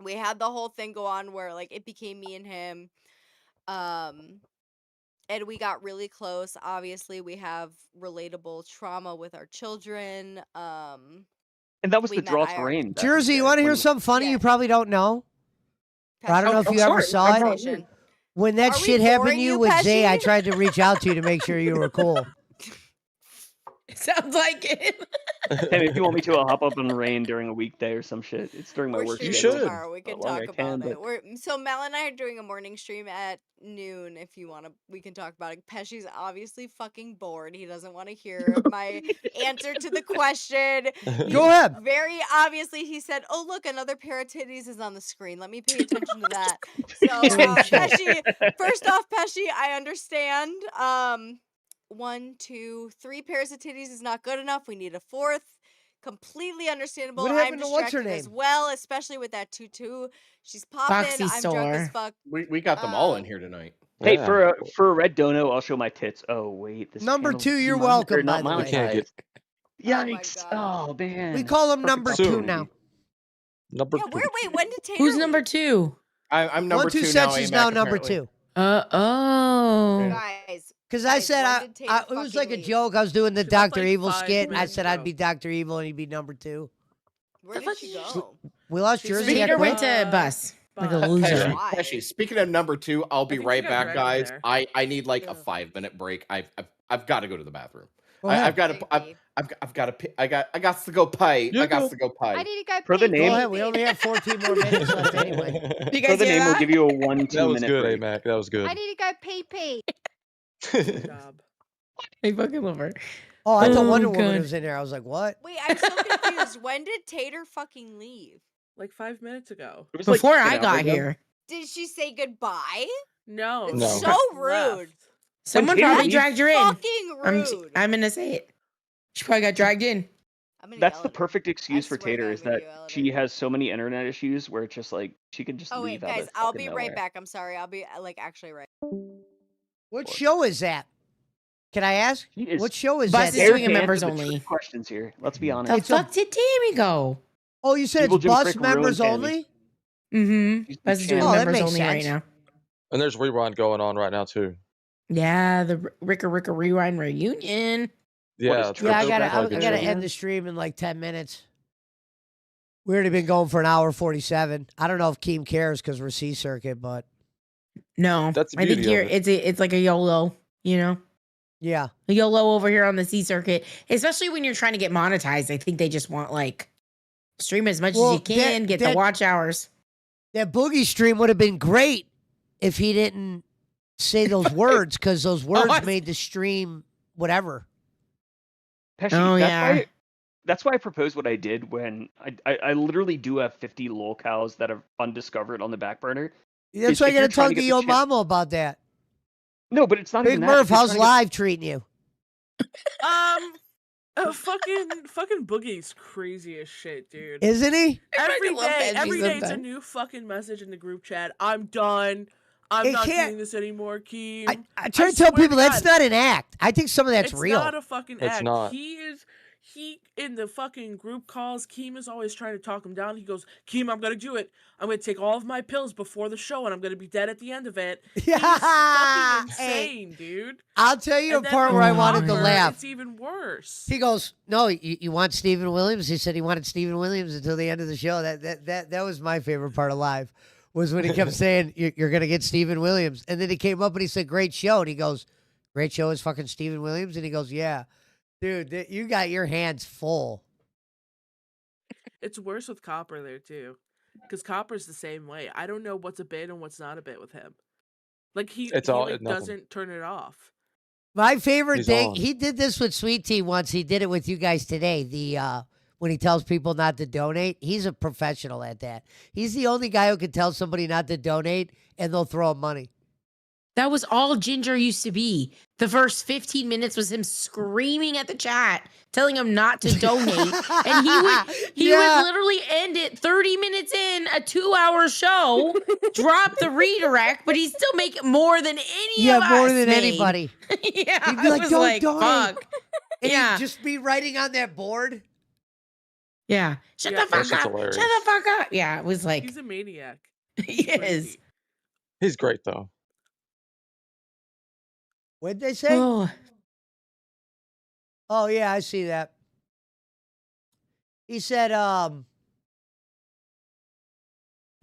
we had the whole thing go on where like it became me and him. And we got really close. Obviously, we have relatable trauma with our children. And that was we the met draw to IR rain. back in Jersey, the you day, want to hear when- something funny you probably don't know? Or I don't know if you ever saw it. When that Are we shit happened boring to you you, with Zay, I Pesci? tried to reach out to you to make sure you were cool. Sounds like it. Hey, if you want me to, I'll hop up on rain during a weekday or some shit. It's during my We're work. streaming schedule. tomorrow. We Not can long talk I about can, it. So Mel and I are doing a morning stream at noon. If you want to, we can talk about it. Pesci's obviously fucking bored. He doesn't want to hear my answer to the question. Go ahead. Very obviously, he said, "Oh look, another pair of titties is on the screen. Let me pay attention to that." So Pesci, first off, Pesci, I understand. 1, 2, 3 pairs of titties is not good enough. We need a fourth. Completely understandable. What I'm happened to what's her distracted as name? well, especially with that tutu. She's popping. Foxy I'm drunk as sore. fuck. We got them all in here tonight. Hey, Yeah. for a red dono, I'll show my tits. Oh wait, this Number channel's 2, you're mon- welcome, or not by the way. You can't monetized. get Yikes! Oh man, We call him Perfect number 2 opportunity. now. number Yeah, wait, when did Tater Who's leave? number 2? I'm number 1-2 2 now. Sets is AMAC, now number apparently. 2. Oh. Guys, Because I said when did Tater it was fucking like a leave? joke. I was doing the She left, Dr. like, Evil 5 skit, and I minutes said I'd ago. be Dr. Evil and he'd be number 2. Where did she go? We lost She Jersey. said- I Peter quit. went to bus like a Bye. loser. Why? Pesci, speaking of number 2, I'll be think right she got back, dragged in guys. there. I need like a Ugh. 5-minute break. I've got to go to the bathroom. Go ahead. I've got to. I've got to. I got to go pay. You I got go. to go I pay. need to go For the pee, name- Go ahead. We baby. only have 14 more minutes left anyway. You For guys the hear name, we'll that? give you a 1-2 That was minute good, break. AMAC. That was good. I need to go pee pee. Good job. I fucking love her. Oh, I thought Oh, Wonder Woman God. was in there. I was like, what? Wait, I'm so confused. When did Tater fucking leave? Like 5 minutes ago. It was like Before an I hour got ago. here. Did she say goodbye? No. It's No. so rude. Left. Someone Tater probably leaves- dragged her in. Fucking rude. I'm gonna say it. She probably got dragged in. I'm gonna That's yell the at her. perfect excuse for swear to God, Tater I'm is gonna that yell at she her. has so many internet issues where it's just like she can just Oh leave wait, out guys, of I'll fucking be nowhere. right back. I'm sorry. I'll be like actually right. What show is that? Can I ask? She is What show is Bus that? is Dare doing a to members answer the only. trick questions here. Let's be The honest. fuck did Tammy go? Oh, you said Evil it's Jim bus Frick ruined members Tammy. only? Mm-hmm. She's Bus is doing Oh, that members makes only right sense. now. And there's rewind going on right now too. Yeah, the Ricka Rewind reunion. Yeah, is it's Yeah, I it's gotta, like I a gotta show. end the stream in like 10 minutes. We already been going for an hour 47. I don't know if Keem cares because we're C circuit, but No, That's the I think beauty of you're. it. It's like a YOLO. You know, yeah. a YOLO over here on the C circuit. Especially when you're trying to get monetized. I think they just want like stream as much as Well, you can, get the that- watch hours. That Boogie stream would have been great if he didn't say those words because those words I- made the stream whatever. Pesci, Oh, that's yeah. why that's why I proposed what I did when I literally do have 50 lol cows that are undiscovered on the back burner. That's If why I you're gotta trying talk to to get your the chan- mama about that. No, but it's not Big even that. Murph, If you're how's trying to get- live treating you? Fucking Boogie's crazy as shit, dude. Isn't he? Every fucking love day, Benji every day it's a sometimes. new fucking message in the group chat. I'm done. I'm It not can't- doing this anymore, Keem. I try to tell swear to people that's God, not an act. I think some of that's it's real. not a fucking It's act. not. He in the fucking group calls, Keem is always trying to talk him down. He goes, Keem, I'm gonna do it. I'm gonna take all of my pills before the show and I'm gonna be dead at the end of it. He's Yeah. fucking insane, dude. I'll tell you And a then part with where I wanted to Hopper, laugh. It's even worse. He goes, "No, you want Stephen Williams?" He said he wanted Stephen Williams until the end of the show. That was my favorite part of live, was when he kept saying you're gonna get Stephen Williams, and then he came up and he said, "Great show," and he goes, "Great show is fucking Stephen Williams," and he goes, "Yeah, dude, you got your hands full." It's worse with Copper there too, because Copper's the same way. I don't know what's a bit and what's not a bit with him. Like he It's all- like, nothing. doesn't turn it off. My favorite He's thing, on. he did this with Sweet Tea once. He did it with you guys today. The when he tells people not to donate, he's a professional at that. He's the only guy who can tell somebody not to donate and they'll throw him money. That was all Ginger used to be. The first 15 minutes was him screaming at the chat, telling him not to donate. And he Yeah. would literally end it 30 minutes in a 2-hour show, drop the redirect, but he'd still make more than any of us more than made. anybody. Yeah, He'd be I like, was "Don't like, donate." fuck. And Yeah. he'd just be writing on that board. Yeah. Shut Yeah. the fuck That shit's up. Shut hilarious. the fuck up. Yeah, it was like He's a maniac. he is. He's great though. What'd they say? Oh, Oh yeah, I see that. He said,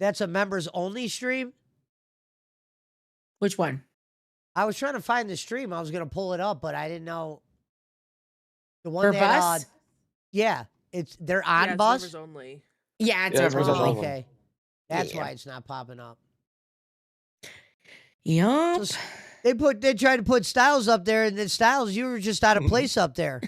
that's a members only stream. which one? I was trying to find the stream. I was gonna pull it up, but I didn't know the one For that. bus? Yeah, they're on Yeah, it's bus. members only. Yeah, it's Yeah, it's members members Oh, only. only. okay. That's Yeah. why it's not popping up. Yup. So they tried to put Styles up there, and then Styles, you were just out of place up there.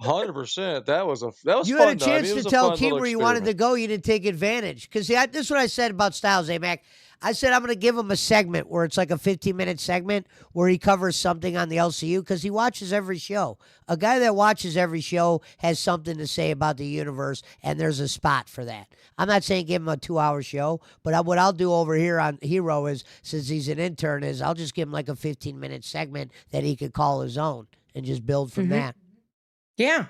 100%. That was You fun. had a Though. I chance mean, it to was a tell fun Keem little where you wanted to experiment. go. You didn't take advantage. Because this is what I said about Styles, Mac. I said I'm going to give him a segment where it's like a 15-minute segment where he covers something on the LCU because he watches every show. A guy that watches every show has something to say about the universe, and there's a spot for that. I'm not saying give him a 2-hour show, but what I'll do over here on Hero is, since he's an intern, is I'll just give him like a 15-minute segment that he could call his own and just build from that. Yeah.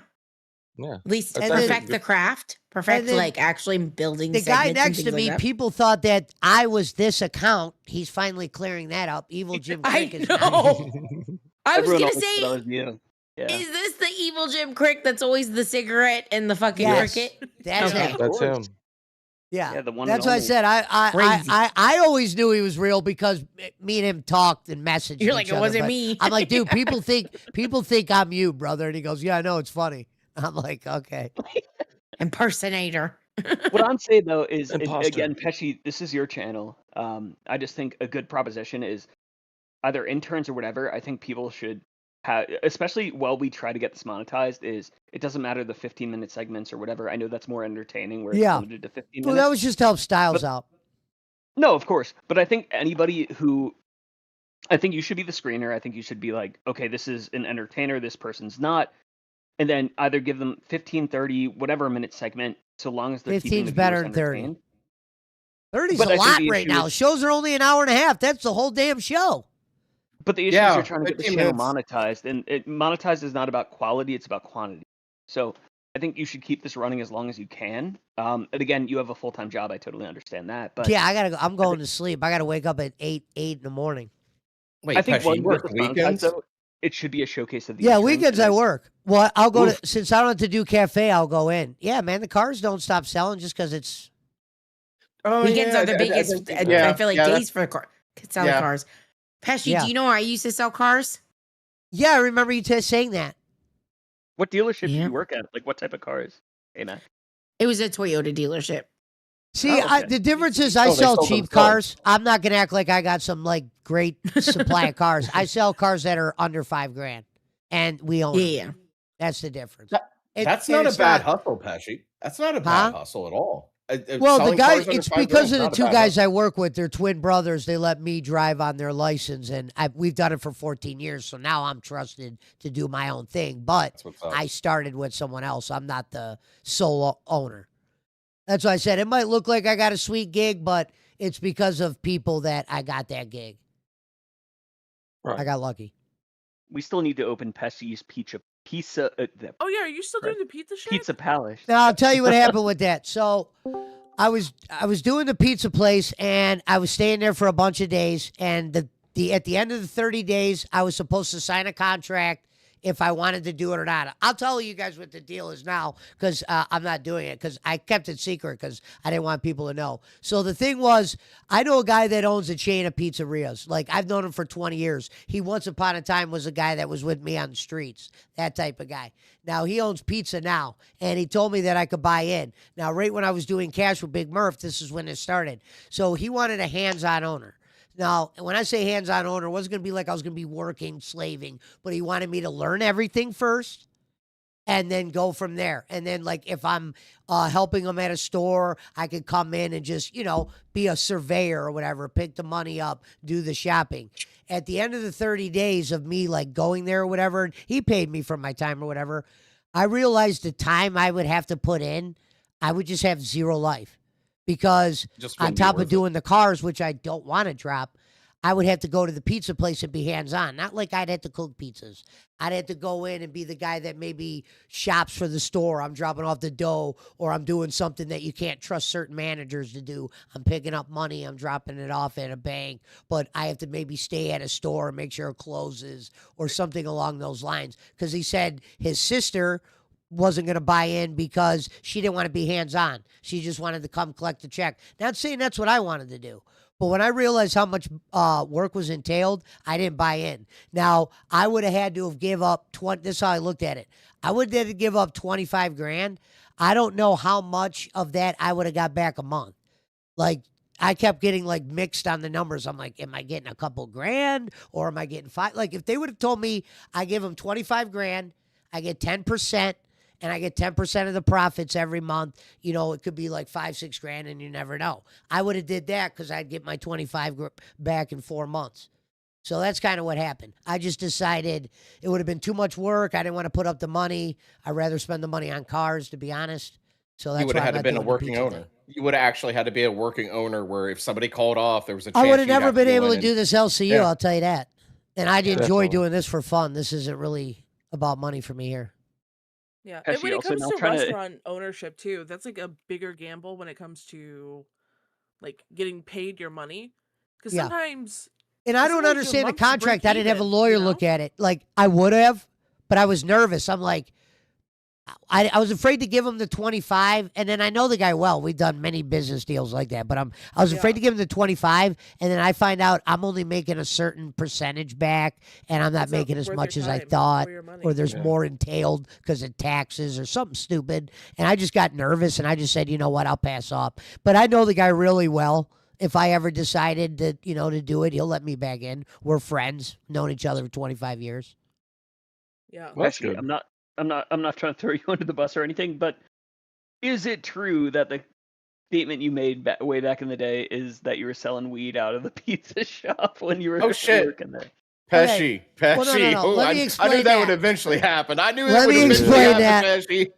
Yeah. At least And then- perfect the craft. Perfect, then like actually building The guy segments and next to things me, like that. people thought that I was this account. He's finally clearing that up. Evil Jim Crick is not. know. I was Everyone gonna always thought say, that was you. Yeah. is this the evil Jim Crick that's always the cigarette and the fucking Yes, cricket? that's Okay. him. That's him. Yeah, Yeah, the one that's and why I only. said I Crazy. always knew he was real because me and him talked and messaged. You're like, each it other, wasn't but me. I'm like, dude, people think I'm you, brother. And he goes, yeah, I know, it's funny. I'm like, okay. Impersonator. What I'm saying though is, Imposter. again, Pesci, this is your channel. I just think a good proposition is either interns or whatever. I think people should have, especially while we try to get this monetized, is it doesn't matter the 15-minute segments or whatever. I know that's more entertaining where it's Yeah. limited to 15 Well, minutes. that was just to help Styles But- out. No, of course. But I think anybody who, I think you should be the screener. I think you should be like, okay, this is an entertainer. This person's not. And then either give them 15, 30, whatever minute segment, so long as they're keeping 15's the better viewers than 30. entertained. 30's But a I think lot the right issue now. is- Shows are only an hour and a half. That's the whole damn show. But the issue Yeah, is you're trying to get the 15 channel minutes. monetized, and monetized is not about quality; it's about quantity. So I think you should keep this running as long as you can. And again, you have a full-time job. I totally understand that, but Yeah, I gotta go. I'm going to sleep. I gotta wake up at 8 in the morning. Wait, I think Pesci, while you you work get this monetized, weekends? though, it should be a showcase of the Yeah, interns, weekends and I it's- work. Well, I'll go Oof. to, since I don't have to do cafe, I'll go in. Yeah, man, the cars don't stop selling just because it's. Oh, Weekends yeah, are the biggest. I feel like days that's- for selling yeah. cars. Pesci, Yeah. do you know I used to sell cars? Yeah, I remember you saying that. What dealership do Yeah. you work at? Like, what type of cars? Hey, Matt. It was a Toyota dealership. See, Oh, okay. the difference is I Oh, they sell sold cheap themselves. cars. I'm not gonna act like I got some like great supply of cars. I sell cars that are under $5,000, and we own them. Yeah. That's the difference. That's and not a it's bad hustle, Pesci. That's not a bad hustle at all. Well, the Selling guy, cars under it's $5,000 because of the not a two bad guys hustle. I work with. They're twin brothers. They let me drive on their license, and we've done it for 14 years. So now I'm trusted to do my own thing. But That's what's up. I started with someone else. I'm not the sole owner. That's why I said it might look like I got a sweet gig, but it's because of people that I got that gig. Right. I got lucky. We still need to open Pesci's pizza. Oh yeah, are you still doing the pizza shit? Pizza Palace. Now I'll tell you what happened with that. So I was doing the pizza place, and I was staying there for a bunch of days. And at the end of the 30 days, I was supposed to sign a contract if I wanted to do it or not. I'll tell you guys what the deal is now because I'm not doing it because I kept it secret because I didn't want people to know. So the thing was, I know a guy that owns a chain of pizzerias. Like, I've known him for 20 years. He once upon a time was a guy that was with me on the streets, that type of guy. Now, he owns pizza now, and he told me that I could buy in. Now, right when I was doing cash with Big Murph, this is when it started. So he wanted a hands-on owner. Now, when I say hands-on owner, it wasn't going to be like I was going to be working, slaving, but he wanted me to learn everything first and then go from there. And then, like, if I'm helping him at a store, I could come in and just, be a surveyor or whatever, pick the money up, do the shopping. At the end of the 30 days of me, like, going there or whatever, and he paid me for my time or whatever, I realized the time I would have to put in, I would just have zero life. Because Just on wouldn't be top worth of it. doing the cars, which I don't want to drop, I would have to go to the pizza place and be hands on. Not like I'd have to cook pizzas. I'd have to go in and be the guy that maybe shops for the store. I'm dropping off the dough, or I'm doing something that you can't trust certain managers to do. I'm picking up money, I'm dropping it off at a bank, but I have to maybe stay at a store and make sure it closes or something along those lines. Because he said his sister wasn't going to buy in because she didn't want to be hands on. She just wanted to come collect the check. Not saying that's what I wanted to do. But when I realized how much work was entailed, I didn't buy in. Now, I would have had to have give up 20. This is how I looked at it. I would have had to give up 25 grand. I don't know how much of that I would have got back a month. Like, I kept getting like mixed on the numbers. I'm like, am I getting a couple grand or am I getting five? Like, if they would have told me I give them 25 grand, I get 10%, and I get 10% of the profits every month, you know, it could be like 5-6 grand, and you never know. I would have did that because I'd get my 25 back in 4 months. So that's kind of what happened. I just decided it would have been too much work. I didn't want to put up the money. I'd rather spend the money on cars, to be honest. So that's You would why have I'm had to not been a doing the working pizza owner. thing. You would have actually had to be a working owner where if somebody called off, there was a chance I would have you'd never have to been go able in to and- do this LCU, Yeah. I'll tell you that. And I'd enjoy Definitely. doing this for fun. This isn't really about money for me here. Yeah, and Actually, when it also comes now to trying to restaurant ownership too, that's like a bigger gamble when it comes to like getting paid your money. Because Yeah. sometimes And I it don't sometimes understand the months to break contract. I didn't have a even, lawyer you know? look at it. Like, I would have, but I was nervous. I'm like, I was afraid to give him the 25, and then I know the guy well. We've done many business deals like that, but I was afraid to give him the 25, and then I find out I'm only making a certain percentage back, and I'm not It's not making as worth much your as I time thought, or your money. or there's Yeah. more entailed because of taxes or something stupid. And I just got nervous, and I just said, you know what, I'll pass off. But I know the guy really well. If I ever decided to, you know, to do it, he'll let me back in. We're friends, known each other for 25 years. Yeah. Well, that's actually, good. I'm not trying to throw you under the bus or anything, but is it true that the statement you made way back in the day is that you were selling weed out of the pizza shop when you were Oh shit. working there? Pesci, Well, Pesci. no. Oh, Let me I knew explain that would that. eventually happen. I knew it Let would me eventually explain happen, that. Pesci.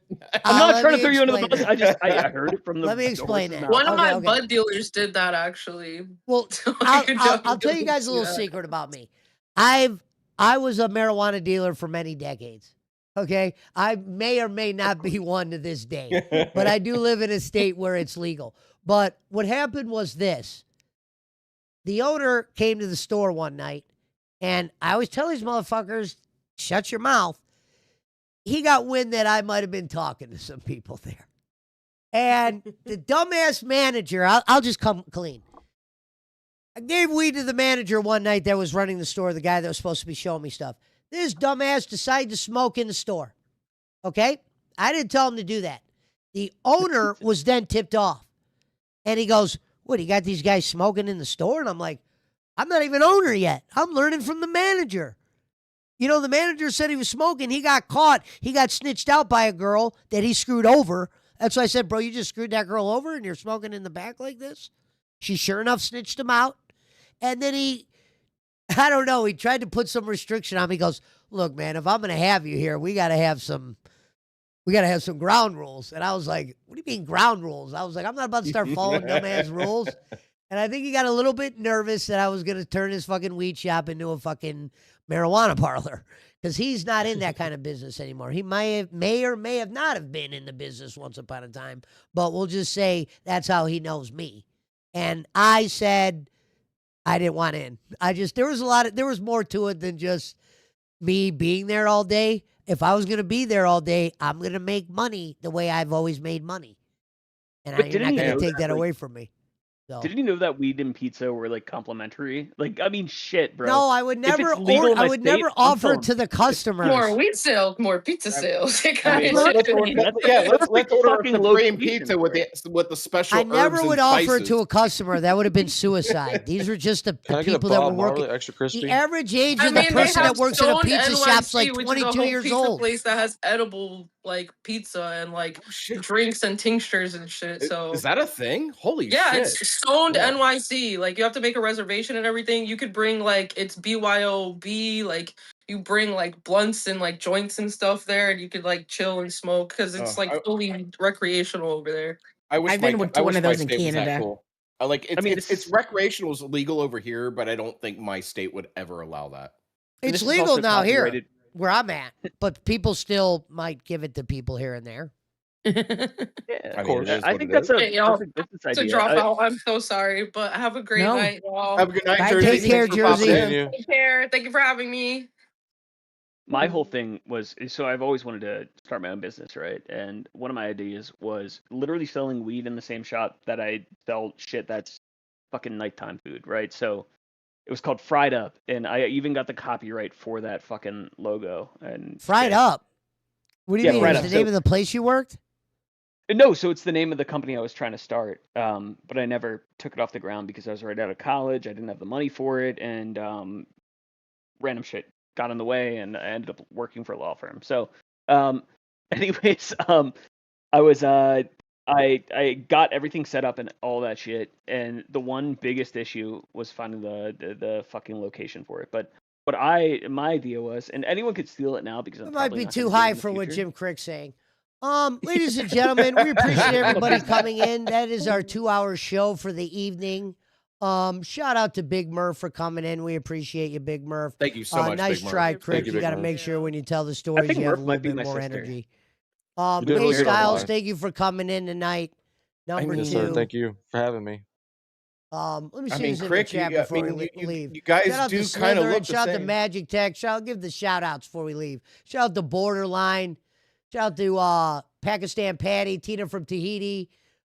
I'm not Let trying to me throw you under the explain bus. that. I heard it from the Let me explain horse's that. mouth. One of my Okay. bud dealers did that actually. Well, So I could I'll tell you definitely guys a see little that. secret about me. I was a marijuana dealer for many decades. Okay, I may or may not be one to this day, but I do live in a state where it's legal. But what happened was this: the owner came to the store one night, and I always tell these motherfuckers, "Shut your mouth." He got wind that I might have been talking to some people there, and the dumbass manager. I'll just come clean. I gave weed to the manager one night that was running the store, the guy that was supposed to be showing me stuff. This dumbass decided to smoke in the store. Okay? I didn't tell him to do that. The owner was then tipped off. And he goes, "What, you got these guys smoking in the store?" And I'm like, "I'm not even owner yet. I'm learning from the manager." You know, the manager said he was smoking. He got caught. He got snitched out by a girl that he screwed over. That's why I said, "Bro, you just screwed that girl over and you're smoking in the back like this?" She sure enough snitched him out. And then I don't know, he tried to put some restriction on me. He goes, "Look, man, if I'm going to have you here, we got to have some ground rules." And I was like, "What do you mean ground rules?" I was like, "I'm not about to start following dumbass rules." And I think he got a little bit nervous that I was going to turn his fucking weed shop into a fucking marijuana parlor, because he's not in that kind of business anymore. He may or may have not have been in the business once upon a time, but we'll just say that's how he knows me. And I said I didn't want in. There was more to it than just me being there all day. If I was going to be there all day, I'm going to make money the way I've always made money. And But you're not didn't he going know to take that like, away from me. So. Didn't you know that weed and pizza were like complimentary? Like, I mean, shit, bro. No, I would If never. it's legal in my I would state, never I'm offer telling it to the customers. More weed sales, more pizza sales. It I kinda mean, shifted. let's order, That's yeah, a let's perfect order a fucking supreme location pizza for with it. the special I never herbs would and offer it spices. to a customer. That would have been suicide. These were just the Can I get a people that were Bob working. Marley extra crispy? The average age I of the mean, they person have that works in a Stoned pizza shop's like NYC, which is a 22 whole years pizza old. place that has edible like pizza and like drinks and tinctures and shit. So Is that a thing? Holy yeah, shit. it's Stoned Yeah. NYC. Like you have to make a reservation and everything. You could bring like it's BYOB. Like you bring like blunts and like joints and stuff there, and you could like chill and smoke because it's like fully recreational over there. I wish I've been to one of my those in state was that Canada. cool. Like I mean, it's recreational is legal over here, but I don't think my state would ever allow that. And It's this is legal also now here copyrighted. where I'm at, but people still might give it to people here and there. Yeah, I mean, it is I what think it that's is. Hey, a y'all, business to idea. drop out. I'm so sorry, but have a great No. night, y'all. Have a good night, Right, Jersey. take care, Thanks for popping Jersey. in. Take care. Thank you for having me. My whole thing was so I've always wanted to start my own business, right? And one of my ideas was literally selling weed in the same shop that I sell shit that's fucking nighttime food, right? So it was called Fried Up, and I even got the copyright for that fucking logo. And Fried shit. Up. What do you Yeah, mean? Fried Is Up. the name So- of the place you worked? No, so it's the name of the company I was trying to start, but I never took it off the ground because I was right out of college. I didn't have the money for it, and random shit got in the way, and I ended up working for a law firm. So, anyways, I was I got everything set up and all that shit, and the one biggest issue was finding the fucking location for it. But what my idea was, and anyone could steal it now because I'm It might probably be not too gonna do it high in the for what future. Jim Crick's saying. Ladies and gentlemen, we appreciate everybody coming in. That is our 2-hour show for the evening. Shout out to Big Murph for coming in. We appreciate you, Big Murph. Thank you so much, Nice Big Murph. try, Thank Crick. you, You Big got to Murph. make sure when you tell the I stories, think you have Murph a might little be bit my more sister. energy. You're doing Ray really good on the Styles, live. thank you for coming in tonight. Number Yes, 2. sir. Thank you for having me. Let me I see mean, who's in the Crick, chat I before mean, we you leave. guys Shout out do to kind of Slytherin. look the Shout out to same. Magic Tech. Give the shout outs before we leave. Shout out to Borderline. Shout out to Pakistan Patty, Tina from Tahiti,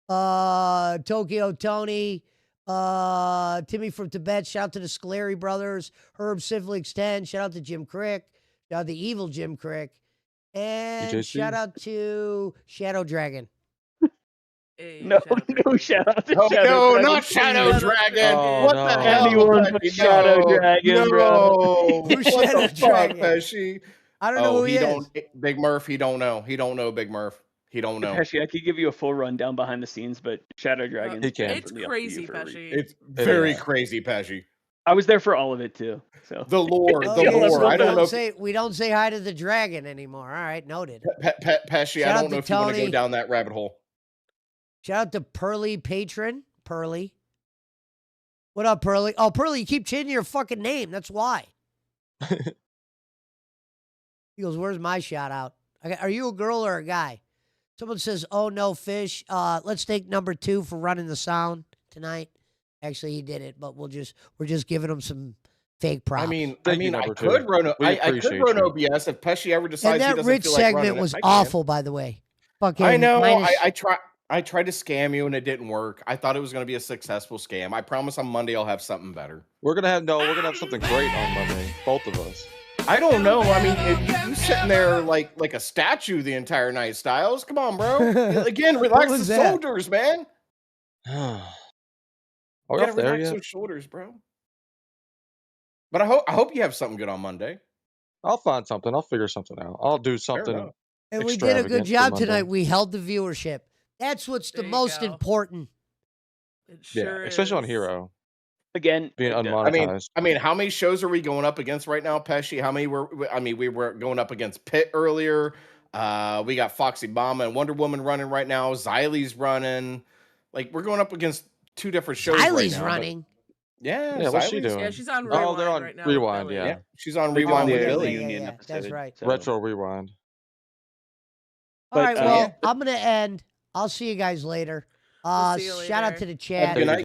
Tokyo Tony, Timmy from Tibet. Shout out to the Scaleri brothers, Herb Siflix 10. Shout out to Jim Crick. Shout out to Evil Jim Crick. And EJC. shout out to Shadow Dragon. Hey, No, shout out to no you. shout out to Oh Shadow no, Dragon. not Shadow please. Shout out to Dragon! Oh, What no. the hell, Anyone but Pesci? Shadow No, Dragon, bro. no. Who's What Shadow the fuck, Dragon? Pesci? I don't know Oh, who he is. Big Murph. He don't know. He don't know Big Murph. He don't know. Pesci, I could give you a full rundown behind the scenes, but Shadow Dragon's He can. It's definitely up to you crazy, for a read. Pesci. It's It very is. crazy, Pesci. I was there for all of it too. So The lore, the Okay, You'll have so lore. I we don't know. we don't say hi to the dragon anymore. All right, noted. Pesci, Shout I out don't know to if you want to go Tony. down that rabbit hole. Shout out to Pearly Patron. Pearly. What up, Pearly? Oh, Pearly, you keep changing your fucking name. That's why. He goes, where's my shout out? Are you a girl or a guy? Someone says, oh, no, Fish. Let's take number 2 for running the sound tonight. Actually, he did it, but we're just giving him some fake props. I mean, Thank you, I number could 2. run. We I could appreciate run you. OBS if Pesci ever and decides he that doesn't Rich feel like running segment it. was I can. awful, by the way. Fucking I know. minus- I tried to scam you and it didn't work. I thought it was going to be a successful scam. I promise on Monday I'll have something better. We're gonna have something great on Monday, both of us. I don't know. I mean, you sitting there like a statue the entire night, Styles. Come on, bro. Again, relax was the that? shoulders, man. Are You we gotta off there relax yet? those shoulders, bro. But I hope you have something good on Monday. I'll find something. I'll figure something out. I'll do something. enough. And we did a good extravagant for job Monday. tonight. We held the viewership. That's what's the There you most go. important. It Yeah, sure especially on is. Hero again, being it, unmonetized. I mean, how many shows are we going up against right now, Pesci? How many we were going up against Pitt earlier. We got Foxy Mama and Wonder Woman running right now. Xylie's running. Like, we're going up against 2 different shows right Eileen's now. running. Yeah, Yeah, what's she Xylie's- doing? Yeah, she's on Oh, Rewind they're on right now. with Rewind. Billy. Yeah. Yeah, she's on they did Rewind the with yeah, Billy. reunion yeah, episode. that's right. So. Retro Rewind. All But, right, well, I'm going to end. I'll see you guys later. We'll see you Shout out later. to the Have chat. a good night.